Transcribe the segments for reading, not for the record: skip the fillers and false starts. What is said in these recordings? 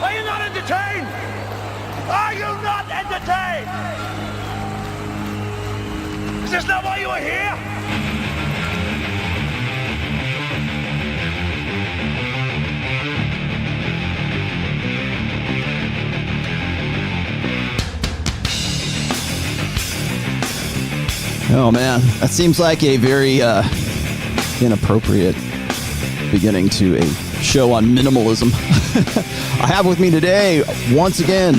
Are you not entertained? Are you not entertained? Is this not why you are here? Oh man, that seems like a very inappropriate beginning to a show on minimalism. I have with me today, once again,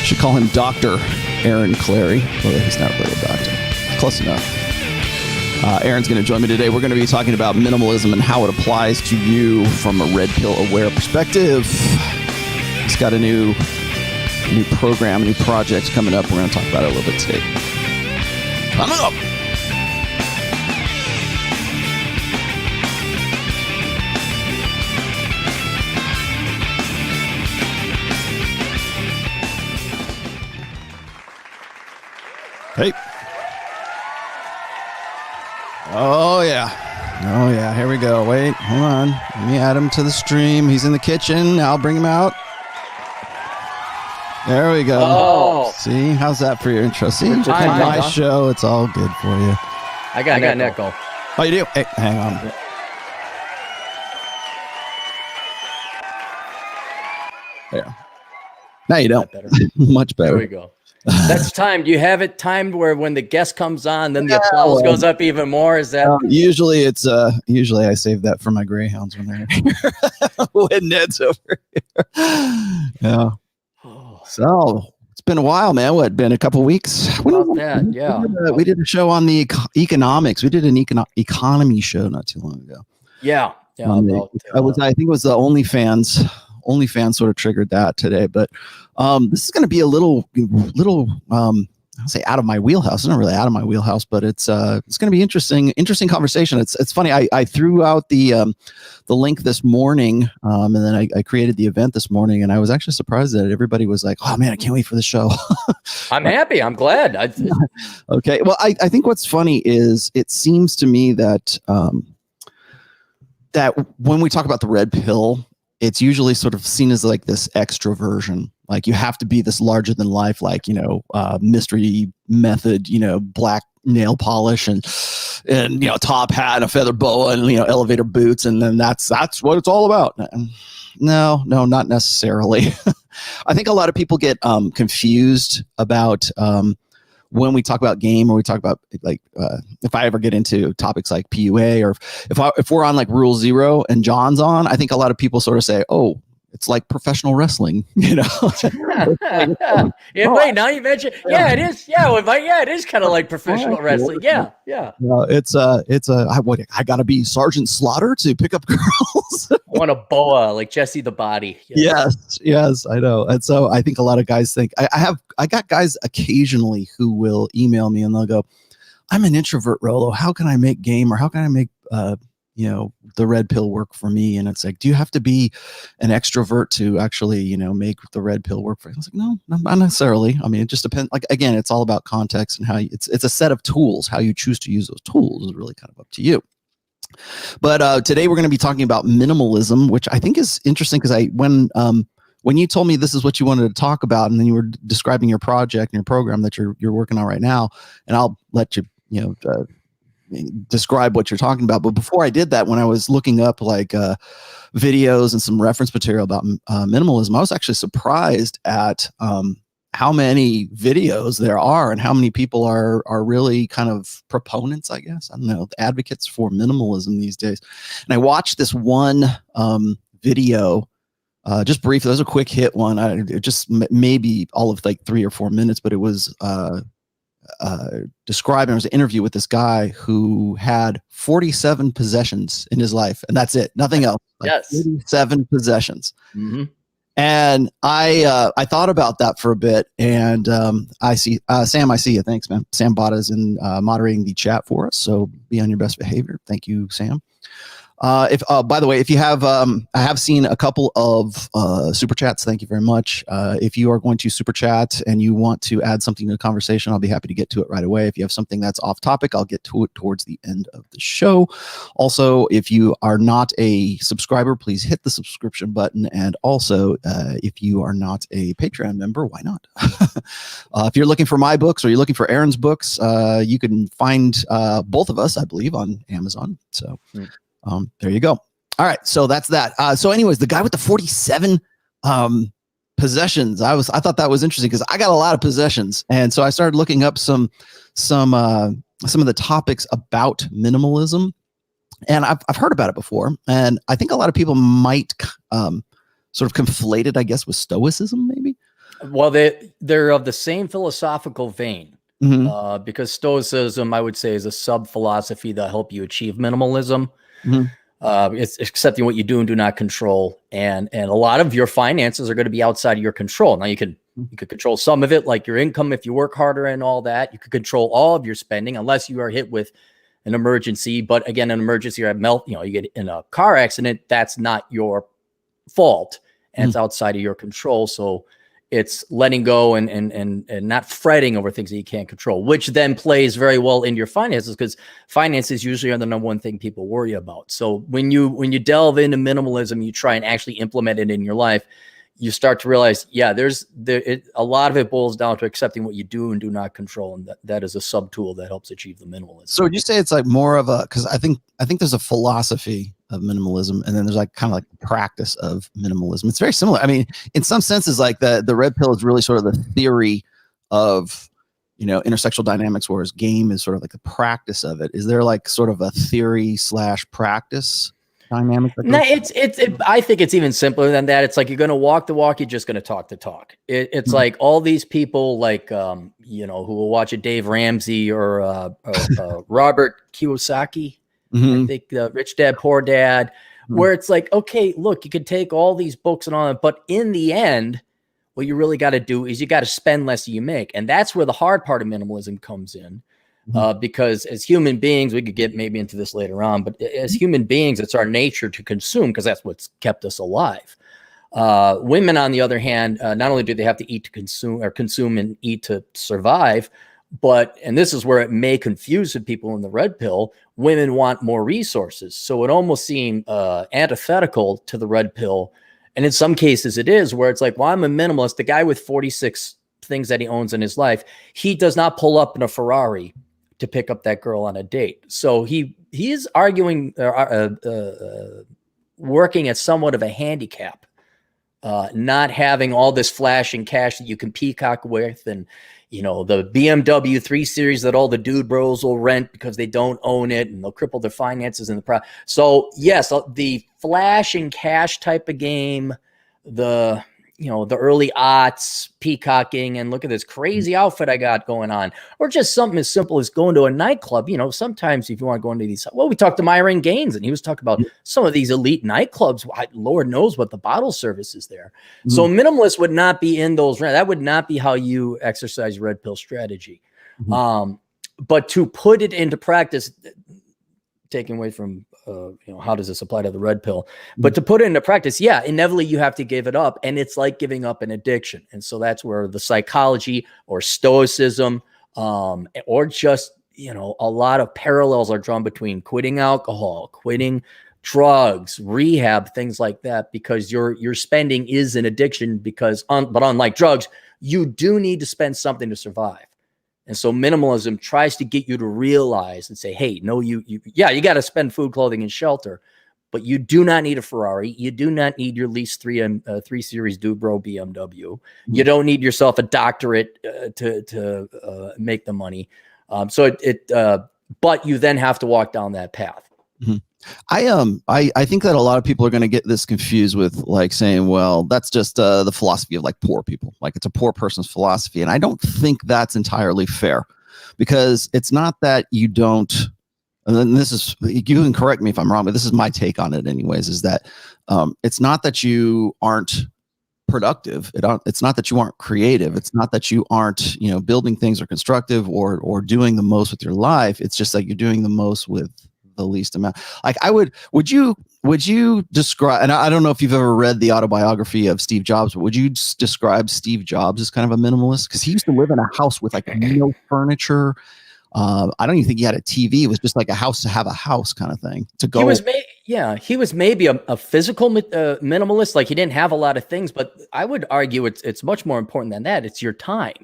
should call him Dr. Aaron Clarey. Well, he's not really a doctor. Close enough. Aaron's going to join me today. We're going to be talking about minimalism and how it applies to you from a red pill aware perspective. He's got a new program, a new project coming up. We're going to talk about it a little bit today. Coming up. Hey. Oh, yeah. Here we go. Wait, hold on. Let me add him to the stream. He's in the kitchen. I'll bring him out. There we go. Oh. See? How's that for your intro? See? It's my show. It's all good for you. I got an echo. Oh, you do? Hey, hang on. There. Now you don't. Better. Much better. There we go. That's timed. You have it timed where when the guest comes on, then the applause goes up even more. Is that usually it's usually I save that for my greyhounds when they're here. When Ned's over here. Yeah. So it's been a while, man. What, been a couple weeks? About that, yeah. We did a show on the economics. We did an economy show not too long ago. Yeah. I think it was the OnlyFans sort of triggered that today, but this is going to be a little I'll say out of my wheelhouse. It's not really out of my wheelhouse, but it's going to be interesting conversation. It's funny. I threw out the link this morning, and then I created the event this morning, and I was actually surprised that everybody was like, "Oh man, I can't wait for the show." I'm happy. I'm glad. Okay. Well, I think what's funny is it seems to me that that when we talk about the red pill, it's usually sort of seen as like this extroversion. Like you have to be this larger than life, like, mystery method, black nail polish and top hat and a feather boa and, elevator boots. And then that's what it's all about. No, not necessarily. I think a lot of people get confused about when we talk about game, or we talk about if I ever get into topics like PUA, or if we're on like Rule Zero and John's on, I think a lot of people sort of say, "Oh, it's like professional wrestling," Yeah, wait, now you mentioned, it is. Yeah, it is kind of like professional wrestling. Yeah. It's I gotta be Sergeant Slaughter to pick up girls. I want a boa like Jesse the Body. Yes, I know. And so I think a lot of guys think I got guys occasionally who will email me and they'll go, "I'm an introvert, Rollo. How can I make game, or how can I make the red pill work for me?" And it's like, do you have to be an extrovert to actually, make the red pill work for you? I was like, no, not necessarily. I mean, it just depends. Like, again, it's all about context and how it's a set of tools. How you choose to use those tools is really kind of up to you. But today we're going to be talking about minimalism, which I think is interesting because when you told me this is what you wanted to talk about, and then you were describing your project and your program that you're working on right now, and I'll let you, describe what you're talking about. But before I did that, when I was looking up videos and some reference material about minimalism, I was actually surprised at how many videos there are and how many people are really kind of proponents, I guess. I don't know, advocates for minimalism these days. And I watched this one video, just briefly. It was a quick hit one. It just maybe all of like 3 or 4 minutes, but it was describing, it was an interview with this guy who had 47 possessions in his life, and that's it, nothing else. Yes. 47 possessions. Mm-hmm. And I thought about that for a bit, and I see Sam. I see you. Thanks, man. Sam Bada is in moderating the chat for us, so be on your best behavior. Thank you, Sam. If by the way, if you have, I have seen a couple of super chats. Thank you very much. If you are going to super chat and you want to add something to the conversation, I'll be happy to get to it right away. If you have something that's off topic, I'll get to it towards the end of the show. Also, if you are not a subscriber, please hit the subscription button. And also, if you are not a Patreon member, why not? If you're looking for my books or you're looking for Aaron's books, you can find both of us, I believe, on Amazon. So. There you go. All right. So that's that. So anyways, the guy with the 47 possessions, I thought that was interesting because I got a lot of possessions. And so I started looking up some of the topics about minimalism. And I've heard about it before. And I think a lot of people might sort of conflate it, I guess, with Stoicism, maybe. Well, they're of the same philosophical vein. Mm-hmm. Because Stoicism, I would say, is a sub-philosophy that help you achieve minimalism. Mm-hmm. It's accepting what you do and do not control, and a lot of your finances are going to be outside of your control. Now you could control some of it, like your income if you work harder and all that. You could control all of your spending unless you are hit with an emergency. But again, an emergency or you get in a car accident, that's not your fault, and it's outside of your control. So it's letting go and not fretting over things that you can't control, which then plays very well in your finances, because finances usually are the number one thing people worry about. So when you delve into minimalism, you try and actually implement it in your life, you start to realize, yeah, a lot of it boils down to accepting what you do and do not control, and that is a sub tool that helps achieve the minimalism. So would you say it's like more of a, because I think there's a philosophy of minimalism, and then there's like kind of like practice of minimalism. It's very similar. I mean, in some senses, like the red pill is really sort of the theory of, intersexual dynamics, whereas game is sort of like the practice of it. Is there like sort of a theory / practice dynamic? No, I think it's even simpler than that. It's like you're going to walk the walk, you're just going to talk the talk. It's mm-hmm. like all these people, like who will watch a Dave Ramsey or Robert Kiyosaki. Mm-hmm. I think Rich Dad, Poor Dad, mm-hmm. where it's like, okay, look, you can take all these books and all that, but in the end, what you really got to do is you got to spend less than you make. And that's where the hard part of minimalism comes in. Mm-hmm. Because as human beings, we could get maybe into this later on, but as human beings, it's our nature to consume, because that's what's kept us alive. Women, on the other hand, not only do they have to eat to consume and eat to survive, but, and this is where it may confuse the people in the red pill, women want more resources. So it almost seemed antithetical to the red pill. And in some cases it is, where it's like, well, I'm a minimalist. The guy with 46 things that he owns in his life, he does not pull up in a Ferrari to pick up that girl on a date. So he is arguing, working at somewhat of a handicap, not having all this flashing cash that you can peacock with, and the BMW 3 Series that all the dude bros will rent because they don't own it, and they'll cripple their finances in the So yes, the flashing cash type of game, the early aughts peacocking and look at this crazy outfit I got going on, or just something as simple as going to a nightclub. Sometimes if you want to go into these, we talked to Myron Gaines, and he was talking about some of these elite nightclubs. Lord knows what the bottle service is there. Mm-hmm. So minimalist would not be in those. That would not be how you exercise red pill strategy. Mm-hmm. But to put it into practice, taking away from how does this apply to the red pill, but to put it into practice, inevitably you have to give it up, and it's like giving up an addiction. And so that's where the psychology or stoicism, or just a lot of parallels are drawn between quitting alcohol, quitting drugs, rehab, things like that, because your spending is an addiction. Because but unlike drugs, you do need to spend something to survive. And so minimalism tries to get you to realize and say, hey, no, you got to spend food, clothing, and shelter, but you do not need a Ferrari. You do not need your lease 3 Series Dubro BMW. Mm-hmm. You don't need yourself a doctorate to make the money. But you then have to walk down that path. Mm-hmm. I think that a lot of people are going to get this confused with like saying, well, that's just the philosophy of like poor people, like it's a poor person's philosophy. And I don't think that's entirely fair, because it's not that you don't, and then this is, you can correct me if I'm wrong, but this is my take on it anyways, is that it's not that you aren't productive. It's not that you aren't creative. It's not that you aren't, building things or constructive or doing the most with your life. It's just that you're doing the most with the least amount. Like would you describe, and I don't know if you've ever read the autobiography of Steve Jobs, but would you describe Steve Jobs as kind of a minimalist? Because he used to live in a house with like no furniture. I don't even think he had a TV. It was just like a house to have a house kind of thing to go. He was maybe a physical minimalist. Like he didn't have a lot of things, but I would argue it's much more important than that. It's your time.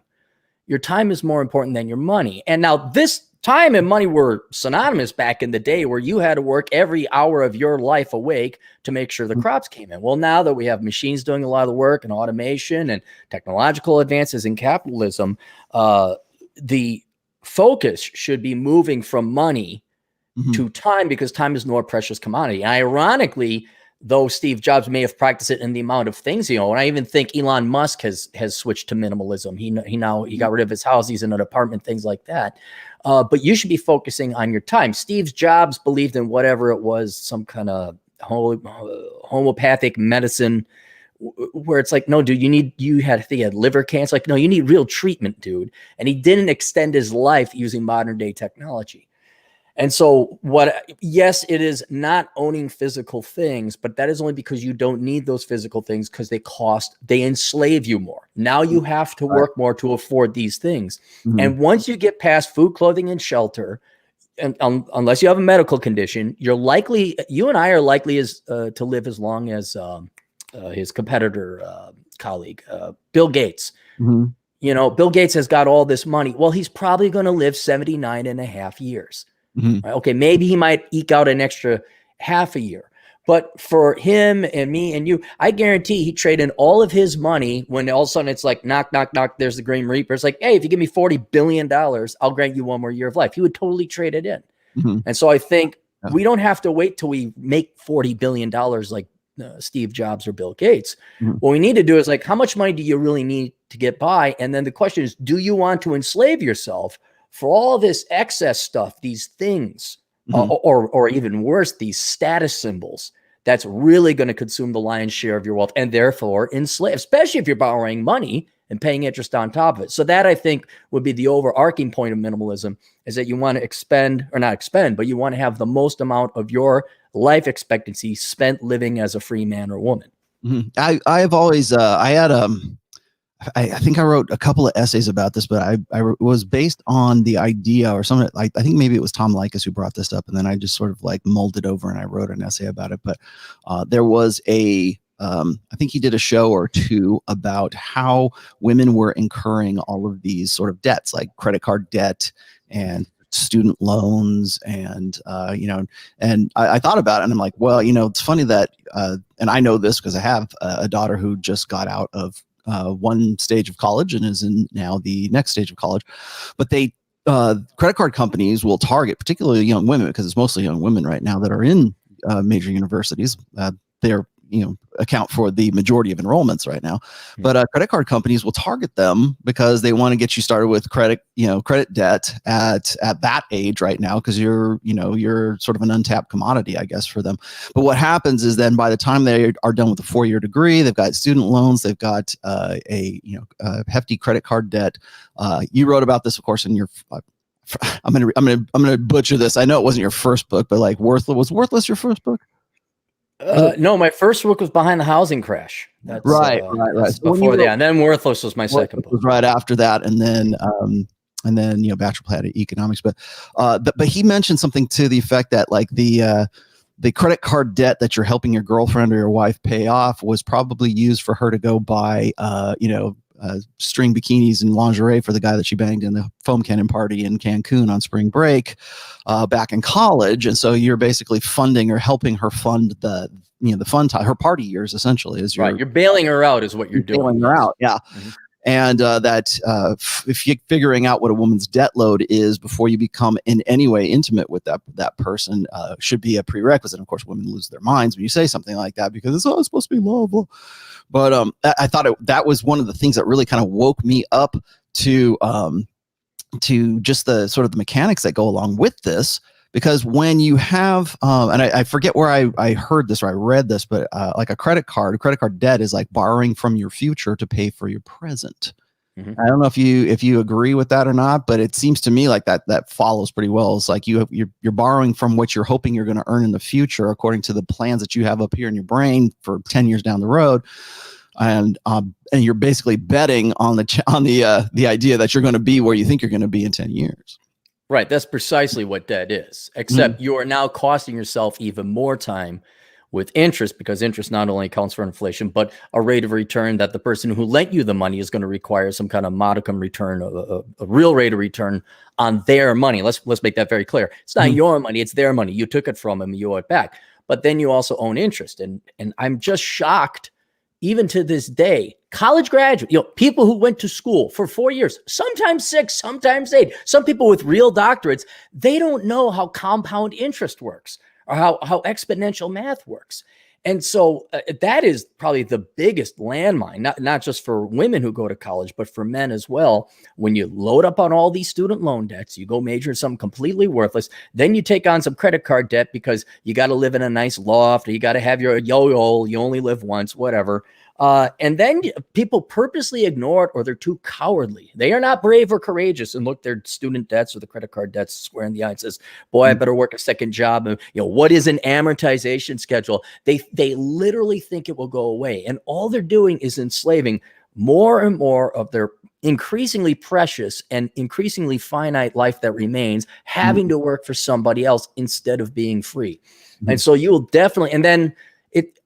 Your time is more important than your money. And now this time and money were synonymous back in the day where you had to work every hour of your life awake to make sure the crops came in. Well, now that we have machines doing a lot of the work and automation and technological advances in capitalism, the focus should be moving from money to time, because time is more precious commodity. And ironically, though Steve Jobs may have practiced it in the amount of things he owned, I even think Elon Musk has switched to minimalism. He got rid of his house, he's in an apartment, things like that. But you should be focusing on your time. Steve Jobs believed in whatever it was, some kind of homeopathic medicine, where it's like, no, dude, he had liver cancer. Like, no, you need real treatment, dude. And he didn't extend his life using modern day technology. And so yes, it is not owning physical things, but that is only because you don't need those physical things, because they enslave you more. Now you have to work more to afford these things. And once you get past food, clothing, and shelter, and unless you have a medical condition, you and I are likely to live as long as his competitor colleague, Bill Gates. Bill Gates has got all this money. Well, he's probably going to live 79 and a half years. Right? Okay, maybe he might eke out an extra half a year. But for him and me and you, I guarantee he traded in all of his money when all of a sudden it's like, knock, knock, knock, there's the Grim Reaper. It's like, hey, if you give me $40 billion, I'll grant you one more year of life. He would totally trade it in. And so I think we don't have to wait till we make $40 billion like Steve Jobs or Bill Gates. What we need to do is like, how much money do you really need to get by? And then the question is, do you want to enslave yourself for all this excess stuff, these things, or even worse, these status symbols that's really going to consume the lion's share of your wealth and therefore enslave, especially if you're borrowing money and paying interest on top of it. So that, I think, would be the overarching point of minimalism, is that you want to but you want to have the most amount of your life expectancy spent living as a free man or woman. I have always, I think I wrote a couple of essays about this, but I was based on the idea or something. I think maybe it was Tom Likas who brought this up, and then I just sort of like molded over and I wrote an essay about it. But there was I think he did a show or two about how women were incurring all of these sort of debts, like credit card debt and student loans, and and I thought about it, and I'm like, well, it's funny that, and I know this because I have a daughter who just got out of one stage of college and is in now the next stage of college, but credit card companies will target particularly young women, because it's mostly young women right now that are in major universities. They're account for the majority of enrollments right now, but credit card companies will target them because they want to get you started with credit debt at that age right now, because you're sort of an untapped commodity, I guess, for them. But what happens is then by the time they are done with a 4-year degree, they've got student loans, they've got a hefty credit card debt. You wrote about this, of course, in your I'm gonna butcher this. I know it wasn't your first book, but like was Worthless your first book? No, my first book was Behind the Housing Crash. That's right. That's before that, and then Worthless was my second book. Was right after that, and then Bachelor Planet Economics. But he mentioned something to the effect that like the credit card debt that you're helping your girlfriend or your wife pay off was probably used for her to go buy string bikinis and lingerie for the guy that she banged in the foam cannon party in Cancun on spring break back in college. And so you're basically funding or helping her fund the fun time, her party years, essentially. You're bailing her out is what you're doing. Bailing her out, yeah. And if you're figuring out what a woman's debt load is before you become in any way intimate with that person should be a prerequisite. Of course, women lose their minds when you say something like that, because it's supposed to be love. But I thought that was one of the things that really kind of woke me up to just the sort of the mechanics that go along with this. Because when you have, and I forget where I heard this or I read this, but like a credit card debt is like borrowing from your future to pay for your present. I don't know if you agree with that or not, but it seems to me like that follows pretty well. It's like you're borrowing from what you're hoping you're going to earn in the future, according to the plans that you have up here in your brain for 10 years down the road, and you're basically betting on the idea that you're going to be where you think you're going to be in 10 years. Right. That's precisely what debt is, except you are now costing yourself even more time with interest, because interest not only accounts for inflation, but a rate of return that the person who lent you the money is going to require some kind of modicum return, a real rate of return on their money. Let's make that very clear. It's not your money, it's their money. You took it from them, you owe it back. But then you also own interest. And I'm just shocked, even to this day, college graduate, people who went to school for 4 years, sometimes 6, sometimes 8, some people with real doctorates, they don't know how compound interest works, or how exponential math works. And so that is probably the biggest landmine, not just for women who go to college, but for men as well. When you load up on all these student loan debts, you go major in something completely worthless, then you take on some credit card debt because you got to live in a nice loft, or you got to have your yo-yo, you only live once, whatever. And then people purposely ignore it, or they're too cowardly. They are not brave or courageous and look their student debts or the credit card debts square in the eye and says, boy, I better work a second job. And, what is an amortization schedule? They literally think it will go away. And all they're doing is enslaving more and more of their increasingly precious and increasingly finite life that remains, having to work for somebody else instead of being free. And so you will definitely, and then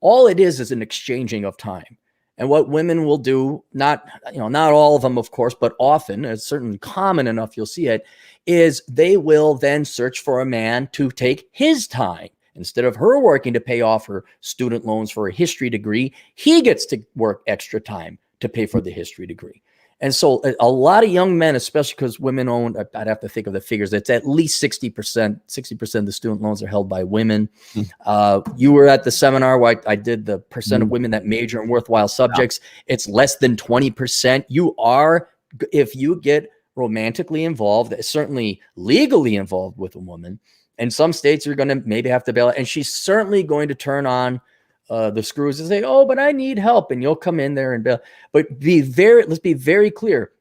all it is an exchanging of time. And what women will do, not all of them, of course, but often, it's certainly common enough you'll see it, is they will then search for a man to take his time. Instead of her working to pay off her student loans for a history degree, he gets to work extra time to pay for the history degree. And so a lot of young men, especially because women own, I'd have to think of the figures, it's at least 60% of the student loans are held by women. You were at the seminar where I did the percent of women that major in worthwhile subjects. It's less than 20%. If you get romantically involved, certainly legally involved with a woman, in some states you're going to maybe have to bail out, and she's certainly going to turn on the screws and say, oh, but I need help. And you'll come in there and bail. But let's be very clear.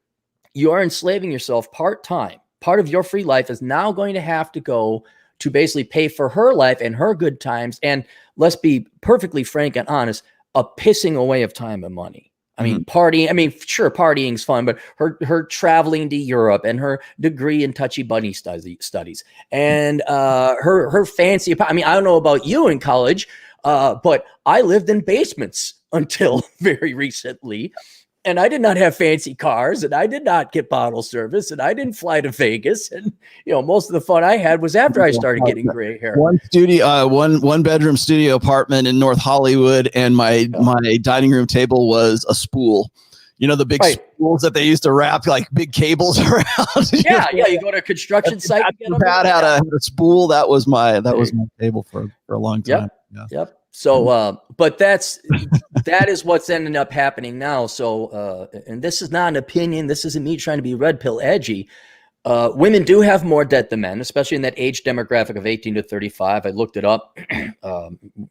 You are enslaving yourself part-time. Part of your free life is now going to have to go to basically pay for her life and her good times. And let's be perfectly frank and honest, a pissing away of time and money. I mean, partying, sure, partying's fun, but her traveling to Europe and her degree in touchy bunny studies and her fancy, I don't know about you in college, but I lived in basements until very recently, and I did not have fancy cars, and I did not get bottle service, and I didn't fly to Vegas, and most of the fun I had was after I started getting gray hair. One bedroom studio apartment in North Hollywood, and my dining room table was a spool. The big spools that they used to wrap like big cables around. Yeah. You go to a construction site. Had a spool. That was my table for a long time. Yep. So, but that is what's ending up happening now. So, and this is not an opinion. This isn't me trying to be red pill edgy. Women do have more debt than men, especially in that age demographic of 18 to 35. I looked it up.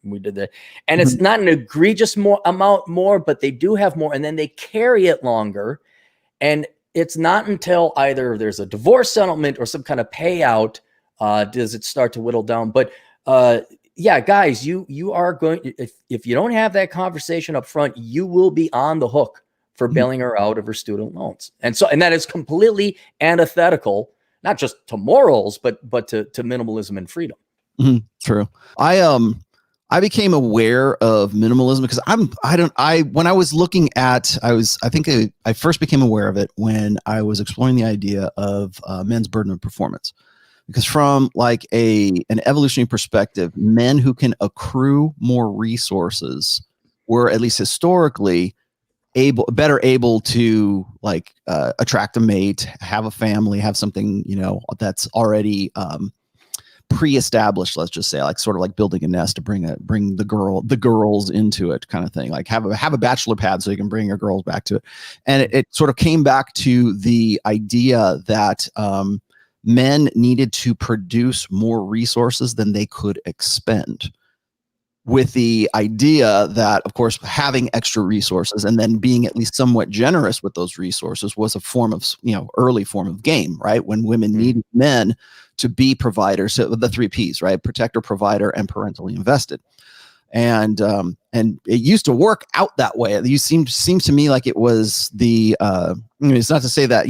We did that. And it's not an egregious amount more, but they do have more, and then they carry it longer. And it's not until either there's a divorce settlement or some kind of payout does it start to whittle down. But yeah, guys, you are going, if you don't have that conversation up front, you will be on the hook for bailing her out of her student loans. And that is completely antithetical, not just to morals, but to minimalism and freedom. True. I became aware of minimalism because when I was looking at, I first became aware of it when I was exploring the idea of men's burden of performance. Because from like an evolutionary perspective, men who can accrue more resources were, at least historically, better able to attract a mate, have a family, have something that's already pre-established. Let's just say, like sort of like building a nest to bring the girls into it, kind of thing. Like have a bachelor pad so you can bring your girls back to it. And it sort of came back to the idea that men needed to produce more resources than they could expend. with the idea that, of course, having extra resources and then being at least somewhat generous with those resources was a form of, early form of game, right? When women needed men to be providers, so the 3 Ps, right? Protector, provider, and parentally invested. And it used to work out that way. It seems to me like it was the it's not to say that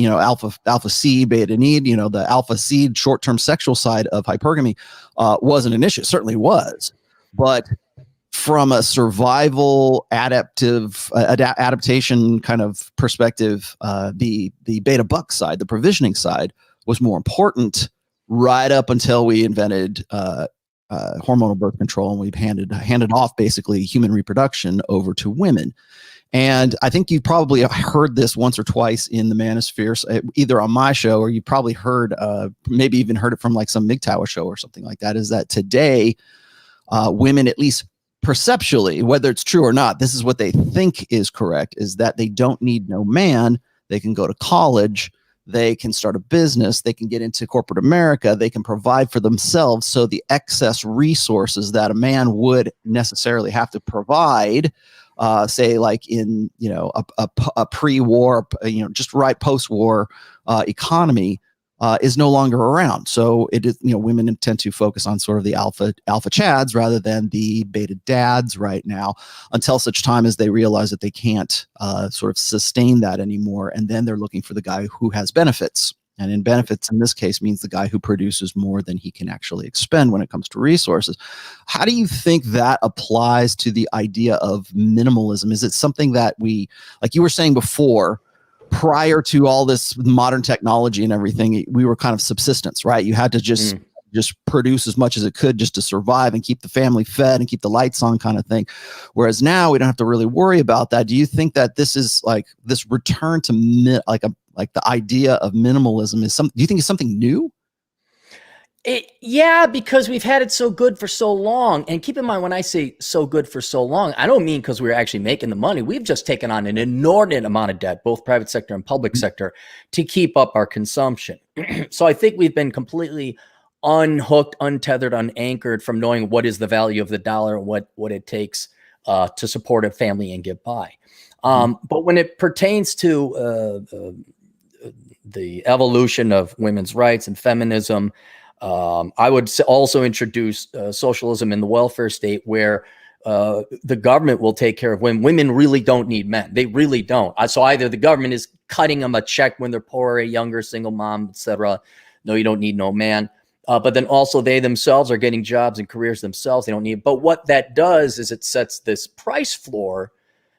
alpha C beta need, the alpha C short-term sexual side of hypergamy wasn't an issue. It certainly was, but from a survival adaptation kind of perspective, the beta buck side, the provisioning side, was more important right up until we invented hormonal birth control, and we've handed off basically human reproduction over to women. And I think you probably heard this once or twice in the manosphere, either on my show or you probably heard, maybe even heard it from like some MGTOW show or something like that, is that today women, at least perceptually, whether it's true or not, this is what they think is correct, is that they don't need no man. They can go to college. They can start a business. They can get into corporate America. They can provide for themselves. So the excess resources that a man would necessarily have to provide, say like in, a pre-war, just right post-war economy, is no longer around. So it is, women tend to focus on sort of the alpha chads rather than the beta dads right now, until such time as they realize that they can't sort of sustain that anymore. And then they're looking for the guy who has benefits. And in benefits, in this case, means the guy who produces more than he can actually expend when it comes to resources. How do you think that applies to the idea of minimalism? Is it something that we, like you were saying before, prior to all this modern technology and everything, we were kind of subsistence, right? You had to just produce as much as it could just to survive and keep the family fed and keep the lights on, kind of thing. Whereas now we don't have to really worry about that. Do you think that this is like this return to like the idea of minimalism is do you think it's something new? Yeah, because we've had it so good for so long. And keep in mind, when I say so good for so long, I don't mean because we're actually making the money. We've just taken on an inordinate amount of debt, both private sector and public sector, to keep up our consumption. So I think we've been completely unhooked, untethered, unanchored from knowing what is the value of the dollar and what it takes to support a family and get by. But when it pertains to the evolution of women's rights and feminism, I would also introduce socialism in the welfare state, where the government will take care of women. Women really don't need men. They really don't. So either the government is cutting them a check when they're poor, a younger single mom, etc. No, you don't need no man. But then also they themselves are getting jobs and careers themselves. They don't need. But what that does is it sets this price floor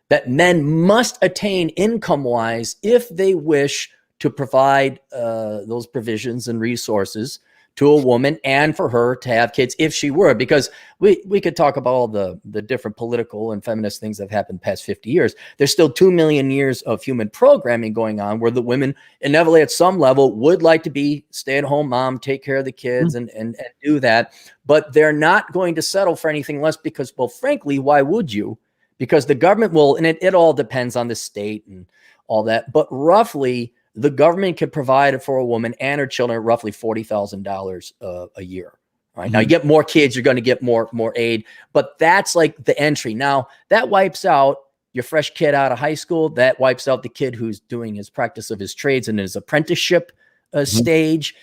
that men must attain income-wise if they wish to provide those provisions and resources to a woman, and for her to have kids if she were, because we could talk about all the different political and feminist things that have happened the past 50 years. There's still 2 million years of human programming going on where the women inevitably at some level would like to be stay-at-home mom, take care of the kids and do that. But they're not going to settle for anything less because, well, frankly, why would you? Because the government will, and it all depends on the state and all that, but roughly the government can provide for a woman and her children roughly $40,000 a year. Right. Now you get more kids, you're going to get more aid, but that's like the entry. Now that wipes out your fresh kid out of high school. That wipes out the kid who's doing his practice of his trades and his apprenticeship stage.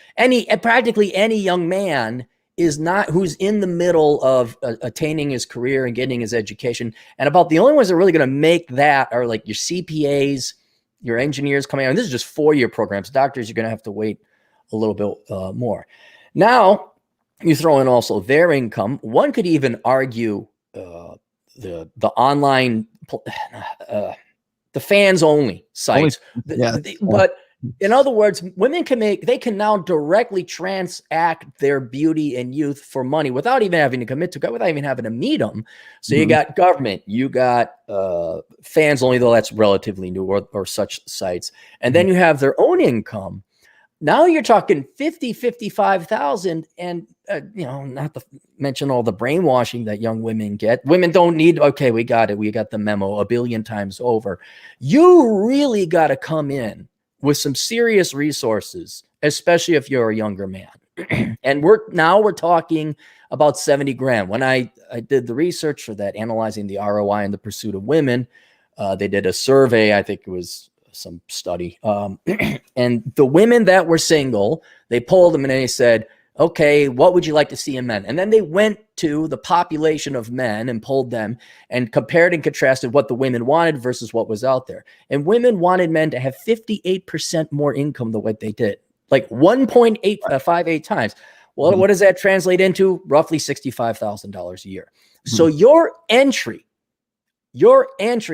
Practically any young man who's in the middle of attaining his career and getting his education. And about the only ones that are really going to make that are like your CPAs, your engineers coming out. And this is just 4-year programs. Doctors, you're going to have to wait a little bit more. Now, you throw in also their income. One could even argue the online, the fans only sites. But in other words, women can now directly transact their beauty and youth for money without even having to commit to God, without even having to meet them. So you got government, you got fans only, though that's relatively new, or such sites. And then you have their own income. Now you're talking 50, 55,000, and not to mention all the brainwashing that young women get. Women don't need, okay, we got it. We got the memo 1 billion times over. You really got to come in with some serious resources, especially if you're a younger man. And we're talking about 70 grand. When I did the research for that, analyzing the ROI in the pursuit of women, they did a survey. I think it was some study. And the women that were single, they polled them and they said, okay, what would you like to see in men? And then they went to the population of men and polled them and compared and contrasted what the women wanted versus what was out there. And women wanted men to have 58% more income than what they did, like 1.858 times. Well, what does that translate into? Roughly $65,000 a year. So your entry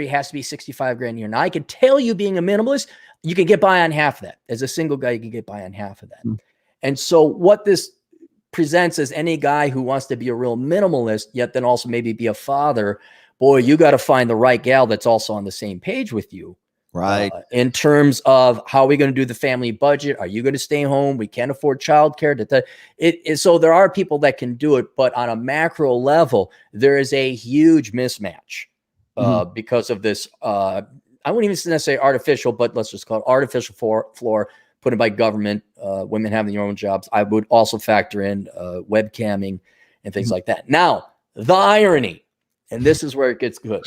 has to be 65 grand a year. Now I can tell you, being a minimalist, you can get by on half of that. As a single guy, you can get by on half of that. And so what this presents as any guy who wants to be a real minimalist, yet then also maybe be a father, boy, you got to find the right gal that's also on the same page with you. Right. In terms of how are we going to do the family budget? Are you going to stay home? We can't afford childcare. So there are people that can do it, but on a macro level, there is a huge mismatch because of this. I wouldn't even necessarily artificial, but let's just call it artificial floor put in by government, women having their own jobs. I would also factor in webcamming and things like that. Now, the irony, and this is where it gets good.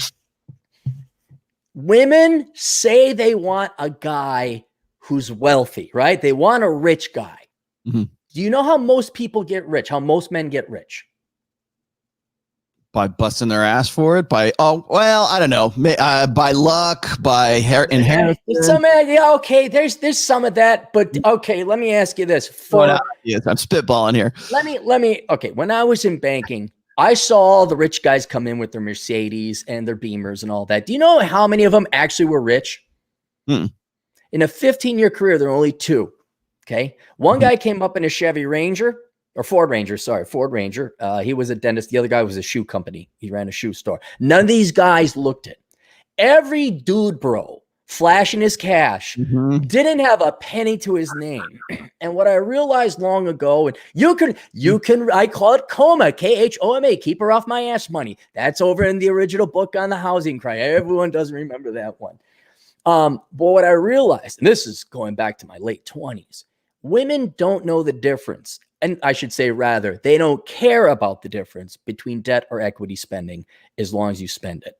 Women say they want a guy who's wealthy, right? They want a rich guy. Do you know how most people get rich? How most men get rich? By busting their ass for it, by I don't know, by luck, by inheritance. Okay, there's some of that, but okay, let me ask you this. I'm spitballing here. Let me. Okay, when I was in banking, I saw all the rich guys come in with their Mercedes and their Beamers and all that. Do you know how many of them actually were rich? In a 15-year career, there are only two. Okay, one guy came up in a Chevy Ranger. Or Ford Ranger. He was a dentist. The other guy was a shoe company. He ran a shoe store. None of these guys looked it. Every dude bro flashing his cash didn't have a penny to his name. And what I realized long ago, and you can, I call it COMA, KHOMA, keep her off my ass money. That's over in the original book on the housing crisis. Everyone doesn't remember that one. But what I realized, and this is going back to my late 20s, women don't know the difference. And I should say, rather, they don't care about the difference between debt or equity spending as long as you spend it.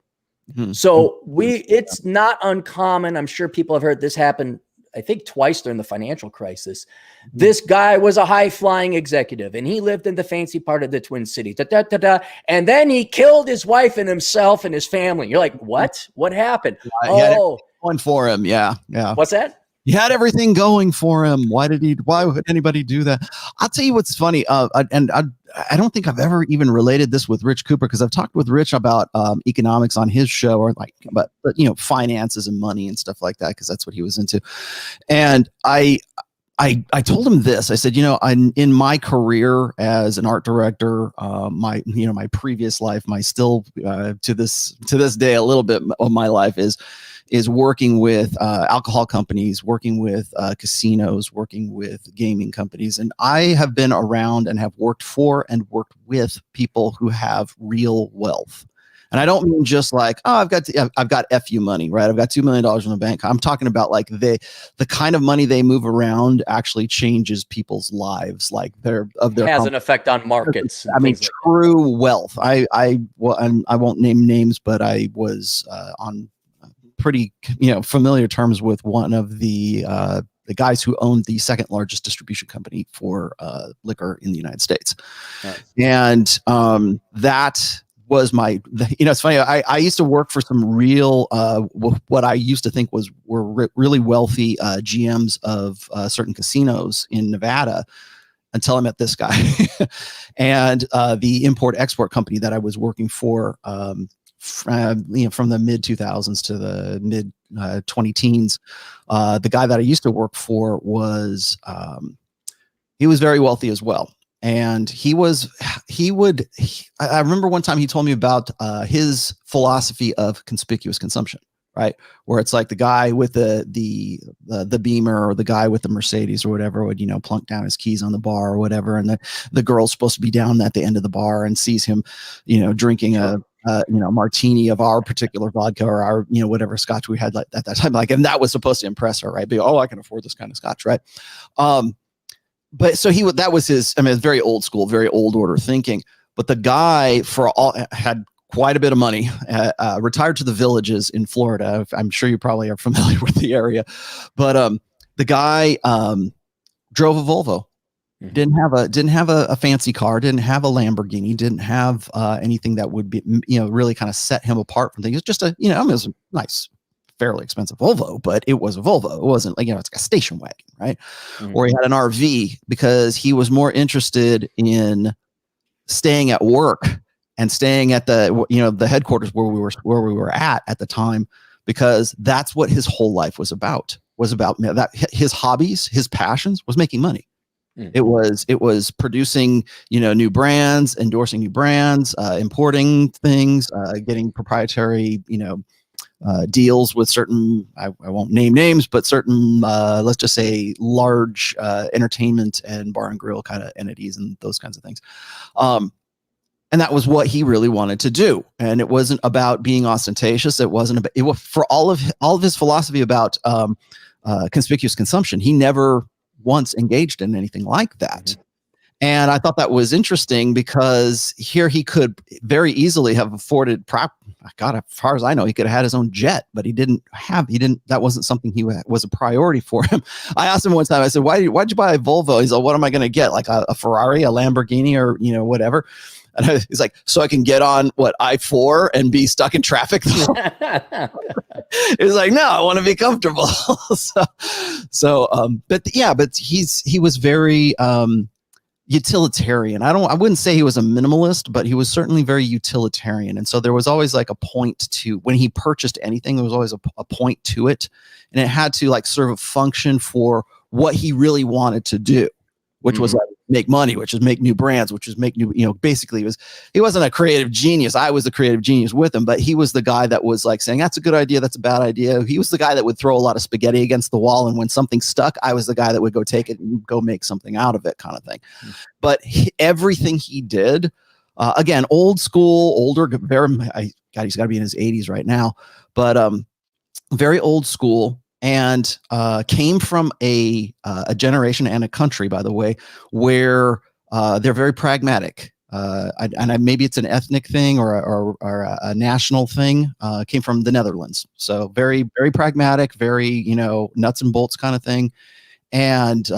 So it's not uncommon. I'm sure people have heard this happen, I think twice during the financial crisis. This guy was a high-flying executive, and he lived in the fancy part of the Twin Cities. And then he killed his wife and himself and his family. You're like, what? What happened? Going for him. Yeah. What's that? He had everything going for him. Why would anybody do that? I'll tell you what's funny. I don't think I've ever even related this with Rich Cooper, because I've talked with Rich about economics on his show, or but finances and money and stuff like that, because that's what he was into. And I told him this. I said, in my career as an art director, my previous life, my still to this day, a little bit of my life is working with alcohol companies, working with casinos, working with gaming companies. And I have been around and have worked for and worked with people who have real wealth. And I don't mean just like, I've got FU money, right? I've got $2 million in the bank. I'm talking about like the kind of money they move around actually changes people's lives. Like has an effect on markets. I mean, true wealth. I won't name names, but I was on pretty familiar terms with one of the guys who owned the second largest distribution company for liquor in the United States. Nice. And that was it's funny. I used to work for some real what I used to think were really wealthy GMs of certain casinos in Nevada, until I met this guy. And the import-export company that I was working for from the mid 2000s to the mid 2010s, the guy that I used to work for was he was very wealthy as well. And I remember one time he told me about his philosophy of conspicuous consumption, right? Where it's like the guy with the Beamer, or the guy with the Mercedes or whatever would, plunk down his keys on the bar or whatever. And the girl's supposed to be down at the end of the bar and sees him, drinking a martini of our particular vodka, or our, whatever scotch we had at that time. And that was supposed to impress her, right? I can afford this kind of scotch, right? But so that was his, it's very old school, very old order thinking. But the guy had quite a bit of money, retired to the Villages in Florida. I'm sure you probably are familiar with the area, but the guy drove a Volvo. Didn't have a fancy car, didn't have a Lamborghini, didn't have anything that would be, really kind of set him apart from things. It's just it was a nice, fairly expensive Volvo, but it was a Volvo. It wasn't like, it's like a station wagon, right? Or he had an RV because he was more interested in staying at work and staying at the headquarters where we were at the time, because that's what his whole life was about that. His hobbies, his passions was making money. It was producing, new brands, endorsing new brands, importing things, getting proprietary, deals with certain, I won't name names, but certain, let's just say large entertainment and bar and grill kind of entities and those kinds of things. And that was what he really wanted to do. And it wasn't about being ostentatious. It wasn't about, it was for all of his philosophy about conspicuous consumption. He never once engaged in anything like that. And I thought that was interesting because here he could very easily have afforded God, as far as I know, he could have had his own jet, but that wasn't something was a priority for him. I asked him one time, I said, why'd you buy a Volvo? He's like, what am I going to get? Like a Ferrari, a Lamborghini, or, whatever. And he's like, so I can get on I-4 and be stuck in traffic. He's like, no, I want to be comfortable. But he was very utilitarian. I wouldn't say he was a minimalist, but he was certainly very utilitarian. And so there was always like a point to when he purchased anything, there was always a point to it, and it had to like serve a function for what he really wanted to do, which was like make money, which is make new brands, which is make new, basically he wasn't a creative genius. I was the creative genius with him, but he was the guy that was like saying, that's a good idea. That's a bad idea. He was the guy that would throw a lot of spaghetti against the wall. And when something stuck, I was the guy that would go take it and go make something out of it kind of thing. But everything he did, again, old school, older, he's got to be in his 80s right now, but very old school. And came from a generation and a country, by the way, where they're very pragmatic. Maybe it's an ethnic thing or a national thing. Came from the Netherlands, so very, very pragmatic, very nuts and bolts kind of thing. And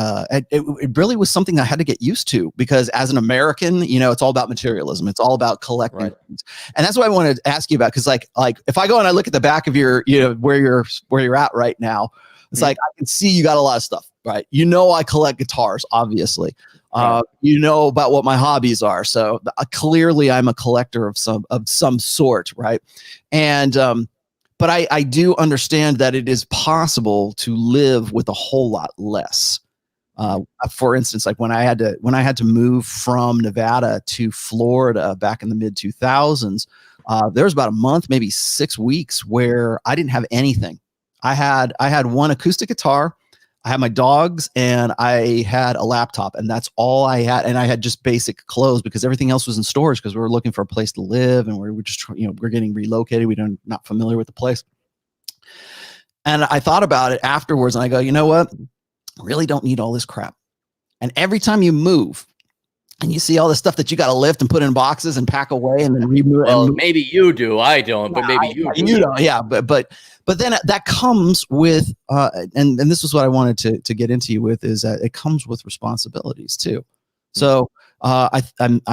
it really was something I had to get used to, because as an American, it's all about materialism. It's all about collecting things. And that's what I wanted to ask you about. Cause like if I go and I look at the back of your, where you're at right now, it's like, I can see you got a lot of stuff, right? I collect guitars, obviously. About what my hobbies are. So clearly I'm a collector of some sort. Right. And, but I do understand that it is possible to live with a whole lot less. For instance, like when I had to move from Nevada to Florida back in the mid 2000s, there was about a month, maybe 6 weeks, where I didn't have anything. I had one acoustic guitar, I had my dogs, and I had a laptop, and that's all I had. And I had just basic clothes because everything else was in storage because we were looking for a place to live, and we were just, we're getting relocated. Not familiar with the place. And I thought about it afterwards, and I go, you know what? I really don't need all this crap. And every time you move and you see all the stuff that you got to lift and put in boxes and pack away and then remove. Well, maybe you do. I don't, but maybe you do. You know, yeah. But then that comes with, and this is what I wanted to get into you with, is that it comes with responsibilities too. So I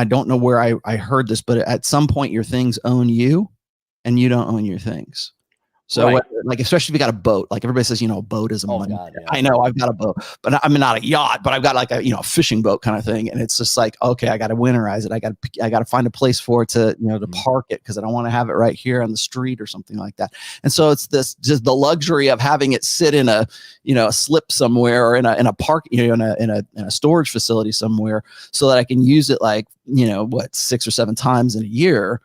don't know where I heard this, but at some point your things own you and you don't own your things. So like, especially if you got a boat, like everybody says, a boat is a money. God, yeah. I know I've got a boat, but I'm not a yacht, but I've got like a fishing boat kind of thing. And it's just like, okay, I got to winterize it. I got to find a place for it to, to park it, because I don't want to have it right here on the street or something like that. And so it's just the luxury of having it sit in a slip somewhere, or in a park, in a storage facility somewhere, so that I can use it like, 6 or 7 times in a year.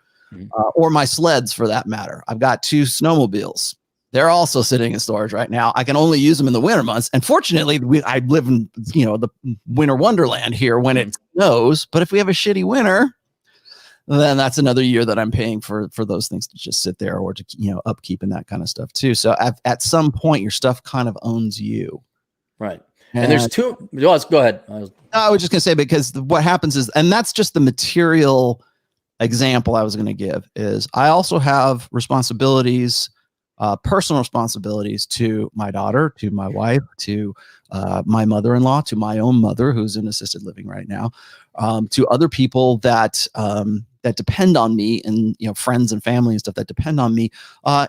Or my sleds, for that matter. I've got 2 snowmobiles. They're also sitting in storage right now. I can only use them in the winter months. And fortunately, I live in the winter wonderland here when it snows. But if we have a shitty winter, then that's another year that I'm paying for those things to just sit there, or to upkeep and that kind of stuff too. So at some point, your stuff kind of owns you. Right. And there's 2. Go ahead. I was just gonna say, because what happens is, and that's just the material example I was going to give is I also have responsibilities, personal responsibilities to my daughter, to my wife, to my mother-in-law, to my own mother who's in assisted living right now, to other people that that depend on me, and friends and family and stuff that depend on me,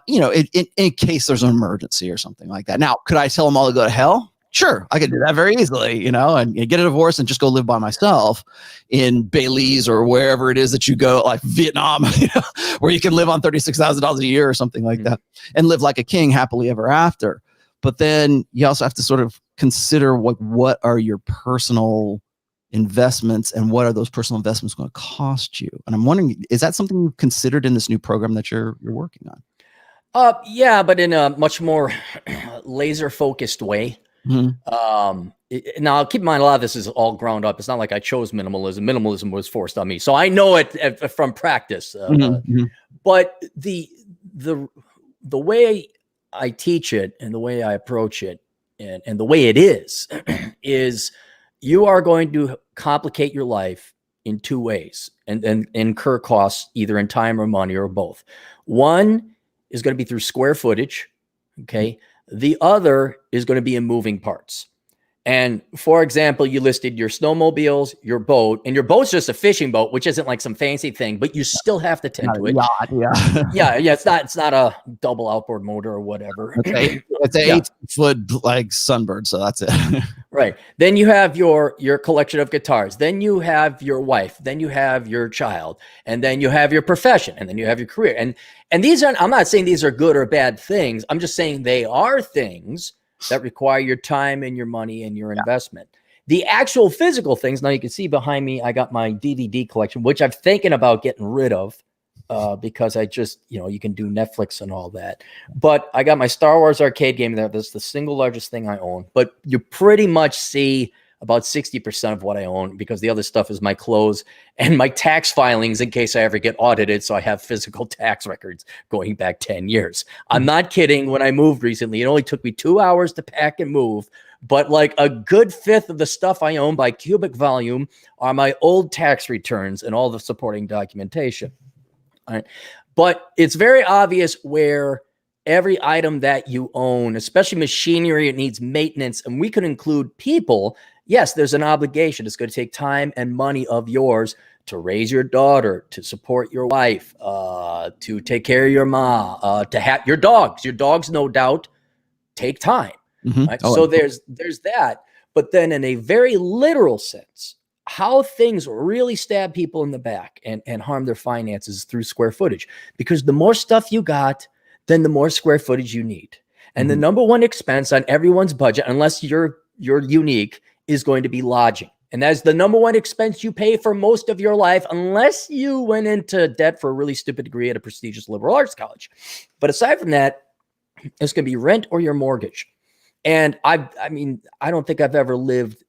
in case there's an emergency or something like that. Now, could I tell them all to go to hell? Sure, I could do that very easily, and get a divorce and just go live by myself in Belize or wherever it is that you go, like Vietnam, where you can live on $36,000 a year or something like that, and live like a king happily ever after. But then you also have to sort of consider what are your personal investments, and what are those personal investments going to cost you? And I'm wondering, is that something you've considered in this new program that you're working on? Yeah, but in a much more laser focused way. Now keep in mind, a lot of this is all ground up. It's not like I chose minimalism. Minimalism was forced on me, so I know it from practice. But the way I teach it, and the way I approach it, and the way it is you are going to complicate your life in two ways and incur costs either in time or money or both. One is going to be through square footage. Okay. The other is going to be in moving parts. And for example, you listed your snowmobiles, your boat, and your boat's just a fishing boat, which isn't like some fancy thing, but you still have to tend to it. Yeah. It's not a double outboard motor or whatever. It's an 8-foot like Sunbird, so that's it. Right. Then you have your collection of guitars. Then you have your wife. Then you have your child, and then you have your profession, and then you have your career. And these aren't. I'm not saying these are good or bad things. I'm just saying they are things that require your time and your money and your investment. The actual physical things, now you can see behind me, I got my DVD collection, which I'm thinking about getting rid of because I just, you can do Netflix and all that. But I got my Star Wars arcade game there. That's the single largest thing I own. But you pretty much see about 60% of what I own, because the other stuff is my clothes and my tax filings in case I ever get audited. So I have physical tax records going back 10 years. I'm not kidding. When I moved recently, it only took me 2 hours to pack and move, but like a good fifth of the stuff I own by cubic volume are my old tax returns and all the supporting documentation. All right. But it's very obvious where every item that you own, especially machinery, it needs maintenance. And we could include people. Yes, there's an obligation. It's going to take time and money of yours to raise your daughter, to support your wife, to take care of your mom, to have your dogs. Your dogs, no doubt, take time. Right? So there's that. But then in a very literal sense, how things really stab people in the back and harm their finances through square footage. Because the more stuff you got, then the more square footage you need. And the number one expense on everyone's budget, unless you're unique, is going to be lodging. And that's the number one expense you pay for most of your life, unless you went into debt for a really stupid degree at a prestigious liberal arts college. But aside from that, it's going to be rent or your mortgage. And I mean, I don't think I've ever lived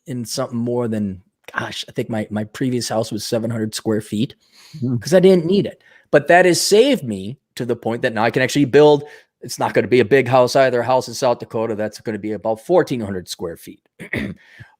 in something more than, gosh, I think my previous house was 700 square feet because I didn't need it. But that has saved me to the point that now I can actually build. It's not going to be a big house either. A house in South Dakota, that's going to be about 1,400 square feet.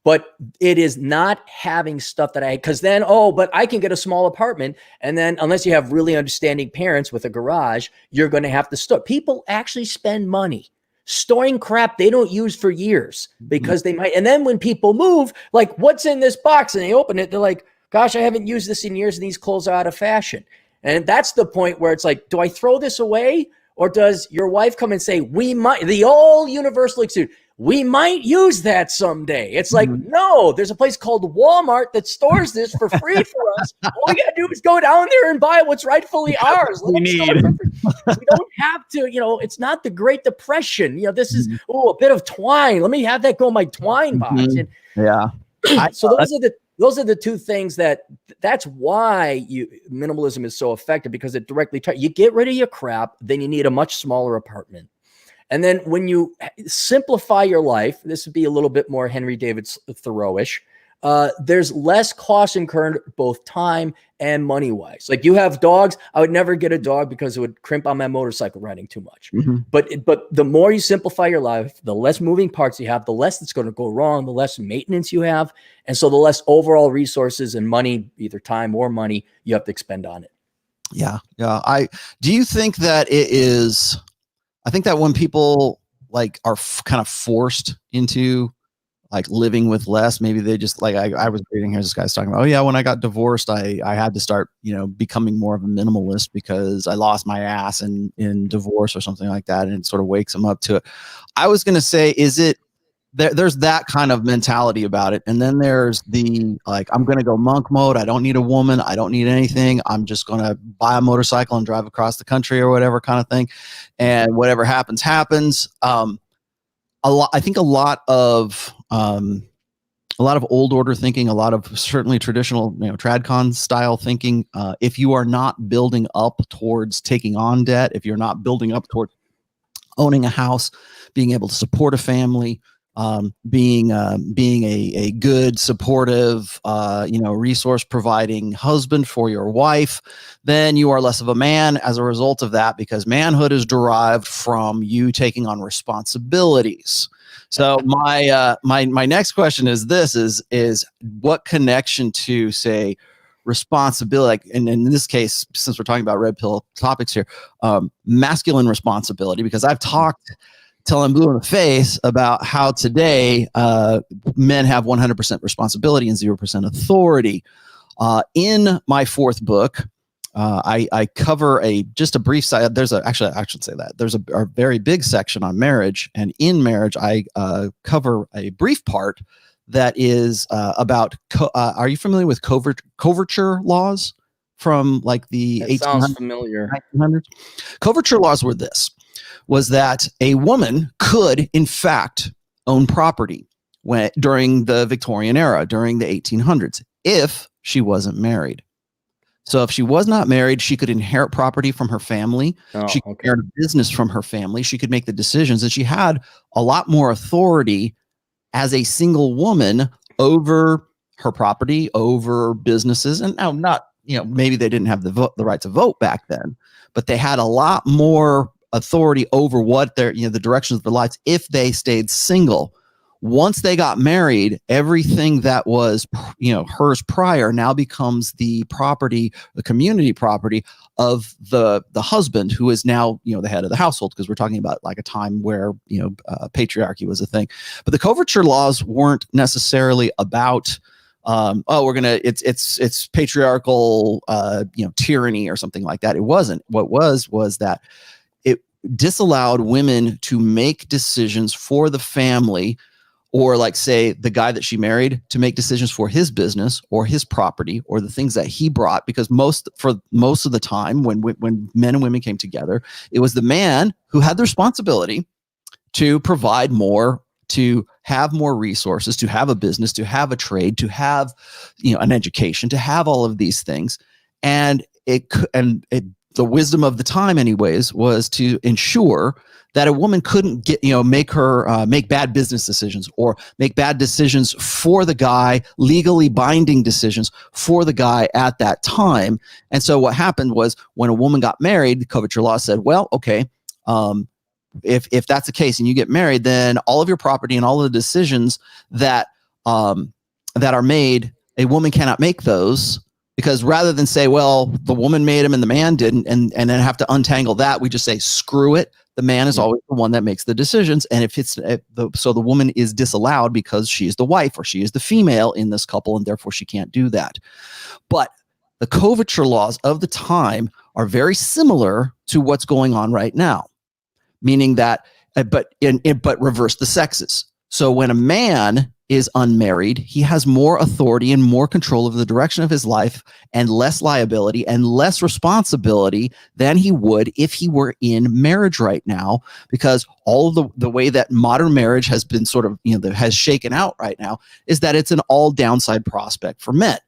But it is not having stuff that because then, but I can get a small apartment. And then unless you have really understanding parents with a garage, you're going to have to store. People actually spend money storing crap they don't use for years because they might. And then when people move, like, what's in this box? And they open it, they're like, gosh, I haven't used this in years and these clothes are out of fashion. And that's the point where it's like, do I throw this away? Or does your wife come and say, we might, the old universal excuse, we might use that someday? It's like, no, there's a place called Walmart that stores this for free for us. All we got to do is go down there and buy what's rightfully ours. We don't have to, it's not the Great Depression. This is, a bit of twine. Let me have that go in my twine box. And, so those are the two things that's why minimalism is so effective, because it directly you get rid of your crap, then you need a much smaller apartment. And then when you simplify your life, this would be a little bit more Henry David Thoreau-ish. there's less cost incurred, both time and money wise. Like you have dogs, I would never get a dog because it would crimp on my motorcycle riding too much. But the more you simplify your life, the less moving parts you have, the less it's going to go wrong, the less maintenance you have. And so the less overall resources and money, either time or money, you have to expend on it. Yeah. Do you think that it is, I think that when people like are kind of forced into like living with less, maybe they just like, I was reading here, this guy's talking about, oh yeah, when I got divorced, I had to start, becoming more of a minimalist because I lost my ass in divorce or something like that. And it sort of wakes them up to it. I was going to say, there's that kind of mentality about it. And then there's the, like, I'm going to go monk mode. I don't need a woman. I don't need anything. I'm just going to buy a motorcycle and drive across the country or whatever kind of thing. And whatever happens, happens. I think a lot of old order thinking, a lot of certainly traditional, tradcon style thinking. If you are not building up towards taking on debt, if you're not building up towards owning a house, being able to support a family, being a good, supportive, resource providing husband for your wife, then you are less of a man as a result of that, because manhood is derived from you taking on responsibilities. So my next question is this: is what connection to, say, responsibility, like, and in this case, since we're talking about red pill topics here, masculine responsibility, because I've talked till I'm blue in the face about how today men have 100% responsibility and 0% authority. In my fourth book, I cover just a brief side. Actually, I should say that there's a very big section on marriage, and in marriage, I cover a brief part that is about. Are you familiar with coverture laws from like the 1800s? Sounds familiar. 1900s? Coverture laws was that a woman could, in fact, own property during the Victorian era, during the 1800s, if she wasn't married. So if she was not married, she could inherit property from her family. She could inherit a business from her family. She could make the decisions, and she had a lot more authority as a single woman over her property, over businesses. And now, not, maybe they didn't have the right to vote back then, but they had a lot more authority over what their, the directions of their lives if they stayed single. Once they got married, everything that was, hers prior now becomes the property, the community property of the husband, who is now, the head of the household, because we're talking about like a time where, patriarchy was a thing. But the coverture laws weren't necessarily about, it's patriarchal, tyranny or something like that. It wasn't. What was that it disallowed women to make decisions for the family, or like, say, the guy that she married to make decisions for his business or his property or the things that he brought. Because most of the time when men and women came together, it was the man who had the responsibility to provide more, to have more resources, to have a business, to have a trade, to have, an education, to have all of these things. And the wisdom of the time anyways was to ensure that a woman couldn't make bad business decisions or make bad decisions for the guy, legally binding decisions for the guy at that time. And so what happened was, when a woman got married, the coverture law said, well, okay, if that's the case and you get married, then all of your property and all of the decisions that are made, a woman cannot make those. Because rather than say, well, the woman made him and the man didn't, and then have to untangle that, we just say, screw it. The man is always the one that makes the decisions. And so the woman is disallowed because she is the wife, or she is the female in this couple, and therefore she can't do that. But the coverture laws of the time are very similar to what's going on right now, meaning that, but reverse the sexes. So when a man is unmarried, he has more authority and more control of the direction of his life, and less liability and less responsibility than he would if he were in marriage right now, because all of the way that modern marriage has been sort of, has shaken out right now, is that it's an all downside prospect for men.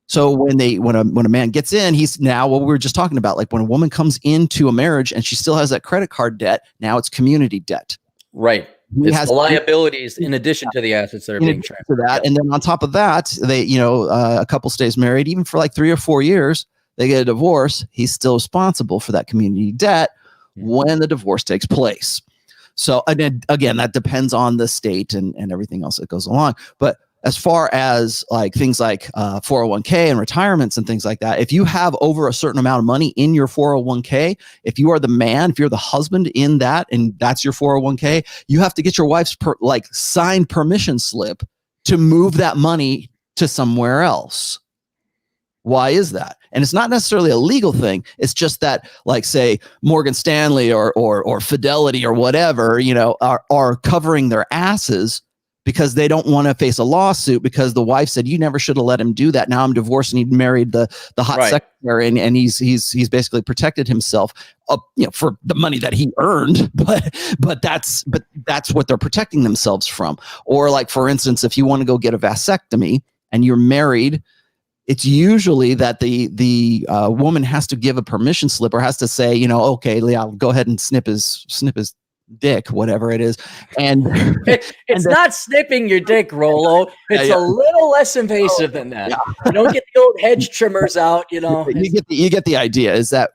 So when a man gets in, he's now what we were just talking about, like when a woman comes into a marriage and she still has that credit card debt, now it's community debt. Right. It's the liabilities in addition to the assets that are being transferred. And then on top of that, they, a couple stays married, even for like 3 or 4 years, they get a divorce. He's still responsible for that community debt when the divorce takes place. So again, that depends on the state and everything else that goes along. But as far as like things like 401k and retirements and things like that, if you have over a certain amount of money in your 401k, if you are the man, if you're the husband in that, and that's your 401k, you have to get your wife's signed permission slip to move that money to somewhere else. Why is that? And it's not necessarily a legal thing. It's just that, like, say, Morgan Stanley or Fidelity or whatever, are covering their asses because they don't want to face a lawsuit because the wife said, you never should have let him do that. Now I'm divorced, and he married the hot secretary, and he's basically protected himself for the money that he earned. But that's what they're protecting themselves from. Or like, for instance, if you want to go get a vasectomy and you're married, it's usually that the woman has to give a permission slip or has to say, okay, Lee, I'll go ahead and snip his dick, whatever it is. And it's not snipping your dick, Rollo. It's a little less invasive than that. You don't get the old hedge trimmers out, You get the idea. Is that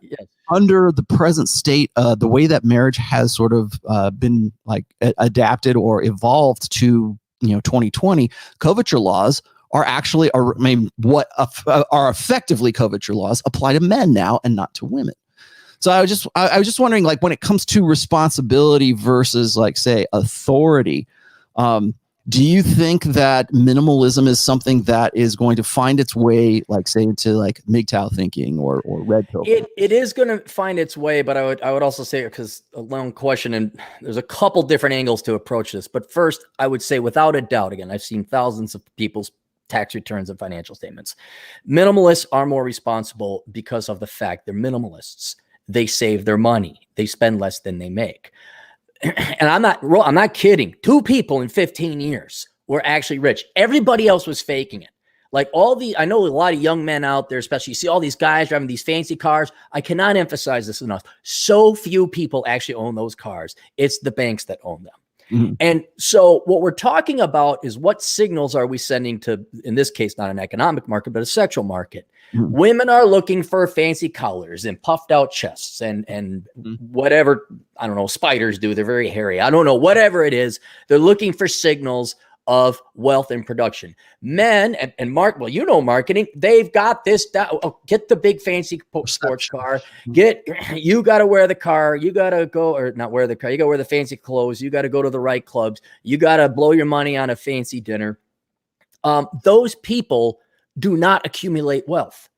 under the present state, the way that marriage has sort of been like adapted or evolved to 2020, coverture laws are actually what are effectively coverture laws apply to men now and not to women. So I was just wondering, like, when it comes to responsibility versus, like, say, authority, do you think that minimalism is something that is going to find its way, like, say, into like MGTOW thinking or red pill? It is going to find its way, but I would also say, because a long question, and there's a couple different angles to approach this. But first, I would say, without a doubt, again, I've seen thousands of people's tax returns and financial statements. Minimalists are more responsible because of the fact they're minimalists. They save their money. They spend less than they make. And I'm not kidding. 2 people in 15 years were actually rich. Everybody else was faking it. Like I know a lot of young men out there, especially, you see all these guys driving these fancy cars. I cannot emphasize this enough. So few people actually own those cars. It's the banks that own them. Mm-hmm. And so what we're talking about is, what signals are we sending to, in this case, not an economic market, but a sexual market? Mm-hmm. Women are looking for fancy collars and puffed out chests and whatever, I don't know, spiders do. They're very hairy. I don't know, whatever it is. They're looking for signals of wealth and production. Men and marketing, they've got this. Get the big fancy sports car. You got to wear the car. You got to go, or not wear the car. You got to wear the fancy clothes. You got to go to the right clubs. You got to blow your money on a fancy dinner. Those people do not accumulate wealth.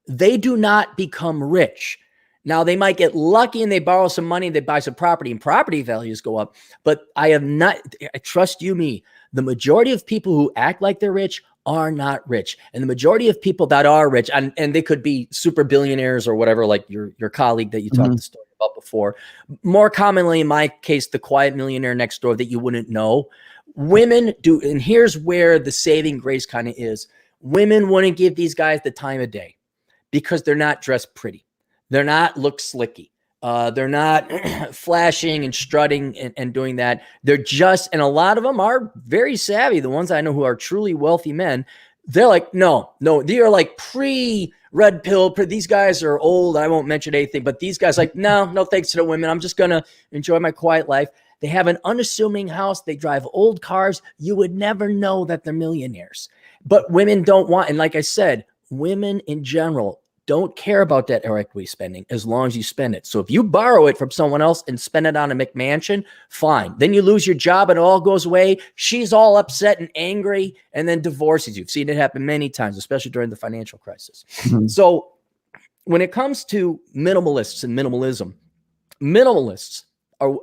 They do not become rich. Now, they might get lucky and they borrow some money, they buy some property, and property values go up. But I trust you me, the majority of people who act like they're rich are not rich. And the majority of people that are rich, and they could be super billionaires or whatever, like your colleague that you talked the story about before. More commonly, in my case, the quiet millionaire next door that you wouldn't know. Women do, and here's where the saving grace kind of is. Women wouldn't give these guys the time of day because they're not dressed pretty. They're not look slicky. They're not flashing and strutting and doing that. They're just, and a lot of them are very savvy. The ones I know who are truly wealthy men, they're like, no, they are like pre-red pill. These guys are old. I won't mention anything, but these guys like, no thanks to the women. I'm just going to enjoy my quiet life. They have an unassuming house. They drive old cars. You would never know that they're millionaires. But women don't want, and like I said, women in general don't care about that equity spending as long as you spend it. So if you borrow it from someone else and spend it on a McMansion, fine. Then you lose your job and it all goes away. She's all upset and angry and then divorces you. I've seen it happen many times, especially during the financial crisis. Mm-hmm. So when it comes to minimalists and minimalism, minimalists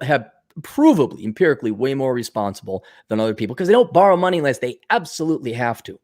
have provably, empirically, way more responsible than other people because they don't borrow money unless they absolutely have to.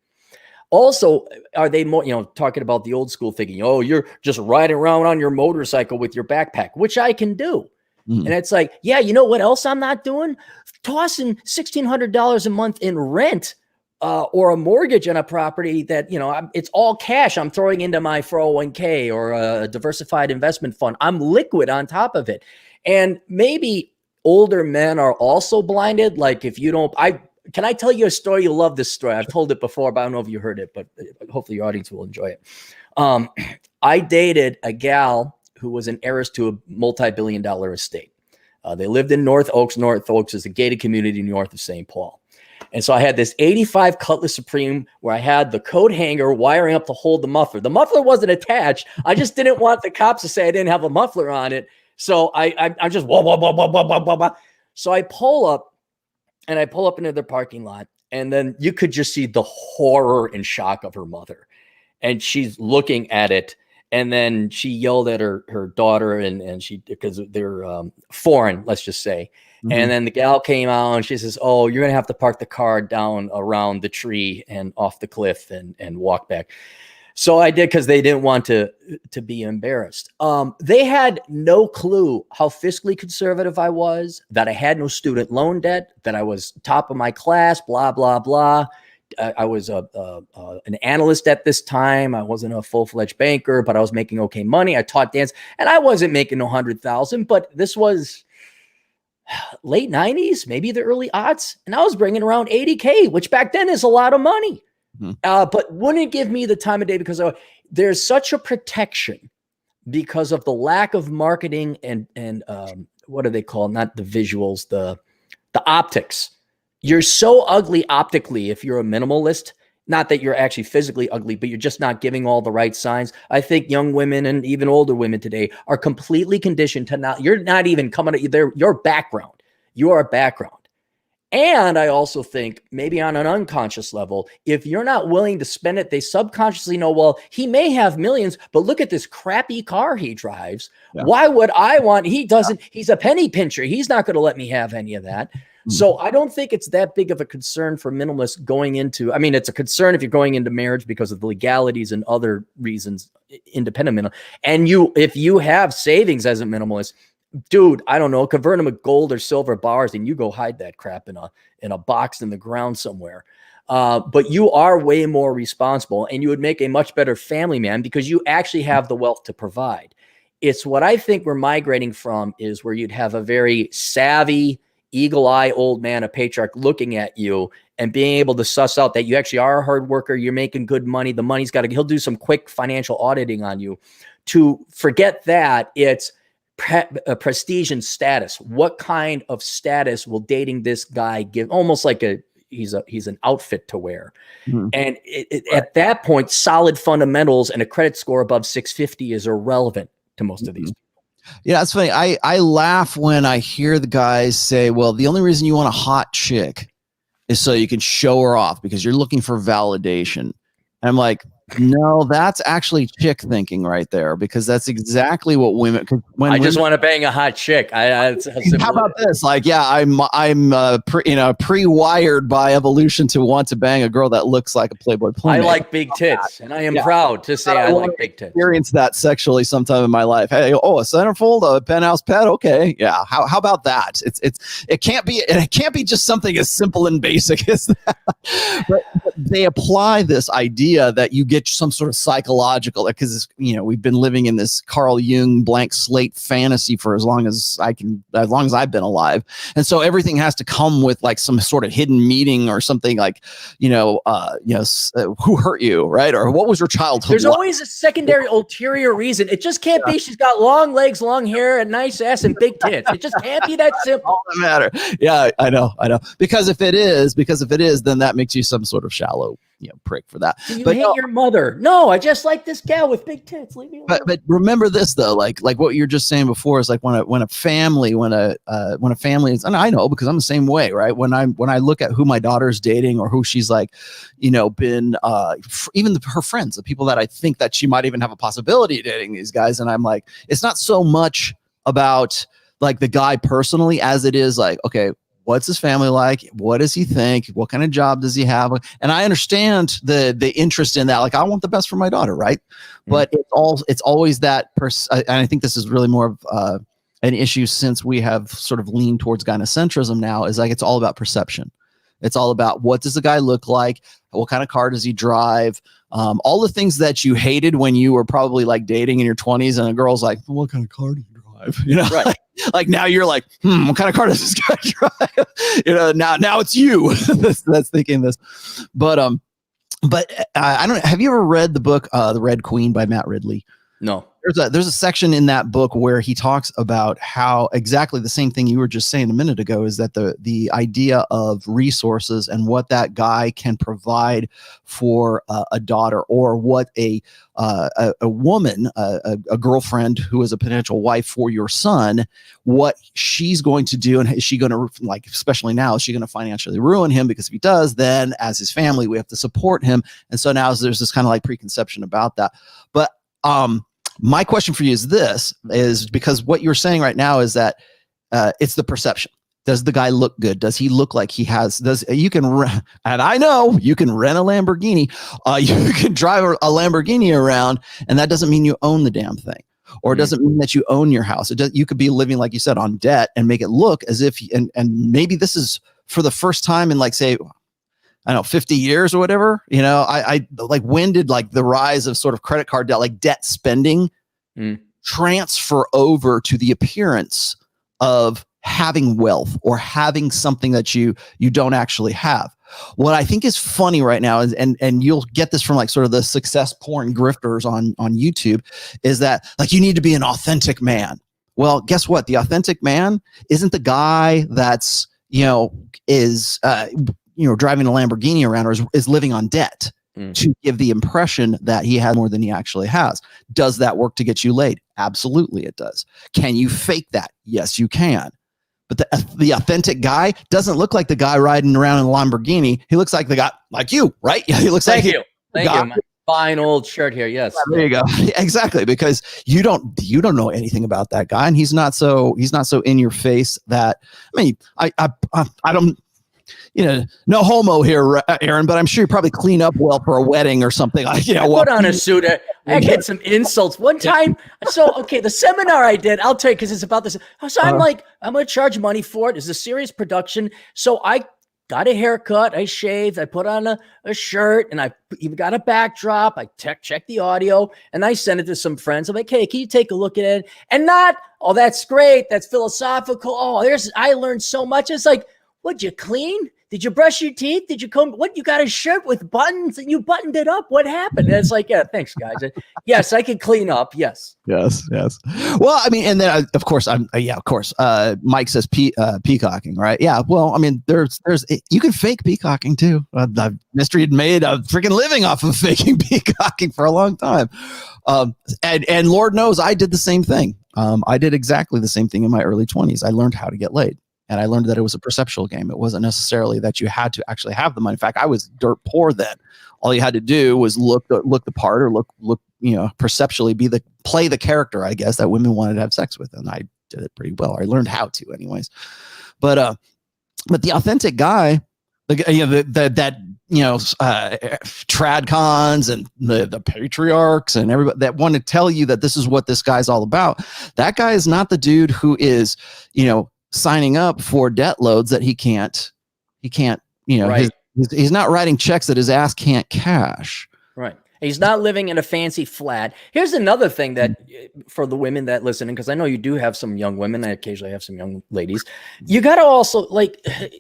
Also, are they more, talking about the old school thinking, you're just riding around on your motorcycle with your backpack, which I can do. Mm. And it's like, yeah, you know what else I'm not doing? Tossing $1,600 a month in rent or a mortgage on a property that, it's all cash I'm throwing into my 401k or a diversified investment fund. I'm liquid on top of it. And maybe older men are also blinded. Like if you don't, can I tell you a story? You'll love this story. I've told it before, but I don't know if you heard it, but hopefully your audience will enjoy it. I dated a gal who was an heiress to a multi-billion-dollar estate. They lived in North Oaks. North Oaks is a gated community north of St. Paul. And so I had this 85 Cutlass Supreme where I had the coat hanger wiring up to hold the muffler. The muffler wasn't attached. I just didn't want the cops to say I didn't have a muffler on it. So I just, whoa, whoa, whoa, whoa, whoa, whoa, whoa. So I pull up into the parking lot, and then you could just see the horror and shock of her mother. And she's looking at it. And then she yelled at her daughter, and she, because they're foreign, let's just say. Mm-hmm. And then the gal came out and she says, "Oh, you're going to have to park the car down around the tree and off the cliff and walk back." So I did, because they didn't want to be embarrassed. They had no clue how fiscally conservative I was, that I had no student loan debt, that I was top of my class, blah, blah, blah. I was an analyst at this time. I wasn't a full-fledged banker, but I was making okay money. I taught dance, and I wasn't making $100,000, but this was late 90s, maybe the early aughts, and I was bringing around 80K, which back then is a lot of money. Mm-hmm. But wouldn't give me the time of day, because there's such a protection because of the lack of marketing and what do they call, not the visuals, the optics. You're so ugly optically if you're a minimalist. Not that you're actually physically ugly, but you're just not giving all the right signs. I think young women and even older women today are completely conditioned to not, you're not even coming at your background. You are a background. And I also think maybe on an unconscious level, if you're not willing to spend it, they subconsciously know, well, he may have millions, but look at this crappy car he drives. Yeah. Why would I want, he doesn't, he's a penny pincher. He's not going to let me have any of that. So I don't think it's that big of a concern for minimalists going into, I mean, it's a concern if you're going into marriage because of the legalities and other reasons, independent minimal. And if you have savings as a minimalist, dude, I don't know, convert them to gold or silver bars and you go hide that crap in a box in the ground somewhere. But you are way more responsible, and you would make a much better family man because you actually have the wealth to provide. It's what I think we're migrating from, is where you'd have a very savvy, eagle-eye old man, a patriarch, looking at you and being able to suss out that you actually are a hard worker, you're making good money, the money's got to, he'll do some quick financial auditing on you. To forget that, it's prestige and status. What kind of status will dating this guy give? Almost like he's an outfit to wear. Mm-hmm. And at that point, solid fundamentals and a credit score above 650 is irrelevant to most of these people. Yeah, that's funny. I laugh when I hear the guys say, well, the only reason you want a hot chick is so you can show her off because you're looking for validation. And I'm like, no, that's actually chick thinking right there, because that's exactly what women. I just want to bang a hot chick. How about this? Like, yeah, I'm pre-wired by evolution to want to bang a girl that looks like a Playboy playmate. I like big tits, and I am proud to say I like big tits. Experience that sexually sometime in my life. Hey, a centerfold, a penthouse pet. Okay, yeah. How about that? It can't be just something as simple and basic as that. But they apply this idea that you get some sort of psychological, because we've been living in this Carl Jung blank slate fantasy for as long as I've been alive, and so everything has to come with like some sort of hidden meaning or something, like who hurt you, right? Or what was your childhood? There's always a secondary ulterior reason. It just can't be she's got long legs, long hair, a nice ass, and big tits. It just can't be that simple. All that matter. Yeah, I know. Because if it is, then that makes you some sort of shallow prick for that. Do you hate your mother? No, I just like this gal with big tits. Leave me alone. But remember this though, like what you're just saying before is like when a family is, and I know because I'm the same way, right? When I look at who my daughter's dating or who she's like, been even her friends, the people that I think that she might even have a possibility of dating these guys, and I'm like, it's not so much about like the guy personally as it is like, okay, what's his family like? What does he think? What kind of job does he have? And I understand the interest in that. Like, I want the best for my daughter, right? Mm-hmm. But it's always that and I think this is really more of an issue since we have sort of leaned towards gynocentrism now, is like it's all about perception. It's all about what does the guy look like? What kind of car does he drive? All the things that you hated when you were probably like dating in your 20s, and a girl's like, what kind of car do you drive? drive? You know, Right. like now you're like, what kind of car does this guy drive? You know, now it's you that's thinking this. But I don't. Have you ever read the book The Red Queen by Matt Ridley? No. There's a section in that book where he talks about how exactly the same thing you were just saying a minute ago is that the idea of resources and what that guy can provide for a daughter, or what a woman, a girlfriend who is a potential wife for your son, what she's going to do, and is she going to, like, especially now, is she going to financially ruin him? Because if he does, then as his family, we have to support him. And so now there's this kind of like preconception about that. But my question for you is because what you're saying right now is that it's the perception. Does the guy look good? Does he look like he has, and I know you can rent a Lamborghini, you can drive a Lamborghini around, and that doesn't mean you own the damn thing, or it doesn't mean that you own your house. You could be living, like you said, on debt and make it look as if, and maybe this is for the first time in, like, say, I don't know, 50 years or whatever, you know, I like, when did like the rise of sort of credit card debt, like debt spending, transfer over to the appearance of having wealth or having something that you don't actually have? What I think is funny right now is, and you'll get this from like sort of the success porn grifters on YouTube, is that like, you need to be an authentic man. Well, guess what? The authentic man isn't the guy that's, driving a Lamborghini around, or is living on debt to give the impression that he has more than he actually has. Does that work to get you laid? Absolutely it does. Can you fake that? Yes, you can. But the authentic guy doesn't look like the guy riding around in a Lamborghini. He looks like the guy like you, right? Yeah, he looks like you. Thank you. My fine old shirt here. Yes. Yeah, there you go. Exactly, because you don't know anything about that guy, and he's not so in your face that, I mean, I don't, no homo here, Aaron, but I'm sure you probably clean up well for a wedding or something. I put on a suit. I get some insults one time. So, okay, the seminar I did, I'll tell you, because it's about this. So I'm like, I'm going to charge money for it. It's a serious production. So I got a haircut. I shaved. I put on a shirt, and I even got a backdrop. I checked the audio, and I sent it to some friends. I'm like, hey, can you take a look at it? And not, oh, that's great. That's philosophical. Oh, I learned so much. It's like, what'd you clean? Did you brush your teeth? Did you comb? What? You got a shirt with buttons and you buttoned it up. What happened? And it's like, yeah, thanks, guys. Yes, I can clean up. Yes. Yes. Well, I mean, and then of course, Mike says peacocking, right? Yeah. Well, I mean, there's you can fake peacocking too. The mystery had made a freaking living off of faking peacocking for a long time. And Lord knows I did the same thing. I did exactly the same thing in my early 20s. I learned how to get laid. And I learned that it was a perceptual game. It wasn't necessarily that you had to actually have the money. In fact, I was dirt poor then. All you had to do was look the part, or look, perceptually play the character, I guess, that women wanted to have sex with. And I did it pretty well. I learned how to anyways. But the authentic guy, trad cons and the patriarchs and everybody that want to tell you that this is what this guy's all about. That guy is not the dude who is, signing up for debt loads that he can't, right. He's not writing checks that his ass can't cash. Right. He's not living in a fancy flat. Here's another thing that for the women that listen, because I know you do have some young women. I occasionally have some young ladies. You got to also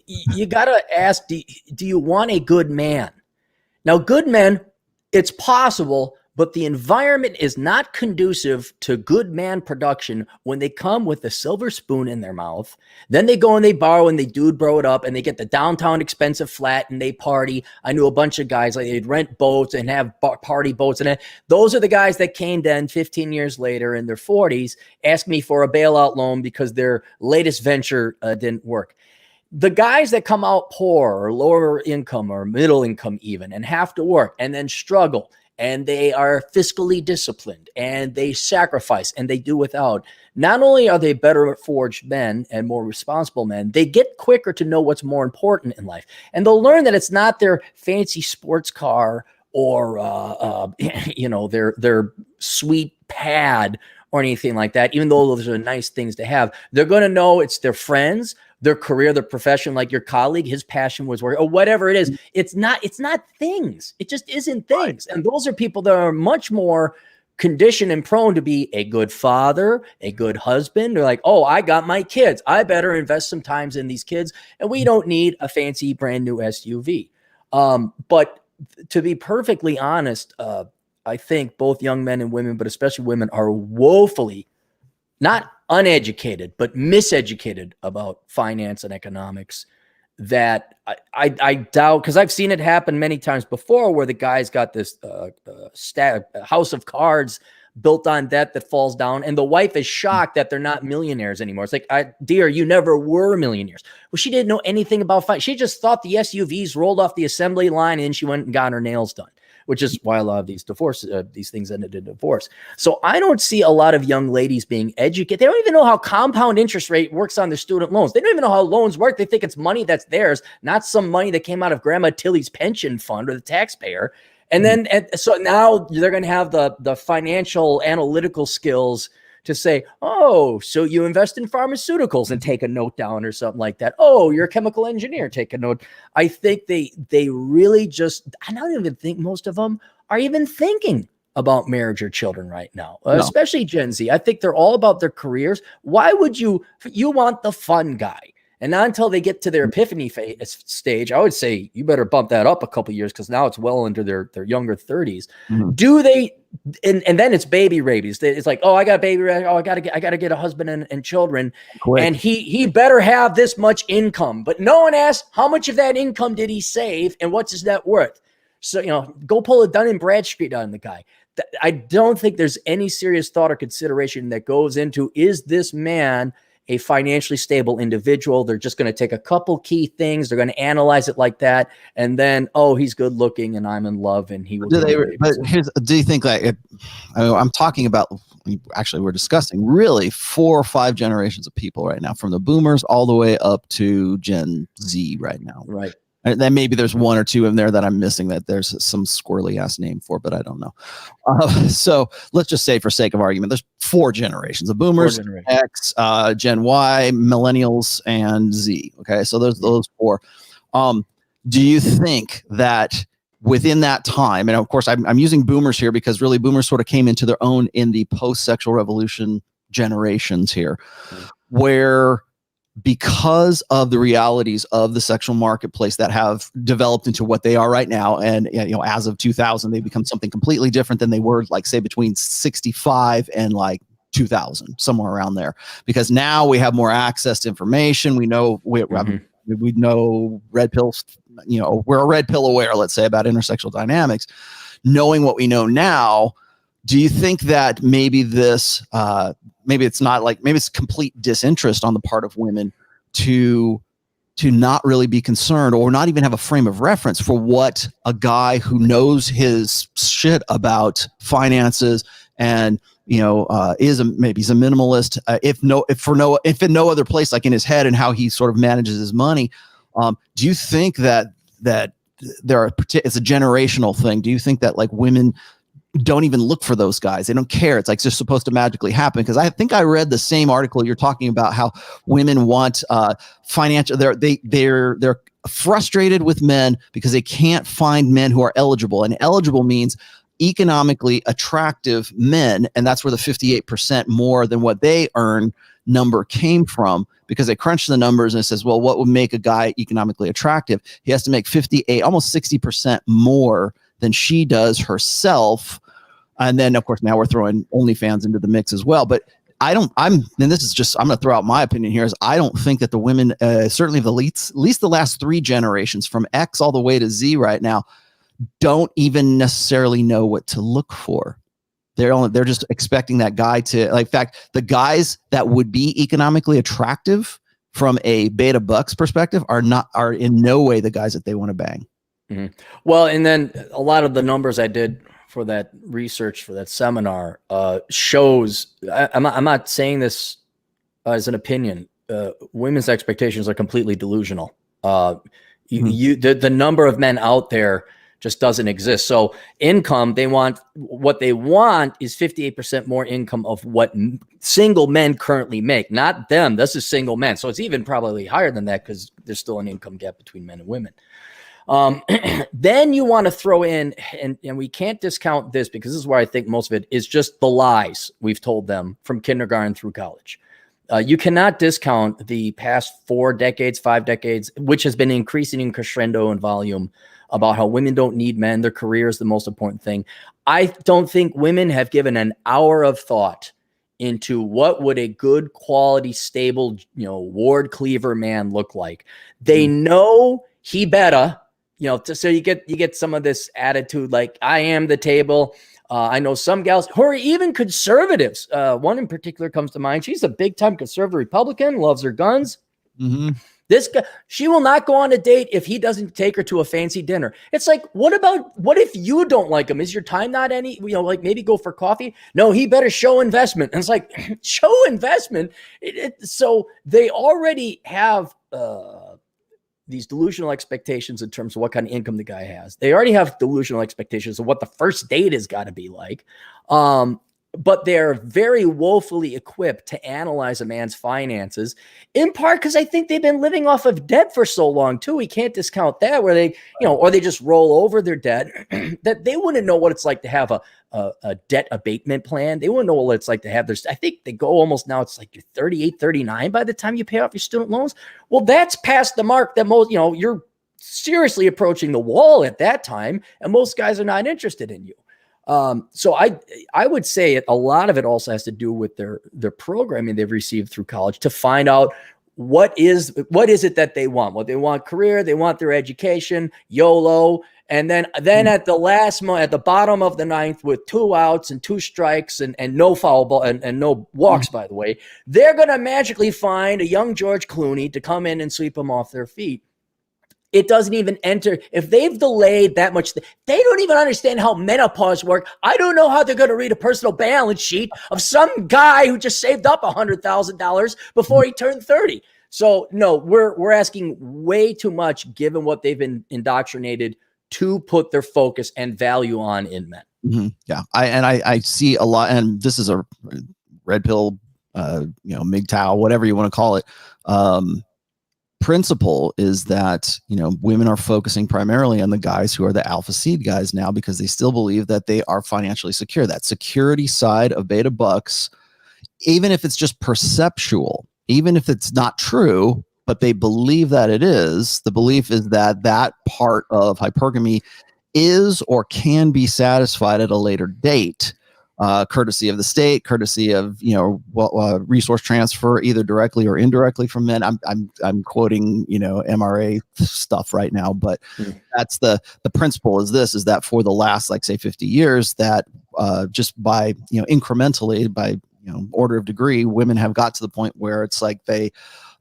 you got to ask, do you want a good man? Now, good men, it's possible, but the environment is not conducive to good man production when they come with a silver spoon in their mouth. Then they go and they borrow and they dude bro it up and they get the downtown expensive flat and they party. I knew a bunch of guys, like they'd rent boats and have party boats. And those are the guys that came then 15 years later in their 40s, asked me for a bailout loan because their latest venture didn't work. The guys that come out poor or lower income or middle income even and have to work and then struggle, and they are fiscally disciplined and they sacrifice and they do without. Not only are they better forged men and more responsible men, they get quicker to know what's more important in life. And they'll learn that it's not their fancy sports car or, their sweet pad or anything like that, even though those are nice things to have. They're going to know it's their friends, their career, their profession, like your colleague, his passion was work or whatever it is. It's not things. It just isn't things. And those are people that are much more conditioned and prone to be a good father, a good husband. They're like, oh, I got my kids. I better invest some times in these kids. And we don't need a fancy brand new SUV. But to be perfectly honest, I think both young men and women, but especially women, are woefully not uneducated, but miseducated about finance and economics. That I doubt, because I've seen it happen many times before where the guy's got this house of cards built on debt that falls down, and the wife is shocked that they're not millionaires anymore. It's like, dear, you never were millionaires. Well, she didn't know anything about finance. She just thought the SUVs rolled off the assembly line, and she went and got her nails done, which is why a lot of these things ended in divorce. So I don't see a lot of young ladies being educated. They don't even know how compound interest rate works on their student loans. They don't even know how loans work. They think it's money that's theirs, not some money that came out of Grandma Tilly's pension fund or the taxpayer. And then, so now they're going to have the financial analytical skills to say, oh, so you invest in pharmaceuticals and take a note down or something like that. Oh, you're a chemical engineer, take a note. I think they really just, I don't even think most of them are even thinking about marriage or children right now, especially Gen Z. I think they're all about their careers. Why would you want the fun guy? And not until they get to their epiphany stage, I would say you better bump that up a couple of years, because now it's well into their younger 30s. Mm-hmm. Do they? And then it's baby rabies. It's like, oh, I got a baby. Oh, I gotta get a husband and children. Quick. And he better have this much income. But no one asks how much of that income did he save and what's his net worth. So go pull a Dun & Bradstreet on the guy. I don't think there's any serious thought or consideration that goes into, is this man a financially stable individual? They're just going to take a couple key things. They're going to analyze it like that. And then, oh, he's good looking and I'm in love and he will. Do you think I'm talking about, actually we're discussing really 4 or 5 generations of people right now, from the boomers all the way up to Gen Z right now. Right. And then maybe there's 1 or 2 in there that I'm missing that there's some squirrely ass name for, but I don't know. So let's just say, for sake of argument, there's 4 generations: the boomers, X, Gen Y, millennials, and Z. Okay, so there's those 4. Do you think that within that time, and of course I'm using boomers here because really boomers sort of came into their own in the post-sexual revolution generations here, where because of the realities of the sexual marketplace that have developed into what they are right now, and as of 2000 they become something completely different than they were, like, say, between 65 and like 2000, somewhere around there, because now we have more access to information. We know we know red pills, we're a red pill aware, let's say, about intersexual dynamics. Knowing what we know now, do you think that maybe this maybe it's complete disinterest on the part of women to not really be concerned, or not even have a frame of reference for what a guy who knows his shit about finances and maybe he's a minimalist, if in no other place, like in his head and how he sort of manages his money, do you think that it's a generational thing? Do you think that, like, women don't even look for those guys? They don't care. It's like just supposed to magically happen. Because I think I read the same article you're talking about, how women want financial. They're frustrated with men because they can't find men who are eligible, and eligible means economically attractive men, and that's where the 58% more than what they earn number came from, because they crunched the numbers and it says, well, what would make a guy economically attractive? He has to make 58, almost 60% more than she does herself. And then, of course, now we're throwing OnlyFans into the mix as well. But I'm going to throw out my opinion here, is I don't think that the women, certainly at least the last 3 generations, from X all the way to Z right now, don't even necessarily know what to look for. They're just expecting that guy to, like, in fact, the guys that would be economically attractive from a beta bucks perspective are in no way the guys that they want to bang. Mm-hmm. Well, and then a lot of the numbers I did for that research, for that seminar, shows, I'm not saying this as an opinion, women's expectations are completely delusional. The number of men out there just doesn't exist. So income, what they want is 58% more income of what single men currently make, not them. This is single men. So it's even probably higher than that, because there's still an income gap between men and women. Then you want to throw in, and we can't discount this because this is where I think most of it is just the lies we've told them from kindergarten through college. You cannot discount the past 4 decades, 5 decades, which has been increasing in crescendo and volume about how women don't need men. Their career is the most important thing. I don't think women have given an hour of thought into what would a good quality, stable, Ward Cleaver man look like. They know he better, so you get some of this attitude like, I am the table. I know some gals who are even conservatives. One in particular comes to mind. She's a big time conservative Republican, loves her guns. Mm-hmm. This guy, she will not go on a date if he doesn't take her to a fancy dinner. It's like, what if you don't like him? Is your time not any, like maybe go for coffee? No, he better show investment. And it's like, show investment. So they already have these delusional expectations in terms of what kind of income the guy has. They already have delusional expectations of what the first date has got to be like. But they're very woefully equipped to analyze a man's finances, in part because I think they've been living off of debt for so long too. We can't discount that, where they, or they just roll over their debt, that they wouldn't know what it's like to have a debt abatement plan. They wouldn't know what it's like to have I think they go almost now, it's like you're 38, 39 by the time you pay off your student loans. Well, that's past the mark that most, you're seriously approaching the wall at that time, and most guys are not interested in you. So I would say a lot of it also has to do with their programming they've received through college to find out what is it that they want. What they want, career, they want their education, YOLO, and then at the bottom of the ninth with 2 outs and 2 strikes and no foul ball and no walks, by the way, they're going to magically find a young George Clooney to come in and sweep them off their feet. It doesn't even enter. If they've delayed that much, they don't even understand how menopause works. I don't know how they're going to read a personal balance sheet of some guy who just saved up $100,000 before he turned 30. So no, we're asking way too much given what they've been indoctrinated to put their focus and value on in men. Mm-hmm. Yeah, I see a lot, and this is a red pill, MGTOW, whatever you want to call it. Principle is that women are focusing primarily on the guys who are the alpha seed guys now, because they still believe that they are financially secure. That security side of beta bucks, even if it's just perceptual, even if it's not true, but they believe that it is, the belief is that that part of hypergamy is or can be satisfied at a later date. Courtesy of the state, courtesy of resource transfer, either directly or indirectly from men. I'm quoting MRA stuff right now, but that's the principle. Is that for the last, like, say 50 years, that just by incrementally, by order of degree, women have got to the point where it's like they,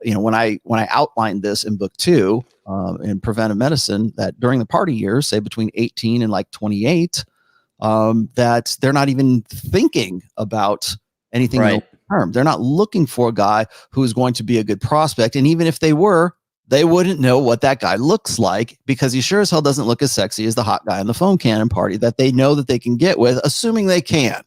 when I outlined this in book 2 in preventive medicine, that during the party years, say between 18 and like 28. That they're not even thinking about anything long term. They're not looking for a guy who is going to be a good prospect. And even if they were, they wouldn't know what that guy looks like, because he sure as hell doesn't look as sexy as the hot guy in the phone cannon party that they know that they can get with, assuming they can.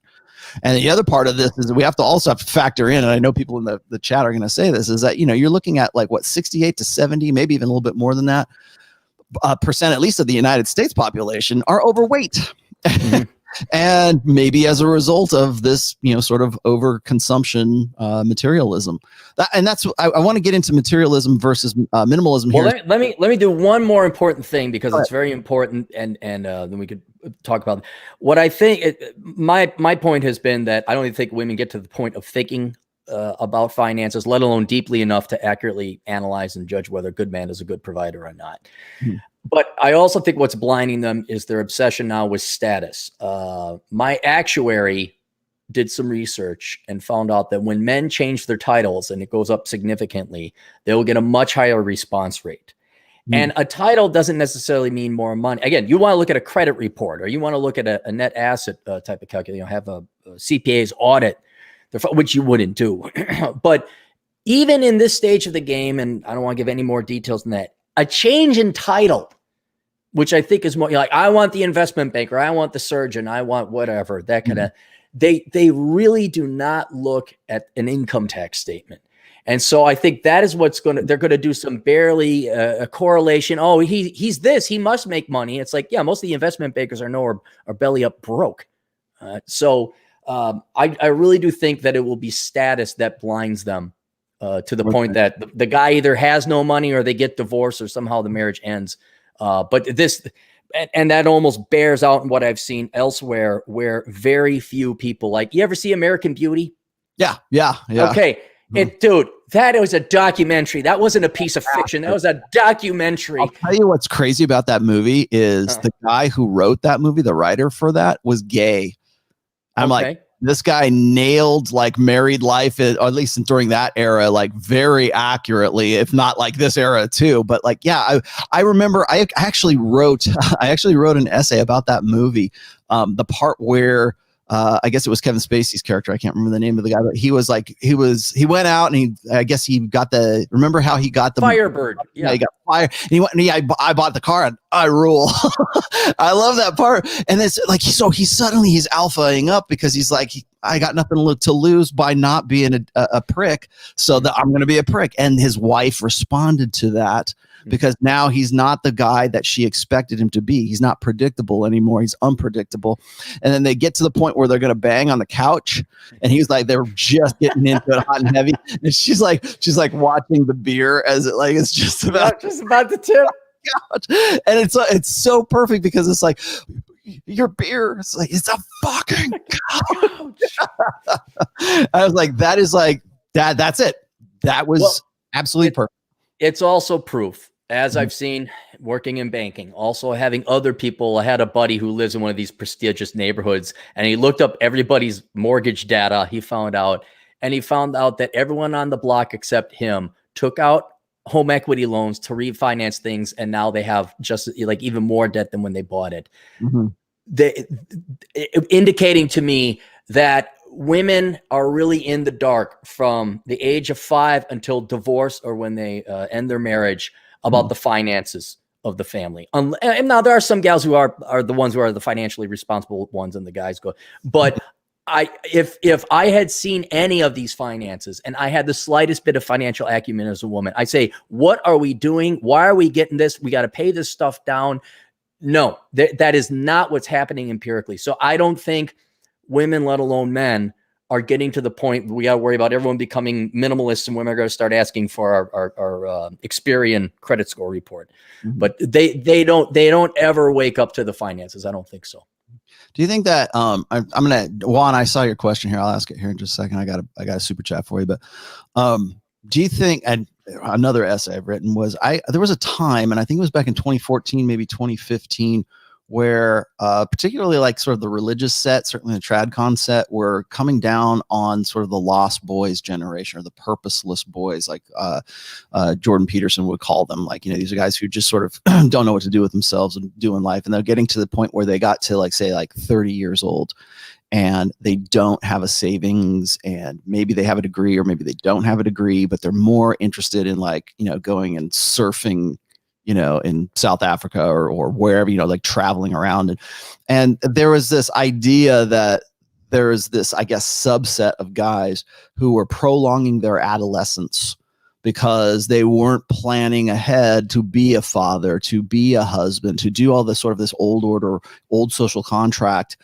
And the other part of this is that we have to factor in, and I know people in the chat are going to say this, is that, you're looking at like 68 to 70, maybe even a little bit more than that, percent, at least of the United States population, are overweight. Mm-hmm. And maybe as a result of this, sort of overconsumption, materialism. I want to get into materialism versus minimalism here. Well, let me do one more important thing, because it's very important, and then we could talk about it. What I think. My point has been that I don't even think women get to the point of thinking about finances, let alone deeply enough to accurately analyze and judge whether a good man is a good provider or not. Mm-hmm. But I also think what's blinding them is their obsession now with status. My actuary did some research and found out that when men change their titles and it goes up significantly, they will get a much higher response rate. Mm. And a title doesn't necessarily mean more money. Again, you want to look at a credit report, or you want to look at a net asset type of calculation, have a CPA's audit, which you wouldn't do. But even in this stage of the game, and I don't want to give any more details than that, a change in title, which I think is more like, I want the investment banker, I want the surgeon, I want whatever, that kind of, they really do not look at an income tax statement. And so I think that is they're going to do some barely a correlation. Oh, he's this, he must make money. It's like, yeah, most of the investment bankers are belly up broke. I really do think that it will be status that blinds them to the point that the guy either has no money or they get divorced or somehow the marriage ends. But that almost bears out in what I've seen elsewhere, where very few people, like, you ever see American Beauty? Yeah. Okay. Dude, that was a documentary. That wasn't a piece of fiction. That was a documentary. I'll tell you what's crazy about that movie is the guy who wrote that movie, the writer for that, was gay. I'm like, this guy nailed like married life, or at least during that era, like very accurately, if not like this era too. But like, yeah, I remember I actually wrote an essay about that movie. The part where I guess it was Kevin Spacey's character. I can't remember the name of the guy, but he went out and he got remember how he got the Firebird. Yeah, he got fired. And he went and I bought the car and I rule. I love that part. And it's like, so he's alphaing up because he's like, I got nothing to lose by not being a prick. So that I'm going to be a prick. And his wife responded to that. Because now he's not the guy that she expected him to be. He's not predictable anymore. He's unpredictable. And then they get to the point where they're going to bang on the couch. And he's like, they're just getting into it hot and heavy. And she's like watching the beer as it's just about the tip. And it's so perfect because it's like, your beer, it's like, it's a fucking couch. I was like, that is like, that's it. That was absolutely perfect. It's also proof, as I've seen working in banking, also having other people. I had a buddy who lives in one of these prestigious neighborhoods, and he looked up everybody's mortgage data. He found out that everyone on the block except him took out home equity loans to refinance things, and now they have just like even more debt than when they bought it. Indicating to me that women are really in the dark from the age of 5 until divorce or when they end their marriage about the finances of the family. And now there are some gals who are the ones who are the financially responsible ones, and the guys go. But if I had seen any of these finances and I had the slightest bit of financial acumen as a woman, I say, what are we doing? Why are we getting this? We got to pay this stuff down. No, that is not what's happening empirically. So I don't think women, let alone men, are getting to the point where we got to worry about everyone becoming minimalists, and women are going to start asking for our Experian credit score report. But they don't ever wake up to the finances. I don't think so. Do you think that I'm gonna, Juan, I saw your question here. I'll ask it here in just a second. I got a super chat for you, but do you think, and another essay I've written was there was a time, and I think it was back in 2014, maybe 2015, where particularly like sort of the religious set, certainly the TradCon set, were coming down on sort of the lost boys generation, or the purposeless boys, like Jordan Peterson would call them. Like, these are guys who just sort of don't know what to do with themselves and do in life. And they're getting to the point where they got to like 30 years old, and they don't have a savings, and maybe they have a degree or maybe they don't have a degree, but they're more interested in going and surfing, in South Africa or wherever, like traveling around. And there was this idea that there is this, I guess, subset of guys who were prolonging their adolescence because they weren't planning ahead to be a father, to be a husband, to do all this sort of this old order, old social contract,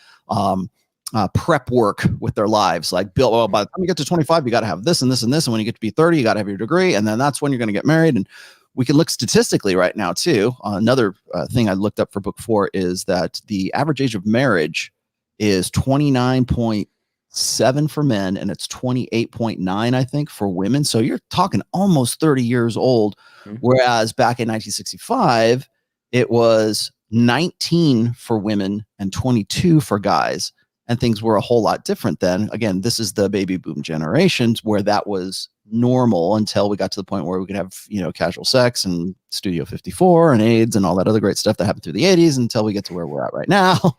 prep work with their lives. Like, by the time you get to 25, you got to have this and this and this. And when you get to be 30, you got to have your degree. And then that's when you're going to get married. And we can look statistically right now too. Another thing I looked up for book 4 is that the average age of marriage is 29.7 for men, and it's 28.9, I think, for women. So you're talking almost 30 years old. Whereas back in 1965, it was 19 for women and 22 for guys. And things were a whole lot different then. Again, this is the baby boom generations where that was normal until we got to the point where we could have, casual sex and Studio 54 and AIDS and all that other great stuff that happened through the 80s until we get to where we're at right now.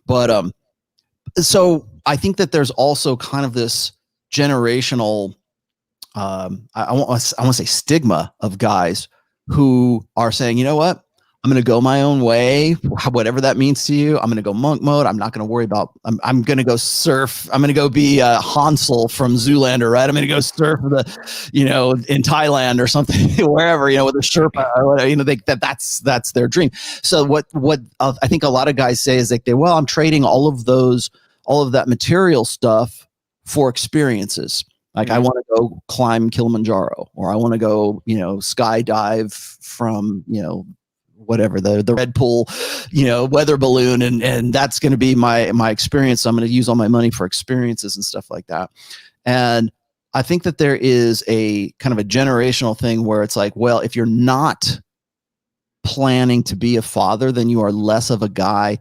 But so I think that there's also kind of this generational, I want to say stigma of guys who are saying, you know what? I'm going to go my own way, whatever that means to you. I'm going to go monk mode. I'm not going to worry about, I'm going to go surf. I'm going to go be Hansel from Zoolander, right? I'm going to go surf in Thailand or something, wherever, with a Sherpa or whatever, that's their dream. So what I think a lot of guys say is like, I'm trading all of that material stuff for experiences. Like I want to go climb Kilimanjaro, or I want to go, skydive from, whatever the Red Pool, weather balloon, and that's going to be my experience. So I'm going to use all my money for experiences and stuff like that. And I think that there is a kind of a generational thing where it's like, well, if you're not planning to be a father, then you are less of a guy,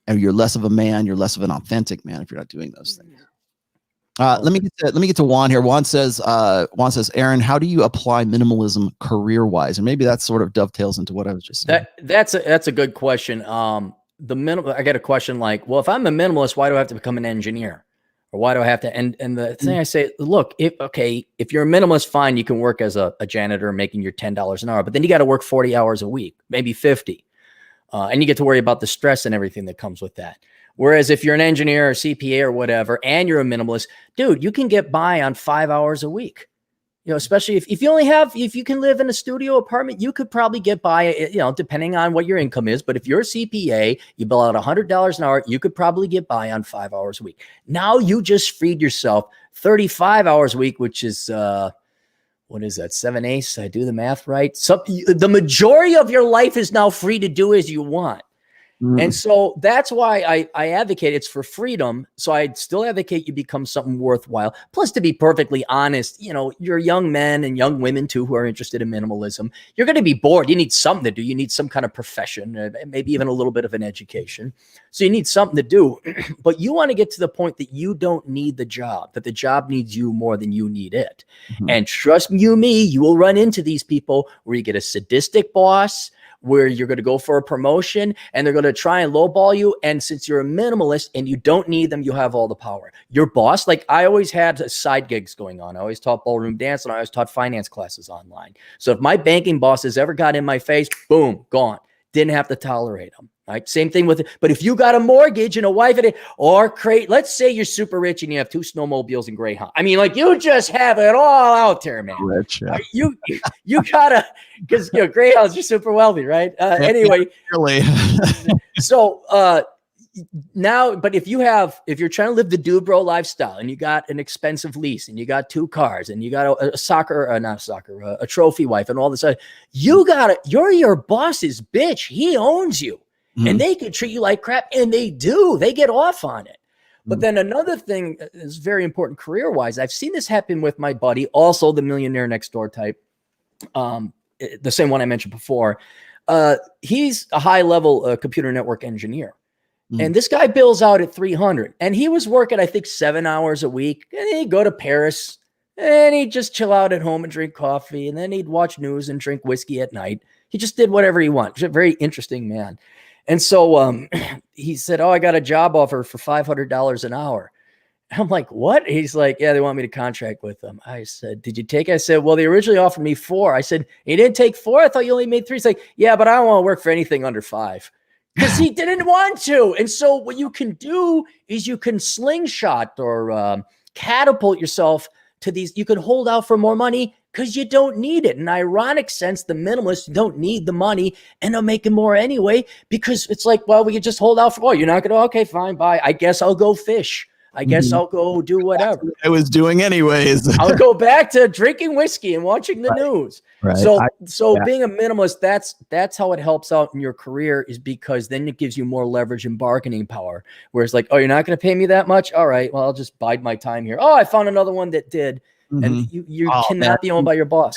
or you're less of a man. You're less of an authentic man if you're not doing those things. Let me get to Juan here. Juan says, Aaron, how do you apply minimalism career-wise? And maybe that sort of dovetails into what I was just saying. That's a good question. I got a question like, well, if I'm a minimalist, why do I have to become an engineer? Or why do I have to? And the thing I say, look, if you're a minimalist, fine, you can work as a janitor making your $10 an hour, but then you got to work 40 hours a week, maybe 50. And you get to worry about the stress and everything that comes with that. Whereas if you're an engineer or CPA or whatever, and you're a minimalist, dude, you can get by on 5 hours a week. Especially if you can live in a studio apartment, you could probably get by, depending on what your income is. But if you're a CPA, you bill out $100 an hour, you could probably get by on 5 hours a week. Now you just freed yourself 35 hours a week, which is, what is that? 7/8? I do the math right. The majority of your life is now free to do as you want. And so that's why I advocate it's for freedom. So I'd still advocate you become something worthwhile. Plus, to be perfectly honest, you're young men and young women too who are interested in minimalism. You're going to be bored. You need something to do. You need some kind of profession, maybe even a little bit of an education. So you need something to do. But you want to get to the point that you don't need the job, that the job needs you more than you need it. And trust me, you will run into these people where you get a sadistic boss, where you're going to go for a promotion and they're going to try and lowball you. And since you're a minimalist and you don't need them, you have all the power. Your boss, like I always had side gigs going on. I always taught ballroom dance and I always taught finance classes online. So if my banking bosses ever got in my face, boom, gone. Didn't have to tolerate them. Right? Same thing with it. But if you got a mortgage and a wife let's say you're super rich and you have 2 snowmobiles and Greyhound. I mean, like you just have it all out there, man. Rich, yeah. You gotta, because Greyhounds are super wealthy, right? Anyway, really. So now, but if you're trying to live the dude bro lifestyle and you got an expensive lease and you got 2 cars and you got a trophy wife and all this, you're your boss's bitch. He owns you. And they can treat you like crap, and they do. They get off on it. But then another thing is very important career-wise. I've seen this happen with my buddy, also the millionaire next door type, the same one I mentioned before. He's a high-level computer network engineer. And this guy bills out at 300. And he was working, I think, 7 hours a week. And he'd go to Paris, and he'd just chill out at home and drink coffee. And then he'd watch news and drink whiskey at night. He just did whatever he wanted. He's a very interesting man. And so he said, I got a job offer for $500 an hour. I'm like, what? He's like, yeah, they want me to contract with them. I said, did you take it? I said, well, they originally offered me 4. I said, you didn't take 4? I thought you only made 3. He's like, yeah, but I don't want to work for anything under 5. Because he didn't want to. And so what you can do is you can slingshot or catapult yourself to these. You can hold out for more money because you don't need it. In an ironic sense, the minimalists don't need the money and they're making more anyway because it's like, well, we could just hold out for, you're not going to, okay, fine, bye. I guess I'll go fish. I guess I'll go do whatever. That's what I was doing anyways. I'll go back to drinking whiskey and watching the news. Right. So being a minimalist, that's how it helps out in your career, is because then it gives you more leverage and bargaining power. Whereas like, you're not going to pay me that much? All right, well, I'll just bide my time here. I found another one that did. And you cannot be owned by your boss.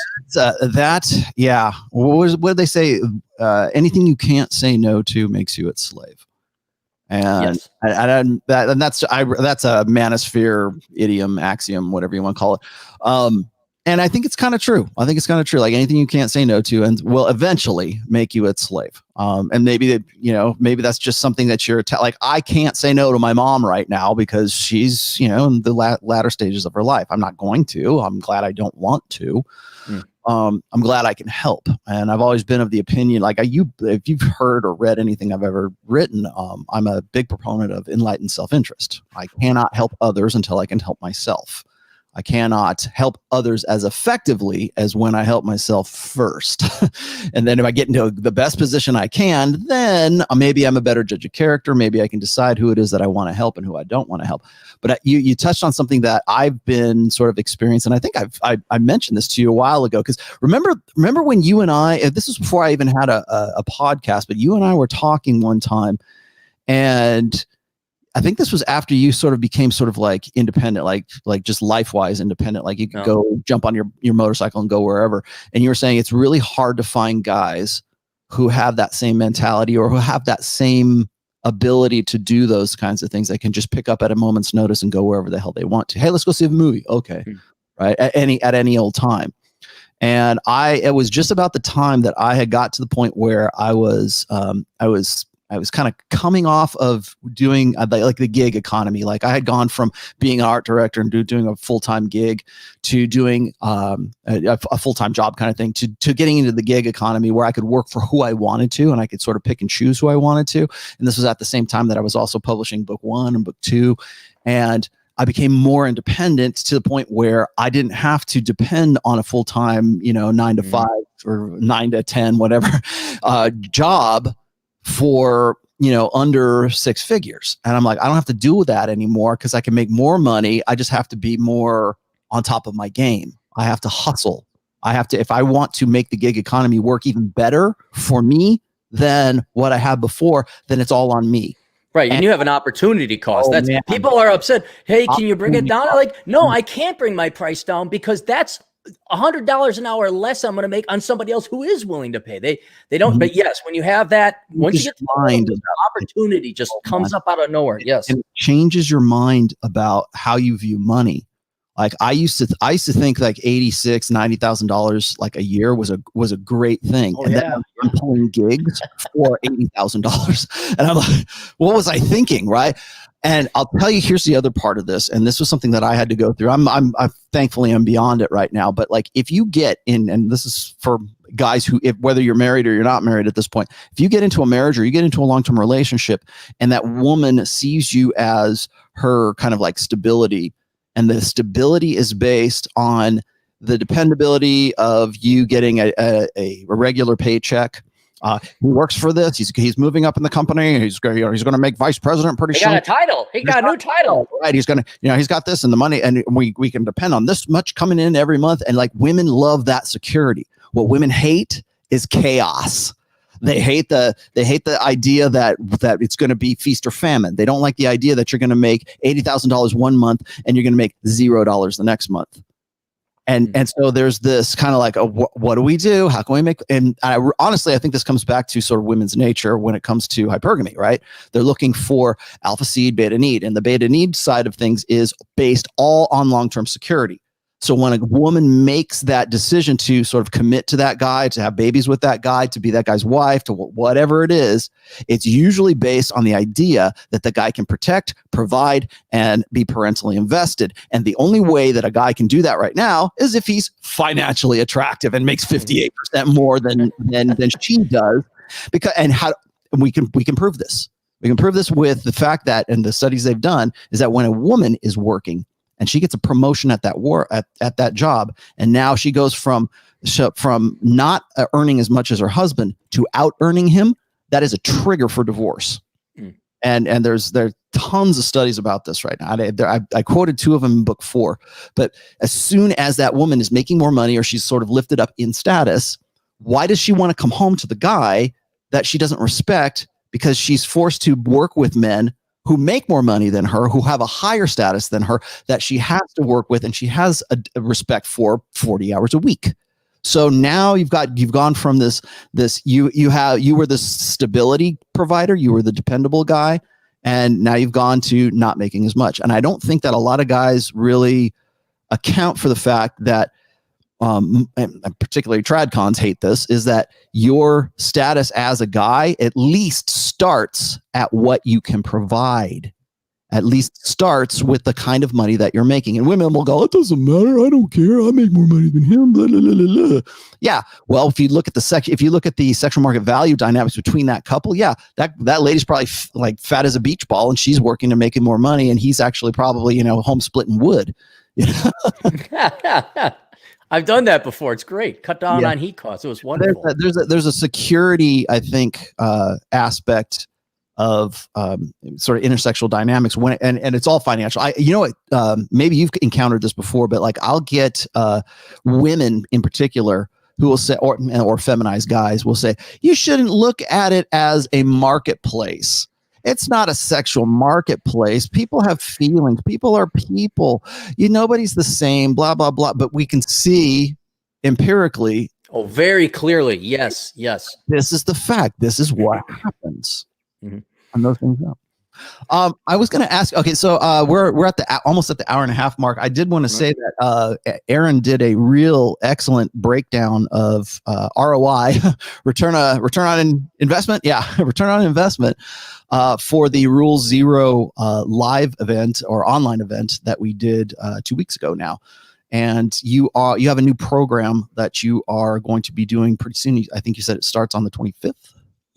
Yeah. What did they say? Anything you can't say no to makes you its slave. And, yes. and that's a manosphere idiom, axiom, whatever you want to call it. And I think it's kind of true. Like anything you can't say no to and will eventually make you its slave. And maybe that's just something that you're like, I can't say no to my mom right now because she's, in the latter stages of her life. I'm not going to. I'm glad I don't want to. I'm glad I can help. And I've always been of the opinion, like if you've heard or read anything I've ever written, I'm a big proponent of enlightened self-interest. I cannot help others until I can help myself. I cannot help others as effectively as when I help myself first. And then if I get into the best position I can, then maybe I'm a better judge of character. Maybe I can decide who it is that I want to help and who I don't want to help. But you touched on something that I've been sort of experiencing. And I think I mentioned this to you a while ago, because remember when you and I, this was before I even had a podcast, but you and I were talking one time, and I think this was after you sort of became sort of like independent, like just life-wise independent. Like you could go jump on your motorcycle and go wherever. And you were saying it's really hard to find guys who have that same mentality or who have that same ability to do those kinds of things. They can just pick up at a moment's notice and go wherever the hell they want to. Hey, let's go see a movie. Okay. Right. At any old time. And it was just about the time that I had got to the point where I was kind of coming off of doing like the gig economy. Like I had gone from being an art director and doing a full-time gig to doing a full-time job kind of thing to getting into the gig economy where I could work for who I wanted to, and I could sort of pick and choose who I wanted to. And this was at the same time that I was also publishing book 1 and book 2. And I became more independent to the point where I didn't have to depend on a full-time, 9 to 5 or 9 to 10, whatever, job for under 6 figures. And I'm like, I don't have to do that anymore because I can make more money. I just have to be more on top of my game. I have to hustle. If I want to make the gig economy work even better for me than what I had before, then it's all on me. Right. And you have an opportunity cost. People are upset. Hey, can you bring it down? I'm like, no, I can't bring my price down because that's $100 an hour less I'm going to make on somebody else who is willing to pay. They don't, but yes, when you have that, once you get to the opportunity just comes up out of nowhere. Yes. And it changes your mind about how you view money. Like I used to think like $86,000, $90,000 like a year was a great thing. And then I'm pulling gigs for $80,000. And I'm like, what was I thinking? Right. And I'll tell you, here's the other part of this. And this was something that I had to go through. I'm thankfully I'm beyond it right now. But like, if you get in, and this is for guys who, whether you're married or you're not married at this point, if you get into a marriage or you get into a long-term relationship and that woman sees you as her kind of like stability, and the stability is based on the dependability of you getting a regular paycheck. He works for this. He's moving up in the company. He's going to make vice president pretty soon. He got a title. He got a new title. Right. He's going to, he's got this and the money, and we can depend on this much coming in every month. And like women love that security. What women hate is chaos. They hate the idea that it's going to be feast or famine. They don't like the idea that you're going to make $80,000 one month and you're going to make $0 the next month. And so there's this kind of like, what do we do? How can we make? And honestly, I think this comes back to sort of women's nature when it comes to hypergamy, right? They're looking for alpha seed, beta need. And the beta need side of things is based all on long-term security. So when a woman makes that decision to sort of commit to that guy, to have babies with that guy, to be that guy's wife, to whatever it is, it's usually based on the idea that the guy can protect, provide, and be parentally invested. And the only way that a guy can do that right now is if he's financially attractive and makes 58% more than she does. And we can prove this. We can prove this with the fact that, and the studies they've done, is that when a woman is working, and she gets a promotion at that job, and now she goes from not earning as much as her husband to out earning him, that is a trigger for divorce. And there are tons of studies about this right now. I quoted 2 of them in book 4. But as soon as that woman is making more money or she's sort of lifted up in status, why does she want to come home to the guy that she doesn't respect? Because she's forced to work with men who make more money than her, who have a higher status than her, that she has to work with, and she has a respect for 40 hours a week. So now you've gone from this you were the stability provider, you were the dependable guy, and now you've gone to not making as much. And I don't think that a lot of guys really account for the fact that, and particularly tradcons hate this, is that your status as a guy at least starts at what you can provide. at least starts with the kind of money that you're making. And women will go, it doesn't matter. I don't care. I make more money than him. Blah, blah, blah, blah, blah. Yeah. Well, if you look at the sexual market value dynamics between that couple, yeah, that lady's probably like fat as a beach ball, and she's working to make more money, and he's actually probably, home splitting wood. I've done that before. It's great. Cut down on heat costs. It was wonderful. There's a security, I think, aspect of sort of intersexual dynamics and it's all financial. Maybe you've encountered this before, but like I'll get women in particular who will say, or feminized guys will say, you shouldn't look at it as a marketplace. It's not a sexual marketplace. People have feelings. People are people. Nobody's the same, blah, blah, blah. But we can see empirically. Oh, very clearly. Yes. Yes. This is the fact. This is what happens. Mm-hmm. And those things up. I was going to ask. Okay, so we're at almost at the hour and a half mark. I did want to say that Aaron did a real excellent breakdown of ROI, return on investment. Yeah, return on investment for the Rule Zero live event or online event that we did 2 weeks ago now. And you have a new program that you are going to be doing pretty soon. I think you said it starts on the 25th.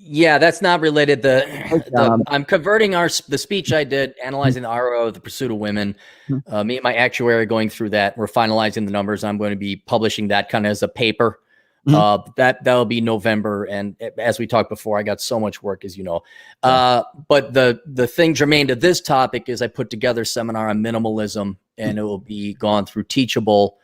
Yeah, that's not related. I'm converting the speech I did, analyzing the ROI of the pursuit of women. Me and my actuary are going through that. We're finalizing the numbers. I'm going to be publishing that kind of as a paper. That'll be November. And as we talked before, I got so much work, as you know. But the thing germane to this topic is I put together a seminar on minimalism, and it will be gone through Teachable,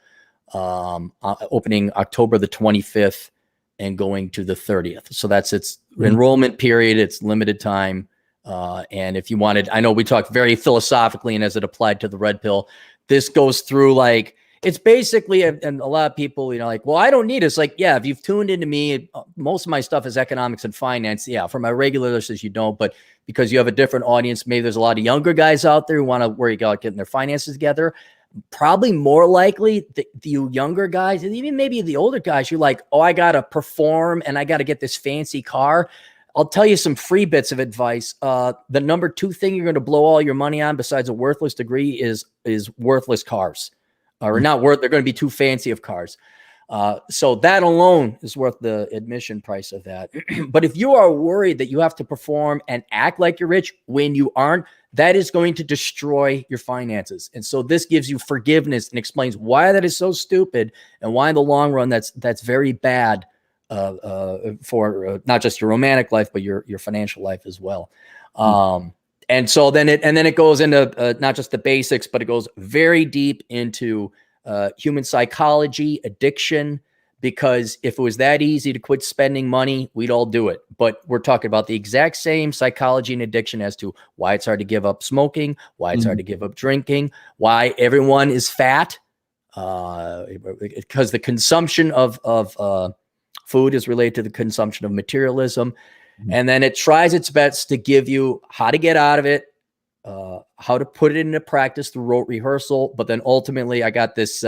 opening October the 25th. And going to the 30th. So that's its enrollment period. It's limited time. And if you wanted, I know we talked very philosophically and as it applied to the red pill, this goes through like, it's basically, and a lot of people, like, well, I don't need it. It's like, yeah, if you've tuned into me, most of my stuff is economics and finance. Yeah. For my regular listeners, you don't, but because you have a different audience, maybe there's a lot of younger guys out there who want to worry about getting their finances together. Probably more likely the younger guys, and even maybe the older guys, you're like, oh, I got to perform and I got to get this fancy car. I'll tell you some free bits of advice. The number 2 thing you're going to blow all your money on besides a worthless degree is worthless cars. Or not worth, they're going to be too fancy of cars. So that alone is worth the admission price of that. But if you are worried that you have to perform and act like you're rich when you aren't, that is going to destroy your finances. And so this gives you forgiveness and explains why that is so stupid and why in the long run that's very bad for not just your romantic life, but your financial life as well. And so then it goes into not just the basics, but it goes very deep into human psychology, addiction, because if it was that easy to quit spending money, we'd all do it. But we're talking about the exact same psychology and addiction as to why it's hard to give up smoking, why it's hard to give up drinking, why everyone is fat, because the consumption of food is related to the consumption of materialism. And then it tries its best to give you how to get out of it, how to put it into practice through rote rehearsal. But then ultimately I got this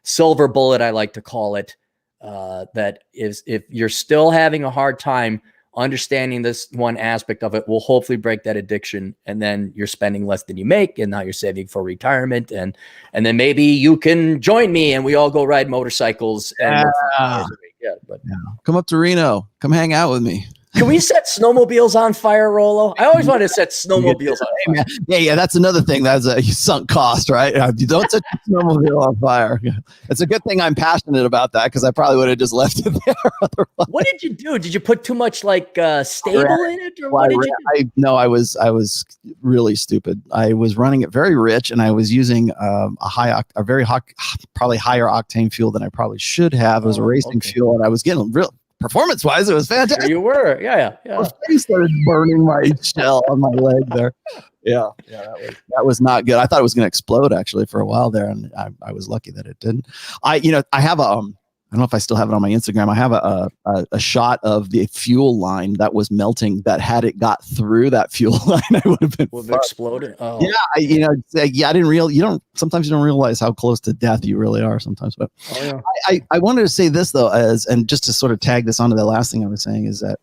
silver bullet, I like to call it, that is, if you're still having a hard time understanding this one aspect of it, will hopefully break that addiction. And then you're spending less than you make, and now you're saving for retirement. And then maybe you can join me and we all go ride motorcycles. Come up to Reno, come hang out with me. Can we set snowmobiles on fire, Rollo? I always wanted to set snowmobiles on fire. Yeah, that's another thing. That's a sunk cost, right? You don't set your snowmobile on fire. It's a good thing I'm passionate about that, because I probably would have just left it there otherwise. What did you do? Did you put too much stable in it, or what did you do? No, I was really stupid. I was running it very rich, and I was using probably higher octane fuel than I probably should have. It was a racing fuel, and I was getting real. Performance-wise, it was fantastic. Sure you were, yeah. I started burning my shell on my leg there. Yeah, that was not good. I thought it was going to explode actually for a while there, and I was lucky that it didn't. I have I don't know if I still have it on my Instagram. I have a shot of the fuel line that was melting. That had it got through that fuel line, I would have been. Would have exploded. Oh. Yeah, I didn't sometimes you don't realize how close to death you really are sometimes. But I wanted to say this though, and just to sort of tag this onto the last thing I was saying is that,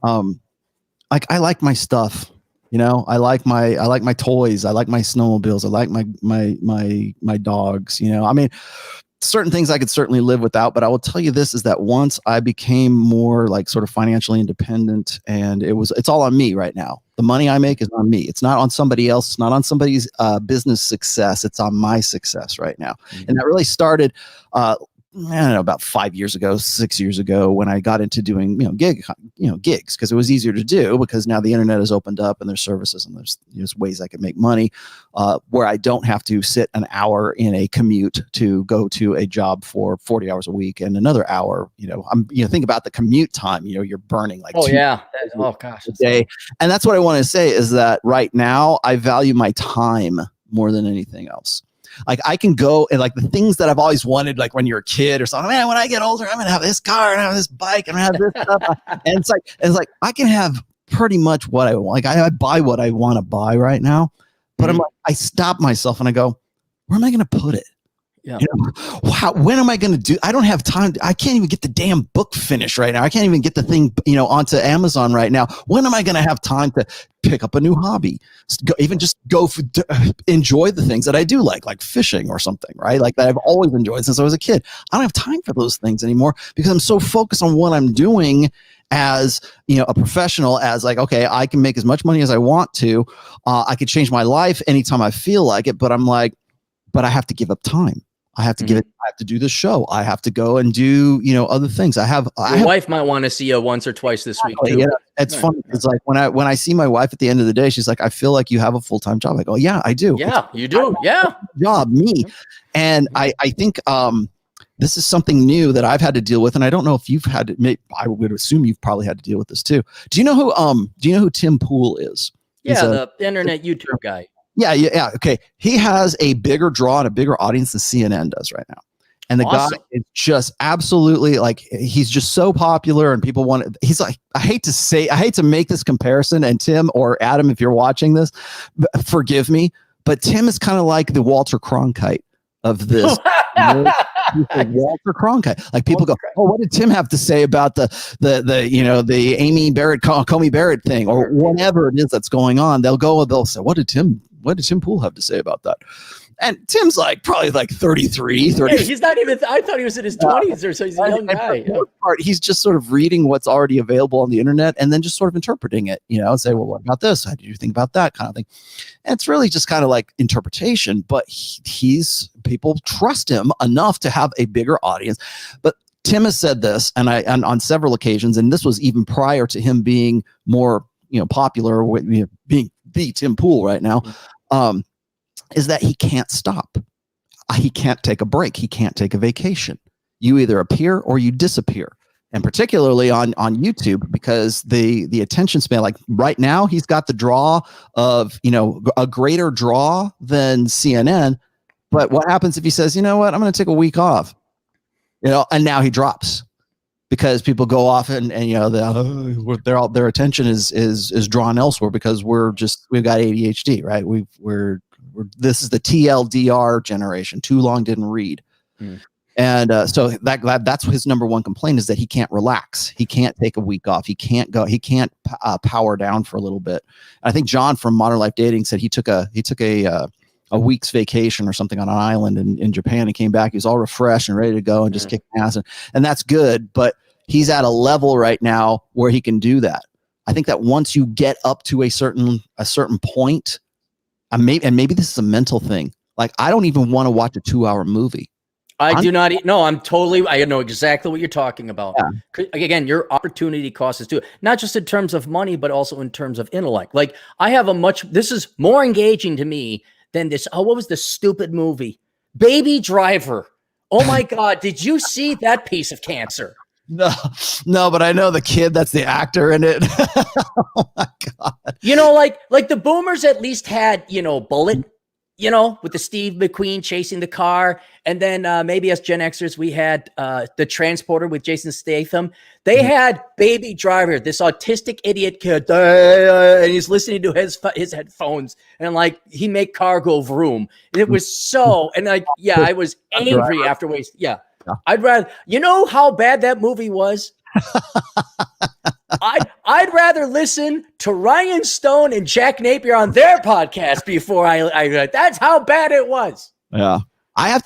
I like my stuff. You know, I like my toys. I like my snowmobiles. I like my dogs. You know, I mean, certain things I could certainly live without, but I will tell you this is that once I became more like sort of financially independent, and it's all on me right now. The money I make is on me. It's not on somebody else. It's not on somebody's business success. It's on my success right now. And that really started, I don't know, about 5 years ago, 6 years ago, when I got into doing, gigs, because it was easier to do because now the internet has opened up and there's services and there's ways I can make money where I don't have to sit an hour in a commute to go to a job for 40 hours a week and another hour, think about the commute time, you're burning like gosh, a day. And that's what I want to say is that right now I value my time more than anything else. Like I can go and like the things that I've always wanted, like when you're a kid or something, man, when I get older, I'm going to have this car and have this bike and have this stuff. And it's like, I can have pretty much what I want. Like I buy what I want to buy right now, but I'm like, I stop myself and I go, where am I going to put it? Yeah. When am I going to do? I don't have time. I can't even get the damn book finished right now. I can't even get the thing, onto Amazon right now. When am I going to have time to pick up a new hobby? Enjoy the things that I do like fishing or something, right? Like that I've always enjoyed since I was a kid. I don't have time for those things anymore because I'm so focused on what I'm doing as a professional, as like, okay, I can make as much money as I want to. I could change my life anytime I feel like it, but I'm like, but I have to give up time. I have to I have to do the show. I have to go and do, other things. Your wife might want to see you once or twice this week too. Yeah, it's funny. It's like when I see my wife at the end of the day, she's like, I feel like you have a full-time job. I go, yeah, I do. Yeah, you do. Yeah. Job, me. And I think this is something new that I've had to deal with. And I don't know if you've had to, I would assume you've probably had to deal with this too. Do you know who Tim Pool is? Yeah, the internet YouTube guy. Yeah. Okay. He has a bigger draw and a bigger audience than CNN does right now. And the guy is just absolutely like, he's just so popular and people want it. He's like, I hate to make this comparison, and Tim or Adam, if you're watching this, forgive me, but Tim is kind of like the Walter Cronkite of this. Walter Cronkite. Like people go, oh, what did Tim have to say about the Amy Barrett, Comey Barrett thing or whatever it is that's going on? They'll say, what did Tim Pool have to say about that? And Tim's probably 33, 30. Hey, he's not even, I thought he was in his 20s or so. He's a young guy. For the most part, he's just sort of reading what's already available on the internet and then just sort of interpreting it, and say, well, what about this? How do you think about that kind of thing? And it's really just kind of like interpretation, but people trust him enough to have a bigger audience. But Tim has said this, and on several occasions, and this was even prior to him being more, popular, being the Tim Pool right now, is that he can't stop. He can't take a break. He can't take a vacation. You either appear or you disappear. And particularly on YouTube, because the attention span, like right now, he's got the draw of, a greater draw than CNN. But what happens if he says, you know what, I'm going to take a week off, and now he drops because people go off and their attention is drawn elsewhere because we've got ADHD, right? This is the TLDR generation. Too long didn't read. And so that's his number one complaint is that he can't relax. He can't take a week off. He can't power down for a little bit. I think John from Modern Life Dating said he took a week's vacation or something on an island in Japan and came back. He was all refreshed and ready to go and just kick ass. And that's good. But he's at a level right now where he can do that. I think that once you get up to a certain point, and maybe this is a mental thing. Like I don't even want to watch a 2-hour movie. I do not. No, I know exactly what you're talking about. Yeah. Again, your opportunity cost is too, not just in terms of money, but also in terms of intellect. Like I have this is more engaging to me than this. Oh, what was the stupid movie? Baby Driver. Oh my God. Did you see that piece of cancer? No, but I know the kid that's the actor in it. Oh my God. Like the boomers at least had, Bullet, with the Steve McQueen chasing the car. And then maybe as Gen Xers, we had the Transporter with Jason Statham. They had Baby Driver, this autistic idiot kid, and he's listening to his headphones. And he made car go vroom. And it was so, and I was angry afterwards. Yeah. I'd rather, how bad that movie was? I'd rather listen to Ryan Stone and Jack Napier on their podcast before I that's how bad it was. Yeah. I've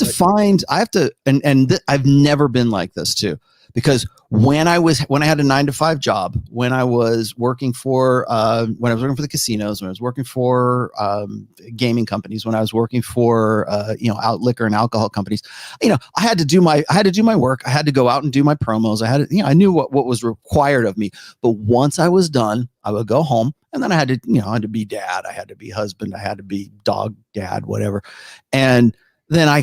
never been like this too, because when I had a 9-to-5 job, when I was working for the casinos, when I was working for gaming companies, when I was working for liquor and alcohol companies, I had to do my work. I had to go out and do my promos. I knew what was required of me. But once I was done, I would go home, and then I had to be dad, I had to be husband, I had to be dog dad, whatever. And then I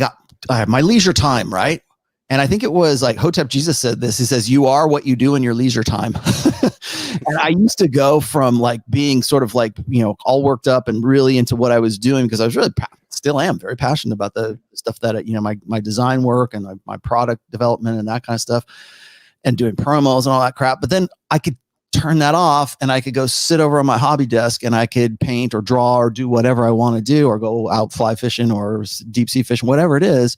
had my leisure time, right? And I think it was like Hotep Jesus said this. He says, "You are what you do in your leisure time." And I used to go from like being sort of like, all worked up and really into what I was doing, because I was really, still am very passionate about the stuff that, my design work and my product development and that kind of stuff, and doing promos and all that crap. But then I could turn that off, and I could go sit over on my hobby desk, and I could paint or draw or do whatever I want to do, or go out fly fishing or deep sea fishing, whatever it is.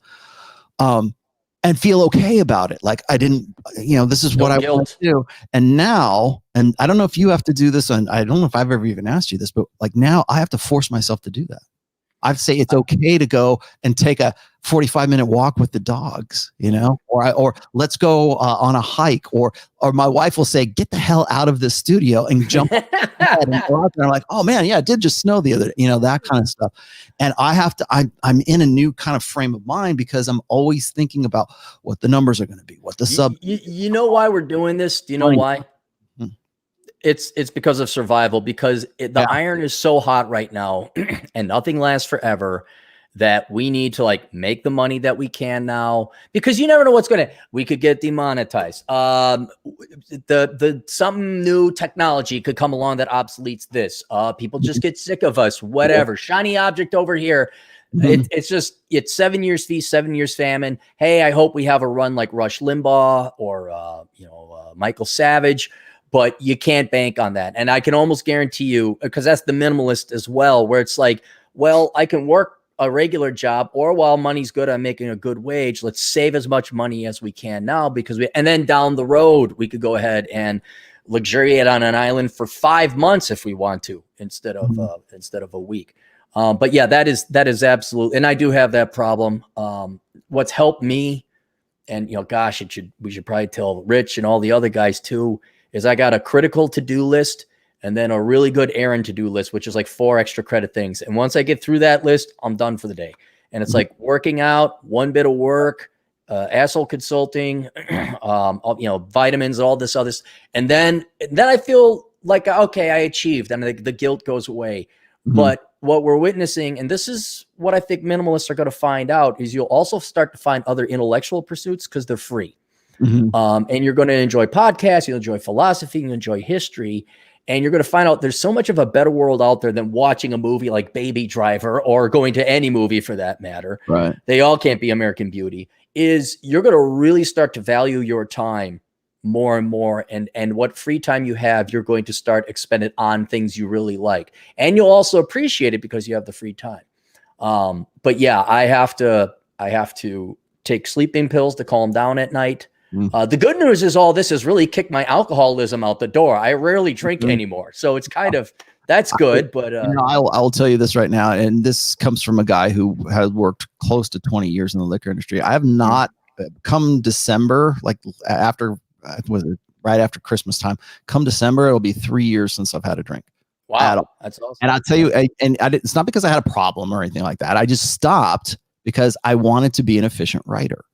And feel okay about it. Like I didn't, this is what I want to do. And now, and I don't know if you have to do this, and I don't know if I've ever even asked you this, but like now I have to force myself to do that. I'd say it's okay to go and take a 45-minute walk with the dogs, or let's go on a hike, or my wife will say, "Get the hell out of this studio," and jump and go out there. I'm like, "Oh man, yeah, it did just snow the other day," that kind of stuff. And I'm in a new kind of frame of mind, because I'm always thinking about what the numbers are going to be, what the sub. You know why we're doing this? Do you know why? It's because of survival, because the iron is so hot right now and nothing lasts forever, that we need to like make the money that we can now, because you never know we could get demonetized. The something new technology could come along that obsoletes this. People just get sick of us, whatever. Shiny object over here. It's 7 years feast, 7 years famine. Hey, I hope we have a run like Rush Limbaugh or, Michael Savage. But you can't bank on that. And I can almost guarantee you, because that's the minimalist as well, where it's like, well, I can work a regular job, or while money's good, I'm making a good wage. Let's save as much money as we can now, and then down the road, we could go ahead and luxuriate on an island for 5 months if we want to, instead of a week. But yeah, that is absolute. And I do have that problem. What's helped me, and we should probably tell Rich and all the other guys too, is I got a critical to-do list and then a really good Aaron to-do list, which is like 4 extra credit things. And once I get through that list, I'm done for the day. And it's like working out, one bit of work, asshole consulting, vitamins, all this other. And then I feel like, okay, I achieved, and the guilt goes away. Mm-hmm. But what we're witnessing, and this is what I think minimalists are going to find out, is you'll also start to find other intellectual pursuits because they're free. Mm-hmm. And you're going to enjoy podcasts, you'll enjoy philosophy, you'll enjoy history, and you're going to find out there's so much of a better world out there than watching a movie like Baby Driver, or going to any movie for that matter. Right. They all can't be American Beauty. Is you're going to really start to value your time more and more, and what free time you have, you're going to start expend it on things you really like, and you'll also appreciate it because you have the free time. But yeah, I have to take sleeping pills to calm down at night. The good news is all this has really kicked my alcoholism out the door. I rarely drink anymore. So it's kind of, that's good. But I'll tell you this right now. And this comes from a guy who has worked close to 20 years in the liquor industry. I have not come December, like right after Christmas time, come December, it'll be 3 years since I've had a drink. Wow. That's awesome. And I'll tell you, it's not because I had a problem or anything like that. I just stopped because I wanted to be an efficient writer.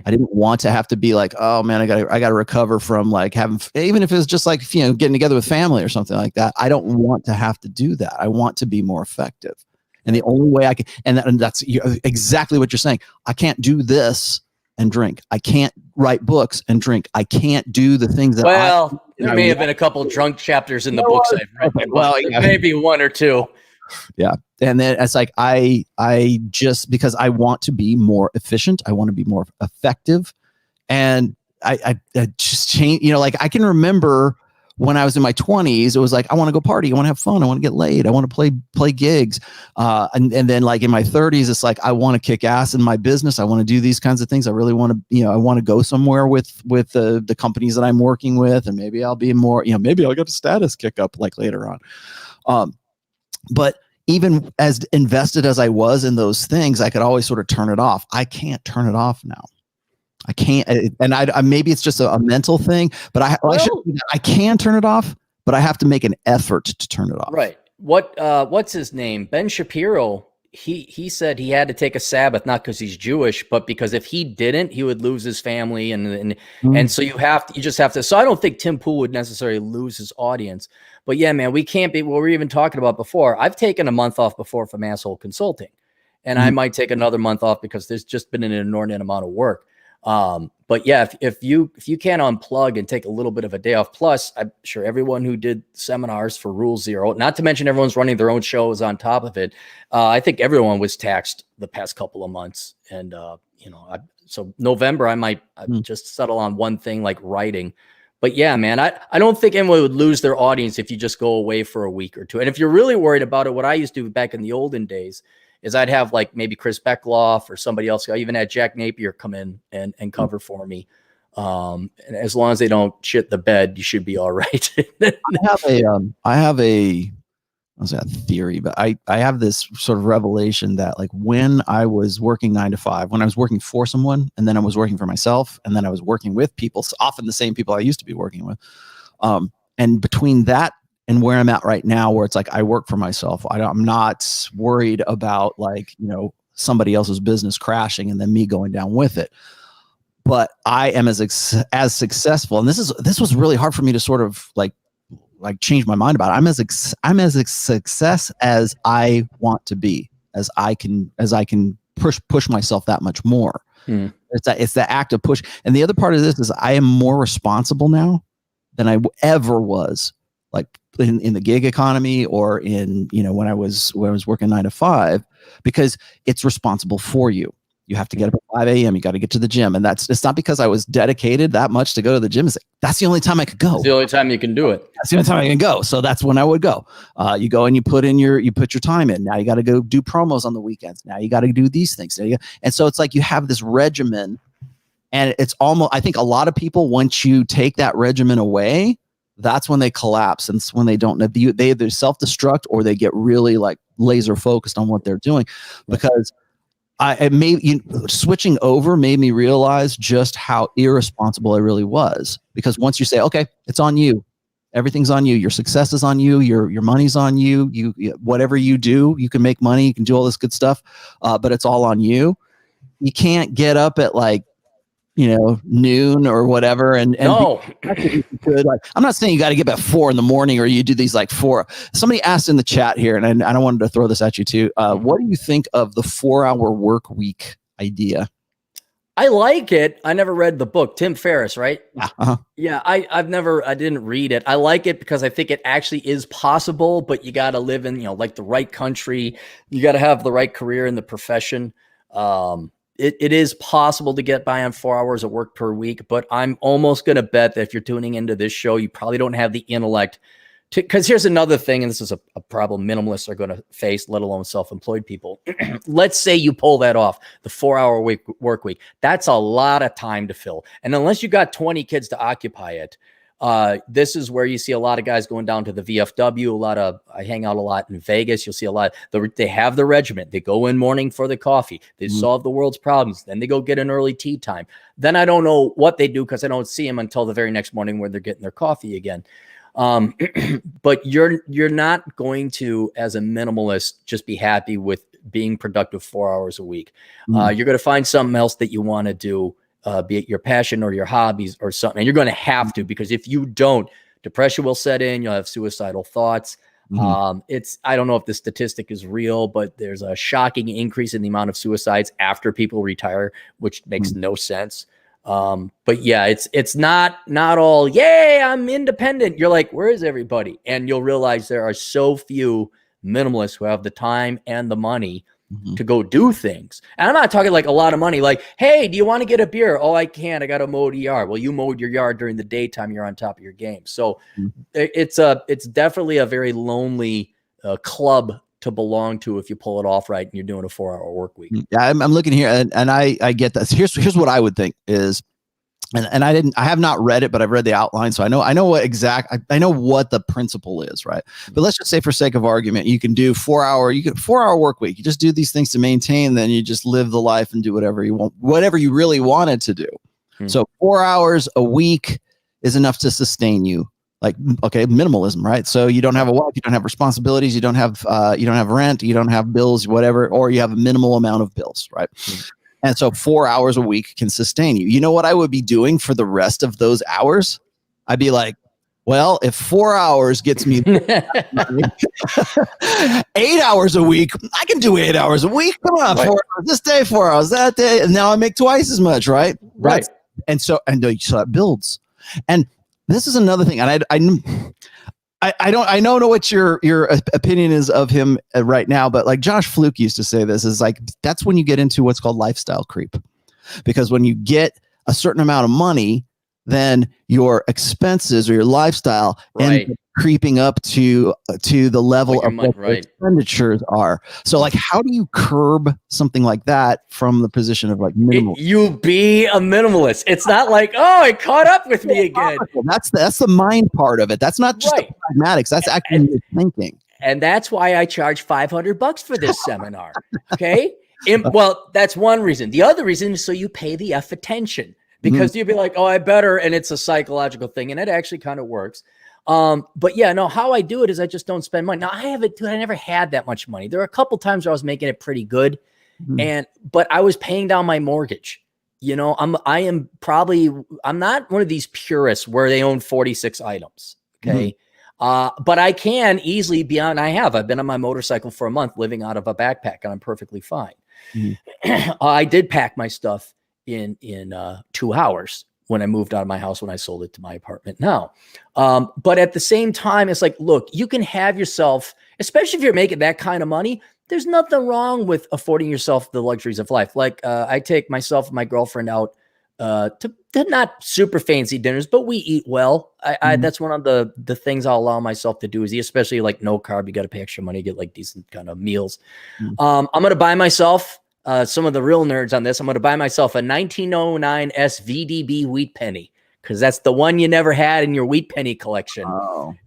I didn't want to have to be like, oh man, I got to recover from like having, even if it's just like, getting together with family or something like that. I don't want to have to do that. I want to be more effective. And the only way I can, and that's exactly what you're saying. I can't do this and drink. I can't write books and drink. I can't do the things that there may have been a couple drunk chapters in the books I've read. Well, maybe 1 or 2. Yeah. And then it's like, I just, because I want to be more efficient, I want to be more effective. And I just change, like I can remember when I was in my 20s, it was like, I want to go party. I want to have fun. I want to get laid. I want to play gigs. And then like in my 30s, it's like, I want to kick ass in my business. I want to do these kinds of things. I really want to, I want to go somewhere with the companies that I'm working with. And maybe I'll be more, maybe I'll get a status kick up like later on. But even as invested as I was in those things, I could always sort of turn it off. I can't turn it off now. I can't, and I maybe it's just a mental thing, but I can turn it off, but I have to make an effort to turn it off. Right. What's his name? Ben Shapiro. He said he had to take a Sabbath, not because he's Jewish, but because if he didn't, he would lose his family, and so you just have to. So I don't think Tim Pool would necessarily lose his audience, but yeah, man, we can't be. What we were even talking about before. I've taken a month off before from asshole consulting, and I might take another month off because there's just been an inordinate amount of work. But yeah, if you can't unplug and take a little bit of a day off, plus I'm sure everyone who did seminars for Rule Zero, not to mention everyone's running their own shows on top of it. I think everyone was taxed the past couple of months. And, so November, I might just settle on one thing like writing. But yeah, man, I don't think anyone would lose their audience if you just go away for a week or two. And if you're really worried about it, what I used to do back in the olden days is I'd have like maybe Chris Beckloff or somebody else. I even had Jack Napier come in and cover for me. And as long as they don't shit the bed, you should be all right. I have a theory, but I have this sort of revelation that like when I was working 9 to 5, when I was working for someone, and then I was working for myself, and then I was working with people, often the same people I used to be working with. And between that and where I'm at right now, where it's like I work for myself, I'm not worried about like, somebody else's business crashing and then me going down with it. But I am as successful, and this was really hard for me to sort of like change my mind about it. I'm as a success as I want to be, as I can push myself that much more. It's that act of push. And the other part of this is I am more responsible now than I ever was, like in the gig economy or in, when I was working 9 to 5, because it's responsible for you. You have to get up at 5 a.m. You got to get to the gym. And it's not because I was dedicated that much to go to the gym. It's like, that's the only time I could go. It's the only time you can do it. That's the only time I can go. So that's when I would go. You go and you put your time in. Now you got to go do promos on the weekends. Now you got to do these things. And so it's like you have this regimen, and it's almost, I think a lot of people, once you take that regimen away, that's when they collapse. And it's when they don't know, they either self-destruct or they get really like laser focused on what they're doing. Because switching over made me realize just how irresponsible I really was. Because once you say, okay, it's on you, everything's on you, your success is on you, your money's on you, whatever you do, you can make money, you can do all this good stuff, but it's all on you. You can't get up at like, noon or whatever. And no, like, I'm not saying you got to get up at 4 a.m. or you do these like 4. Somebody asked in the chat here, and I wanted to throw this at you too. What do you think of the 4-hour work week idea? I like it. I never read the book. Tim Ferriss, right? Yeah. Uh-huh. Yeah. I didn't read it. I like it because I think it actually is possible, but you got to live in, like the right country. You got to have the right career in the profession. It is possible to get by on 4 hours of work per week, but I'm almost going to bet that if you're tuning into this show, you probably don't have the intellect to, because here's another thing, and this is a problem minimalists are going to face, let alone self-employed people. Let's say you pull that off, the 4-hour work week. That's a lot of time to fill. And unless you got 20 kids to occupy it, this is where you see a lot of guys going down to the VFW. I hang out a lot in Vegas. You'll see a lot. They have the regiment. They go in morning for the coffee. They solve the world's problems. Then they go get an early tea time. Then I don't know what they do because I don't see them until the very next morning where they're getting their coffee again. But you're not going to, as a minimalist, just be happy with being productive 4 hours a week. You're going to find something else that you want to do. Be it your passion or your hobbies or something. And you're going to have to, because if you don't, depression will set in. You'll have suicidal thoughts. I don't know if the statistic is real, but there's a shocking increase in the amount of suicides after people retire, which makes no sense. But yeah, it's not all, yay, I'm independent. You're like, where is everybody? And you'll realize there are so few minimalists who have the time and the money to go do things. And I'm not talking like a lot of money, like, hey, do you want to get a beer? Oh, I can't. I got to mow the yard. Well, you mowed your yard during the daytime. You're on top of your game. So it's definitely a very lonely club to belong to if you pull it off right and you're doing a 4-hour work week. Yeah, I'm looking here and I get that. So here's what I would think is, and I have not read it, but I've read the outline. So I know I know what the principle is, right? But let's just say for sake of argument, you can do 4-hour work week. You just do these things to maintain, then you just live the life and do whatever you want, whatever you really wanted to do. So 4 hours a week is enough to sustain you. Like, okay, minimalism, right? So you don't have a wife, you don't have responsibilities, you don't have rent, you don't have bills, whatever, or you have a minimal amount of bills, right? And so 4 hours a week can sustain you. You know what I would be doing for the rest of those hours? I'd be like, well, if 4 hours gets me 8 hours a week, I can do 8 hours a week. Come on, 4 hours this day, 4 hours that day, and now I make twice as much, right? Right. So that builds. And this is another thing, and I don't know what your opinion is of him right now, but like Josh Fluke used to say, this is like, that's when you get into what's called lifestyle creep, because when you get a certain amount of money, then your expenses or your lifestyle end up creeping up to the level of what the expenditures are. So like, how do you curb something like that from the position of like minimal? You be a minimalist. It's not like, oh, it caught up with me again. That's the mind part of it. That's not just the pragmatics. That's actually thinking. And that's why I charge $500 for this seminar. Okay. Well, that's one reason. The other reason is so you pay the F attention, because you'll be like, oh, I better. And it's a psychological thing. And it actually kind of works. But yeah, no, how I do it is I just don't spend money. Now I never had that much money. There were a couple times where I was making it pretty good. But I was paying down my mortgage. You know, I'm not one of these purists where they own 46 items. Okay. But I can easily be on, I've been on my motorcycle for a month living out of a backpack and I'm perfectly fine. I did pack my stuff in 2 hours when I moved out of my house, when I sold it to my apartment now. But at the same time, it's like, look, you can have yourself, especially if you're making that kind of money, there's nothing wrong with affording yourself the luxuries of life. Like I take myself and my girlfriend out to not super fancy dinners, but we eat well. That's one of the things I'll allow myself to do, is especially like no carb, you got to pay extra money to get like decent kind of meals. I'm going to buy myself, some of the real nerds on this, I'm going to buy myself a 1909 SVDB wheat penny, because that's the one you never had in your wheat penny collection.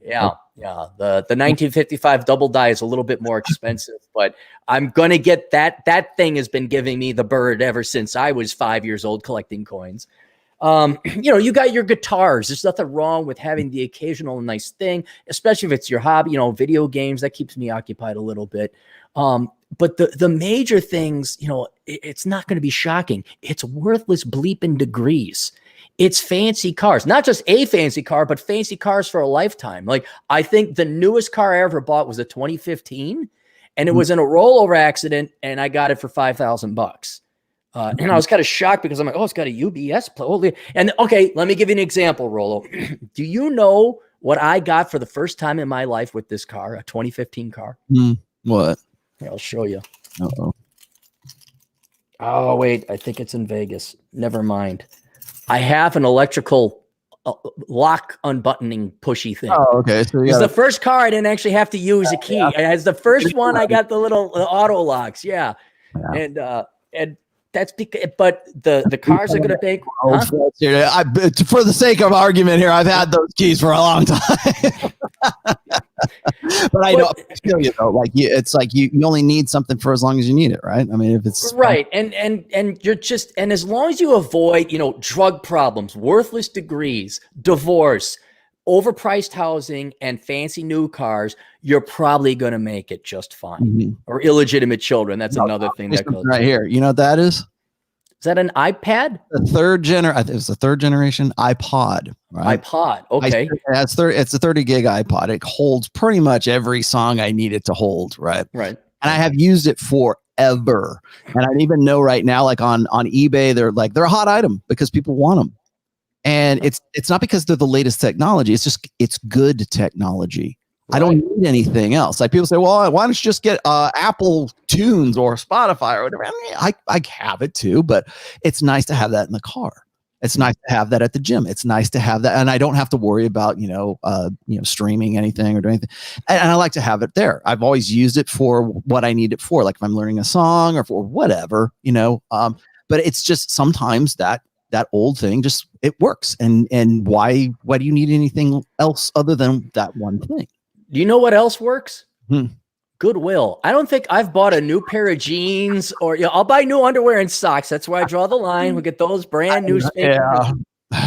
Yeah. The 1955 double die is a little bit more expensive, but I'm going to get that. That thing has been giving me the bird ever since I was 5 years old collecting coins. You got your guitars. There's nothing wrong with having the occasional nice thing, especially if it's your hobby, video games, that keeps me occupied a little bit. But the major things, it's not going to be shocking. It's worthless bleeping degrees. It's fancy cars, not just a fancy car, but fancy cars for a lifetime. Like, I think the newest car I ever bought was a 2015, and it was in a rollover accident, and I got it for $5,000. And I was kind of shocked because I'm like, oh, it's got a UBS plate. And okay, let me give you an example, Rollo. Do you know what I got for the first time in my life with this car, a 2015 car? What? Here, I'll show you. Uh-oh. Oh, wait, I think it's in Vegas. Never mind. I have an electrical lock unbuttoning pushy thing. Oh, okay. So it's the first car I didn't actually have to use a key. It's the first one I got the little auto locks. Yeah. And that's because, but the cars are going to take. Huh? For the sake of argument here, I've had those keys for a long time. But I know, it's like you only need something for as long as you need it, right? I mean, if it's right, and you're just, and as long as you avoid, drug problems, worthless degrees, divorce, overpriced housing, and fancy new cars, you're probably going to make it just fine. Or illegitimate children. That's another thing that goes right here. You know what that is? Is that an iPad? It's the third generation iPod. Right? iPod. Okay. It's a 30 gig iPod. It holds pretty much every song I need it to hold. Right. Right. And I have used it forever. And I even know right now, like on eBay, they're a hot item because people want them. And it's not because they're the latest technology. It's just, it's good technology. I don't need anything else. Like people say, well, why don't you just get Apple Tunes or Spotify or whatever? I mean, I have it too, but it's nice to have that in the car. It's nice to have that at the gym. It's nice to have that, and I don't have to worry about streaming anything or doing anything. And I like to have it there. I've always used it for what I need it for, like if I'm learning a song or for whatever, But it's just sometimes that old thing just it works. And why do you need anything else other than that one thing? Do you know what else works? Goodwill. I don't think I've bought a new pair of jeans or I'll buy new underwear and socks. That's where I draw the line. We get those brand new.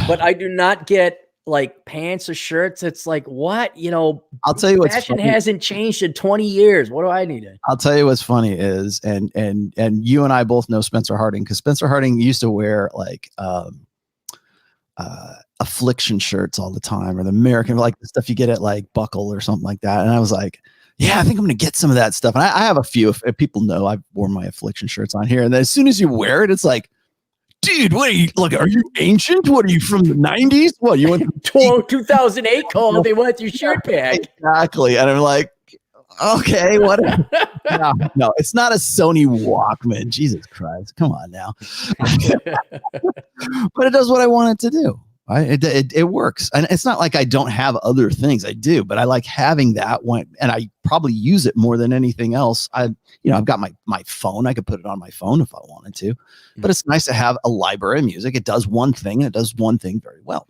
But I do not get like pants or shirts. It's like, what? I'll tell you what's fashion funny. Hasn't changed in 20 years. What do I need to? I'll tell you what's funny is, and you and I both know Spencer Harding, because Spencer Harding used to wear like Affliction shirts all the time, or the American, like the stuff you get at like Buckle or something like that. And I was like, yeah, I think I'm going to get some of that stuff. And I have a few. If people know, I've worn my Affliction shirts on here. And then as soon as you wear it, it's like, dude, what are you? Look, are you ancient? What are you from the 90s? What you went 2008 call? They want your shirt back. Exactly. And I'm like, okay, what? No, it's not a Sony Walkman. Jesus Christ, come on now. But it does what I want it to do. Right? It works, and it's not like I don't have other things. I do, but I like having that one, and I probably use it more than anything else. I've got my phone. I could put it on my phone if I wanted to, but it's nice to have a library of music. It does one thing, and it does one thing very well.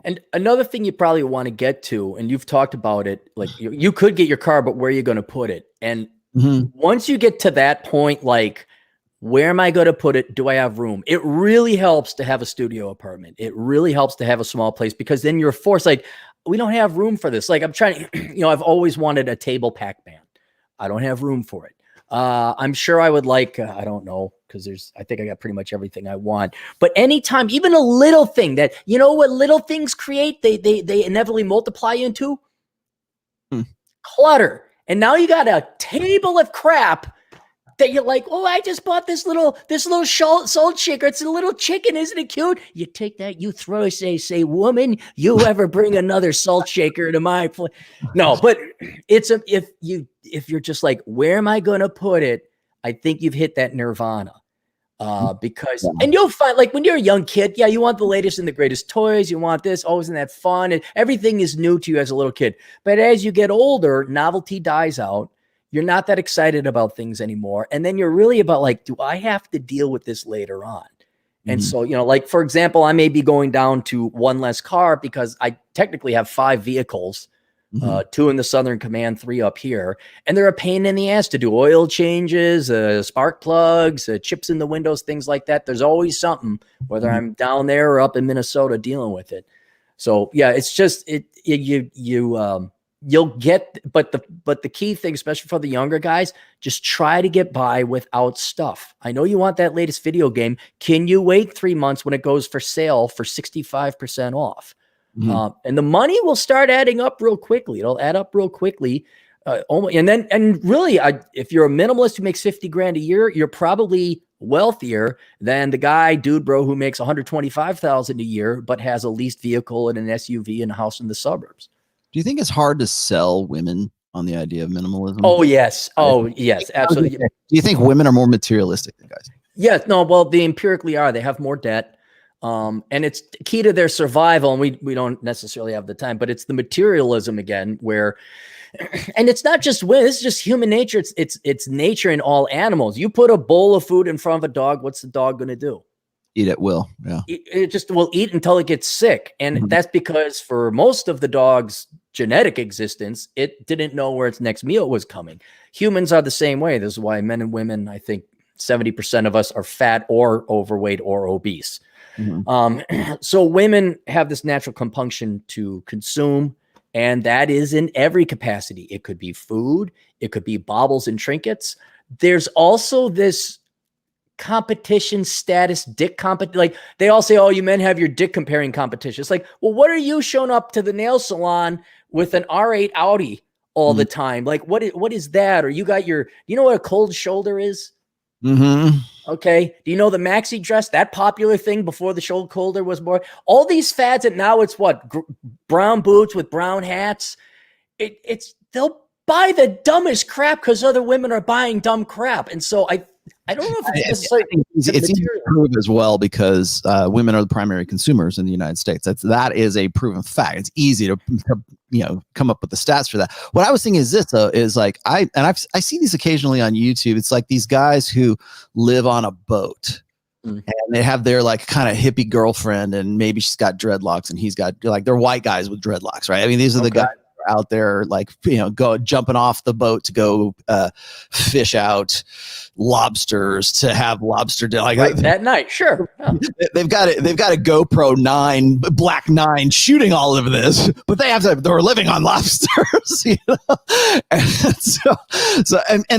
And another thing you probably want to get to, and you've talked about it, like you could get your car, but where are you going to put it? And once you get to that point, like, where am I going to put it? Do I have room? It really helps to have a studio apartment. It really helps to have a small place, because then you're forced, like, we don't have room for this. Like I'm trying to, I've always wanted a table pack band. I don't have room for it. I'm sure I would like, I don't know, because I think I got pretty much everything I want. But anytime, even a little thing that, what little things create, they inevitably multiply into clutter. And now you got a table of crap that you're like, oh, I just bought this little salt shaker. It's a little chicken. Isn't it cute? You take that, you throw, say, woman, you ever bring another salt shaker to my place? No, but if you're just like, where am I going to put it? I think you've hit that nirvana. Because and you'll find, like, when you're a young kid, you want the latest and the greatest toys. You want this. Oh, isn't that fun? And everything is new to you as a little kid. But as you get older, novelty dies out. You're not that excited about things anymore. And then you're really about like, do I have to deal with this later on? And so, like, for example, I may be going down to one less car because I technically have 5 vehicles, 2 in the Southern Command, 3 up here. And they're a pain in the ass to do oil changes, spark plugs, chips in the windows, things like that. There's always something, whether I'm down there or up in Minnesota dealing with it. So yeah, it's just, you'll get, but the key thing, especially for the younger guys, just try to get by without stuff. I know you want that latest video game. Can you wait 3 months when it goes for sale for 65% off? And the money will start adding up real quickly. It'll add up real quickly. And really, if you're a minimalist who makes 50 grand a year, you're probably wealthier than the dude bro who makes 125,000 a year, but has a leased vehicle and an SUV and a house in the suburbs. Do you think it's hard to sell women on the idea of minimalism? Oh, yes. Oh, yes, absolutely. Do you think women are more materialistic than guys? Yes. No, well, they empirically are. They have more debt. And it's key to their survival. And we don't necessarily have the time, but it's the materialism again, where, and it's not just women, it's just human nature. It's nature in all animals. You put a bowl of food in front of a dog, what's the dog going to do? Eat at will. Yeah. It just will eat until it gets sick. And that's because for most of the dog's genetic existence, it didn't know where its next meal was coming. Humans are the same way. This is why men and women, I think 70% of us are fat or overweight or obese. So women have this natural compunction to consume, and that is in every capacity. It could be food. It could be baubles and trinkets. There's also this competition status, dick competition. Like they all say, oh, you men have your dick comparing competition. It's like, well, what are you showing up to the nail salon with an R8 Audi all the time? Like, what is that? Or you know what a cold shoulder is? Okay. Do you know the maxi dress, that popular thing before the shoulder holder was more? All these fads, and now it's what? Brown boots with brown hats. they'll buy the dumbest crap because other women are buying dumb crap. And so I don't know if it's necessarily it's easy to prove as well because women are the primary consumers in the United States. That is a proven fact. It's easy to come up with the stats for that. What I was thinking is this though, is like I see these occasionally on YouTube. It's like these guys who live on a boat. And they have their like kind of hippie girlfriend, and maybe she's got dreadlocks, and he's got like they're white guys with dreadlocks, right? I mean, these are the guys out there like go jumping off the boat to go fish out lobsters, to have lobster dinner like that night. Sure, yeah. they've got a GoPro 9 Black 9 shooting all of this, but they're living on lobsters, and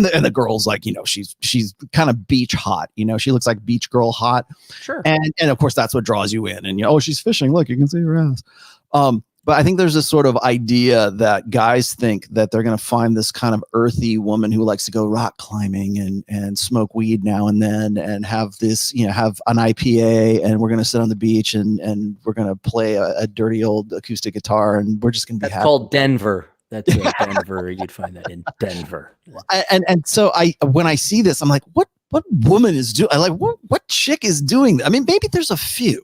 the girl's like, she's kind of beach hot, she looks like beach girl hot. Sure. And of course that's what draws you in, and she's fishing, look, you can see her ass. But I think there's this sort of idea that guys think that they're going to find this kind of earthy woman who likes to go rock climbing and smoke weed now and then and have this, have an IPA, and we're going to sit on the beach and we're going to play a dirty old acoustic guitar, and we're just going to be happy. That's called Denver. That's Denver. You'd find that in Denver. And so when I see this, I'm like, what woman is doing? Like, what chick is doing that? I mean, maybe there's a few.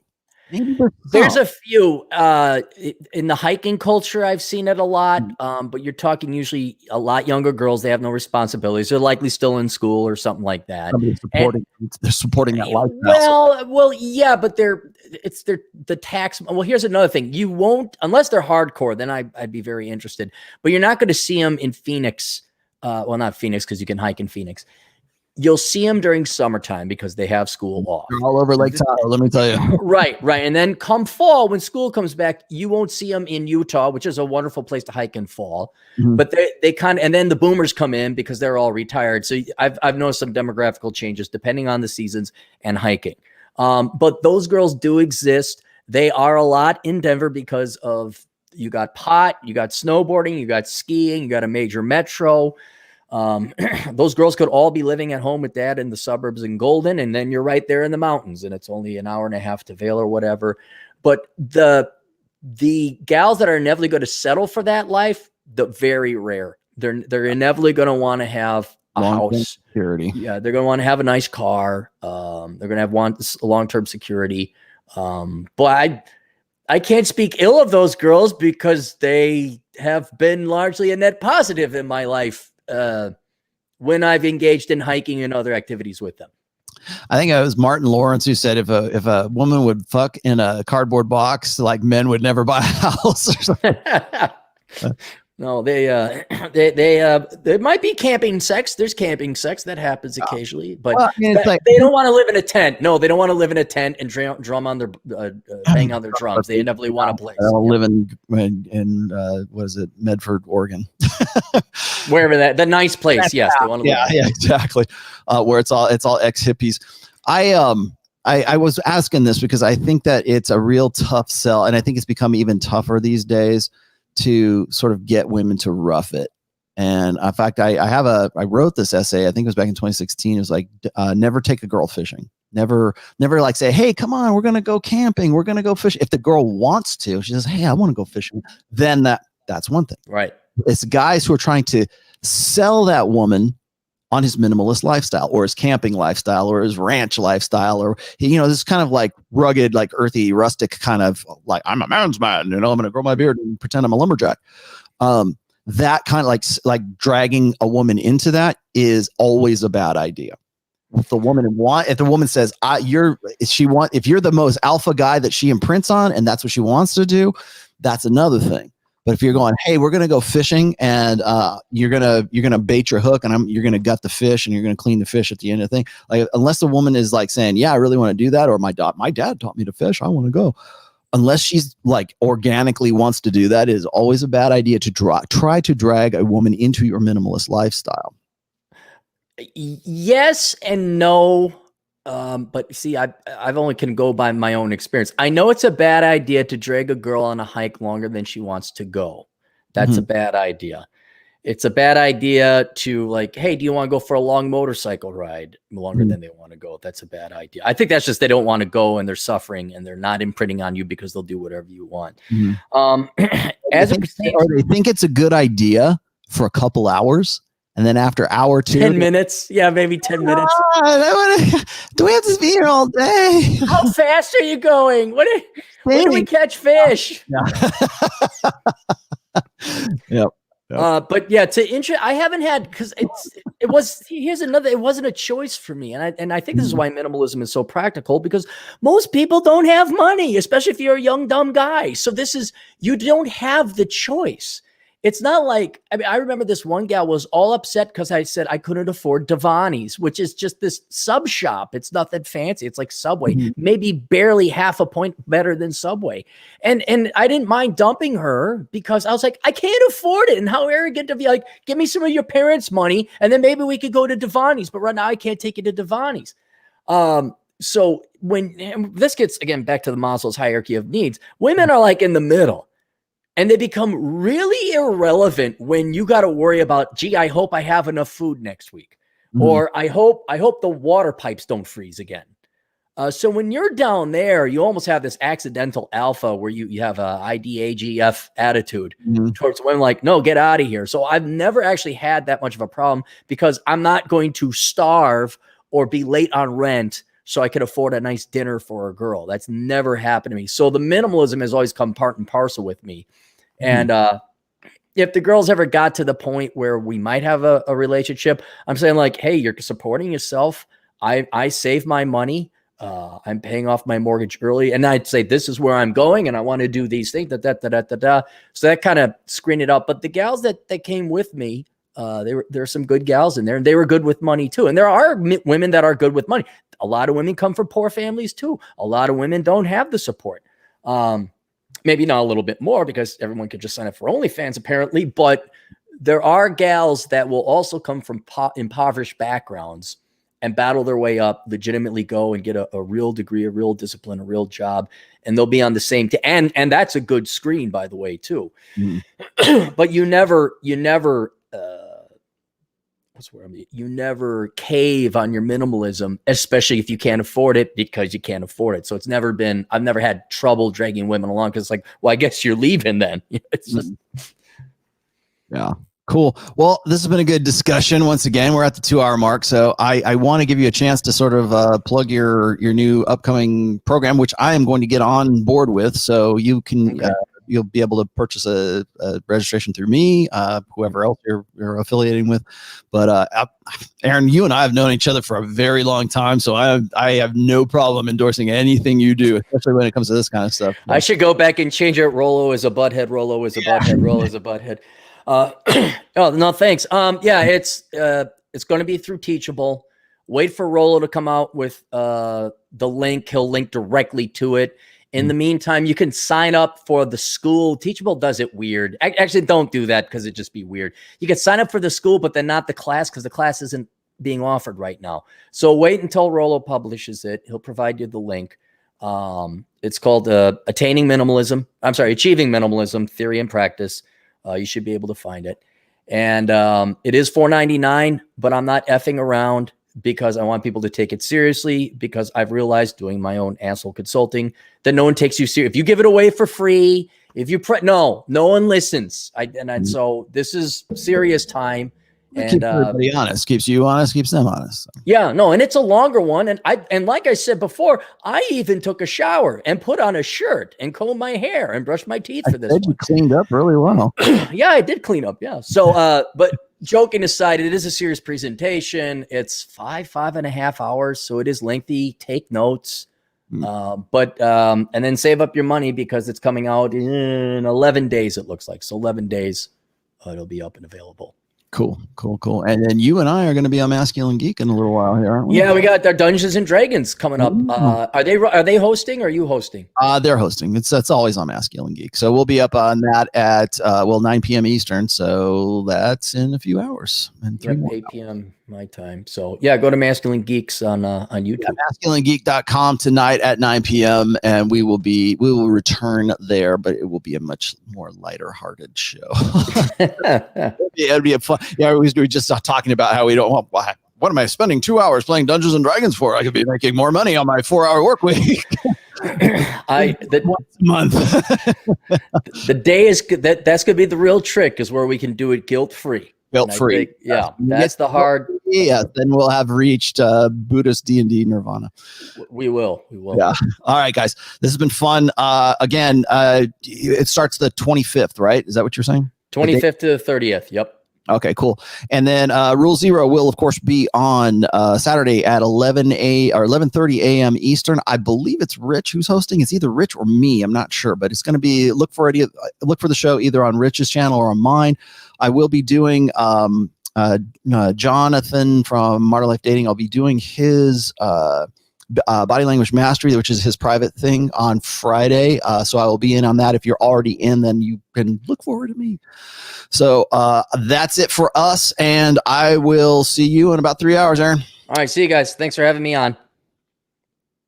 There's a few in the hiking culture. I've seen it a lot, but you're talking usually a lot younger girls. They have no responsibilities. They're likely still in school or something like that. They're supporting that lifestyle. Well, yeah, but the tax. Well, here's another thing. You won't, unless they're hardcore, then I'd be very interested. But you're not going to see them in Phoenix. Well, not Phoenix, because you can hike in Phoenix. You'll see them during summertime because they have school off. They're all over Lake Tahoe, let me tell you. Right. And then come fall, when school comes back, you won't see them in Utah, which is a wonderful place to hike in fall. Mm-hmm. But they kind of, and then the boomers come in because they're all retired. So I've noticed some demographical changes depending on the seasons and hiking. But those girls do exist. They are a lot in Denver because of, you got pot, you got snowboarding, you got skiing, you got a major metro. Those girls could all be living at home with dad in the suburbs in Golden, and then you're right there in the mountains, and it's only an hour and a half to Vail or whatever. But the gals that are inevitably going to settle for that life, very rare. They're inevitably going to want to have a house. Security. Yeah, they're going to want to have a nice car. They're going to want long-term security. But I can't speak ill of those girls because they have been largely a net positive in my life. When I've engaged in hiking and other activities with them. I think it was Martin Lawrence who said if a woman would fuck in a cardboard box, like men would never buy a house or something. No, there might be camping sex. There's camping sex that happens occasionally, but they don't want to live in a tent. No, they don't want to live in a tent and drum on their bang on their drums. They inevitably want a place. They'll live in what is it, Medford, Oregon, wherever the nice place. Yes, they want to live. Yeah, exactly. Where it's all ex hippies. I was asking this because I think that it's a real tough sell, and I think it's become even tougher these days to sort of get women to rough it. And in fact, I wrote this essay, I think it was back in 2016. It was like, never take a girl fishing. Never like say, hey, come on, we're going to go camping. We're going to go fishing. If the girl wants to, she says, hey, I want to go fishing. Then that's one thing. Right. It's guys who are trying to sell that woman on his minimalist lifestyle or his camping lifestyle or his ranch lifestyle, or, this kind of like rugged, like earthy, rustic kind of like, I'm a man's man, I'm going to grow my beard and pretend I'm a lumberjack. That kind of like dragging a woman into that is always a bad idea. If the woman says, if you're the most alpha guy that she imprints on, and that's what she wants to do, that's another thing. But if you're going, hey, we're going to go fishing, and you're going to bait your hook, and you're going to gut the fish, and you're going to clean the fish at the end of the thing. Like, unless the woman is like saying, yeah, I really want to do that, or my dad taught me to fish, I want to go. Unless she's like organically wants to do that, it is always a bad idea to try to drag a woman into your minimalist lifestyle. Yes and no. But see, I've only can go by my own experience. I know it's a bad idea to drag a girl on a hike longer than she wants to go. That's a bad idea. It's a bad idea to like, hey, do you want to go for a long motorcycle ride longer than they want to go? That's a bad idea. I think that's just they don't want to go and they're suffering and they're not imprinting on you because they'll do whatever you want. As they think it's a good idea for a couple hours, and then after hour 2, 10 minutes, maybe 10 minutes. Do we have to be here all day? How fast are you going? When do we catch fish? Yep. But yeah, I haven't had, because it wasn't a choice for me. And I think this is why minimalism is so practical, because most people don't have money, especially if you're a young, dumb guy. So you don't have the choice. It's not like, I remember this one gal was all upset because I said I couldn't afford Devani's, which is just this sub shop. It's nothing fancy. It's like Subway, maybe barely half a point better than Subway. And I didn't mind dumping her because I was like, I can't afford it. And how arrogant to be like, give me some of your parents' money and then maybe we could go to Devani's. But right now I can't take you to Devani's. So when this gets, again, back to the Maslow's hierarchy of needs, women are like in the middle. And they become really irrelevant when you got to worry about, gee, I hope I have enough food next week. Or I hope the water pipes don't freeze again. So when you're down there, you almost have this accidental alpha where you have a IDAGF attitude towards women, like, no, get out of here. So I've never actually had that much of a problem because I'm not going to starve or be late on rent so I could afford a nice dinner for a girl. That's never happened to me. So the minimalism has always come part and parcel with me. And if the girls ever got to the point where we might have a relationship, I'm saying like, hey, you're supporting yourself. I save my money. I'm paying off my mortgage early. And I'd say, this is where I'm going. And I want to do these things. So that kind of screened it up. But the gals that came with me, there are some good gals in there, and they were good with money too. And there are women that are good with money. A lot of women come from poor families too. A lot of women don't have the support. Maybe not a little bit more because everyone could just sign up for OnlyFans apparently, but there are gals that will also come from impoverished backgrounds and battle their way up, legitimately go and get a real degree, a real discipline, a real job, and they'll be on the same and that's a good screen, by the way, too. But you never cave on your minimalism, especially if you can't afford it, because you can't afford it. So I've never had trouble dragging women along because it's like, well, I guess you're leaving then. It's just. Yeah. Cool. Well, this has been a good discussion. Once again, we're at the 2-hour mark. So I want to give you a chance to sort of plug your new upcoming program, which I am going to get on board with. So you can, you'll be able to purchase a registration through me, whoever else you're affiliating with. But Aaron, you and I have known each other for a very long time, so I have no problem endorsing anything you do, especially when it comes to this kind of stuff. I should go back and change it. Rollo is a butthead. Rollo is a butthead. Rollo is a butthead. Oh no, thanks. It's going to be through Teachable. Wait for Rollo to come out with the link. He'll link directly to it. In the meantime, you can sign up for the school. Teachable does it weird. Actually, don't do that because it'd just be weird. You can sign up for the school, but then not the class because the class isn't being offered right now. So wait until Rollo publishes it. He'll provide you the link. It's called Achieving Minimalism, Theory and Practice. You should be able to find it. And it is $4.99, but I'm not effing around because I want people to take it seriously, because I've realized doing my own asshole consulting that no one takes you serious. If you give it away for free, no one listens. So this is serious time. And keeps everybody honest, keeps you honest, keeps them honest. So. Yeah, no, and it's a longer one. And like I said before, I even took a shower and put on a shirt and combed my hair and brushed my teeth for this one. You cleaned up really well. Yeah, I did clean up. Yeah. So, but joking aside, it is a serious presentation. It's 5.5 hours. So it is lengthy. Take notes. And then save up your money because it's coming out in 11 days, it looks like. So 11 days, it'll be up and available. Cool. And then you and I are going to be on Masculine Geek in a little while here, aren't we? Yeah, we got our Dungeons and Dragons coming up. Are they hosting or are you hosting? They're hosting. That's always on Masculine Geek. So we'll be up on that at 9 p.m. Eastern. So that's in a few hours. And 8 p.m. my time. So yeah, go to Masculine Geeks on YouTube. MasculineGeek.com tonight at 9 p.m. and we will return there, but it will be a much more lighter hearted show. It'd be a fun. Yeah, we were just talking about how we don't want. What am I spending 2 hours playing Dungeons and Dragons for? I could be making more money on my 4-hour work week. Once a month. The day is that's gonna be the real trick, is where we can do it guilt-free. Guilt-free. Yeah, that's the hard. Yeah, then we'll have reached Buddhist D&D nirvana. We will. Yeah. All right, guys. This has been fun. Again, it starts the 25th, right? Is that what you're saying? 25th to the 30th. Yep. Okay, cool. And then Rule Zero will, of course, be on Saturday at 11:30 a.m. Eastern. I believe it's Rich who's hosting. It's either Rich or me. I'm not sure, but it's going to be look for the show either on Rich's channel or on mine. I will be doing Jonathan from Modern Life Dating. I'll be doing his Body Language Mastery, which is his private thing, on Friday. So I will be in on that. If you're already in, then you can look forward to me. So that's it for us, and I will see you in about 3 hours, Aaron. All right, see you guys. Thanks for having me on.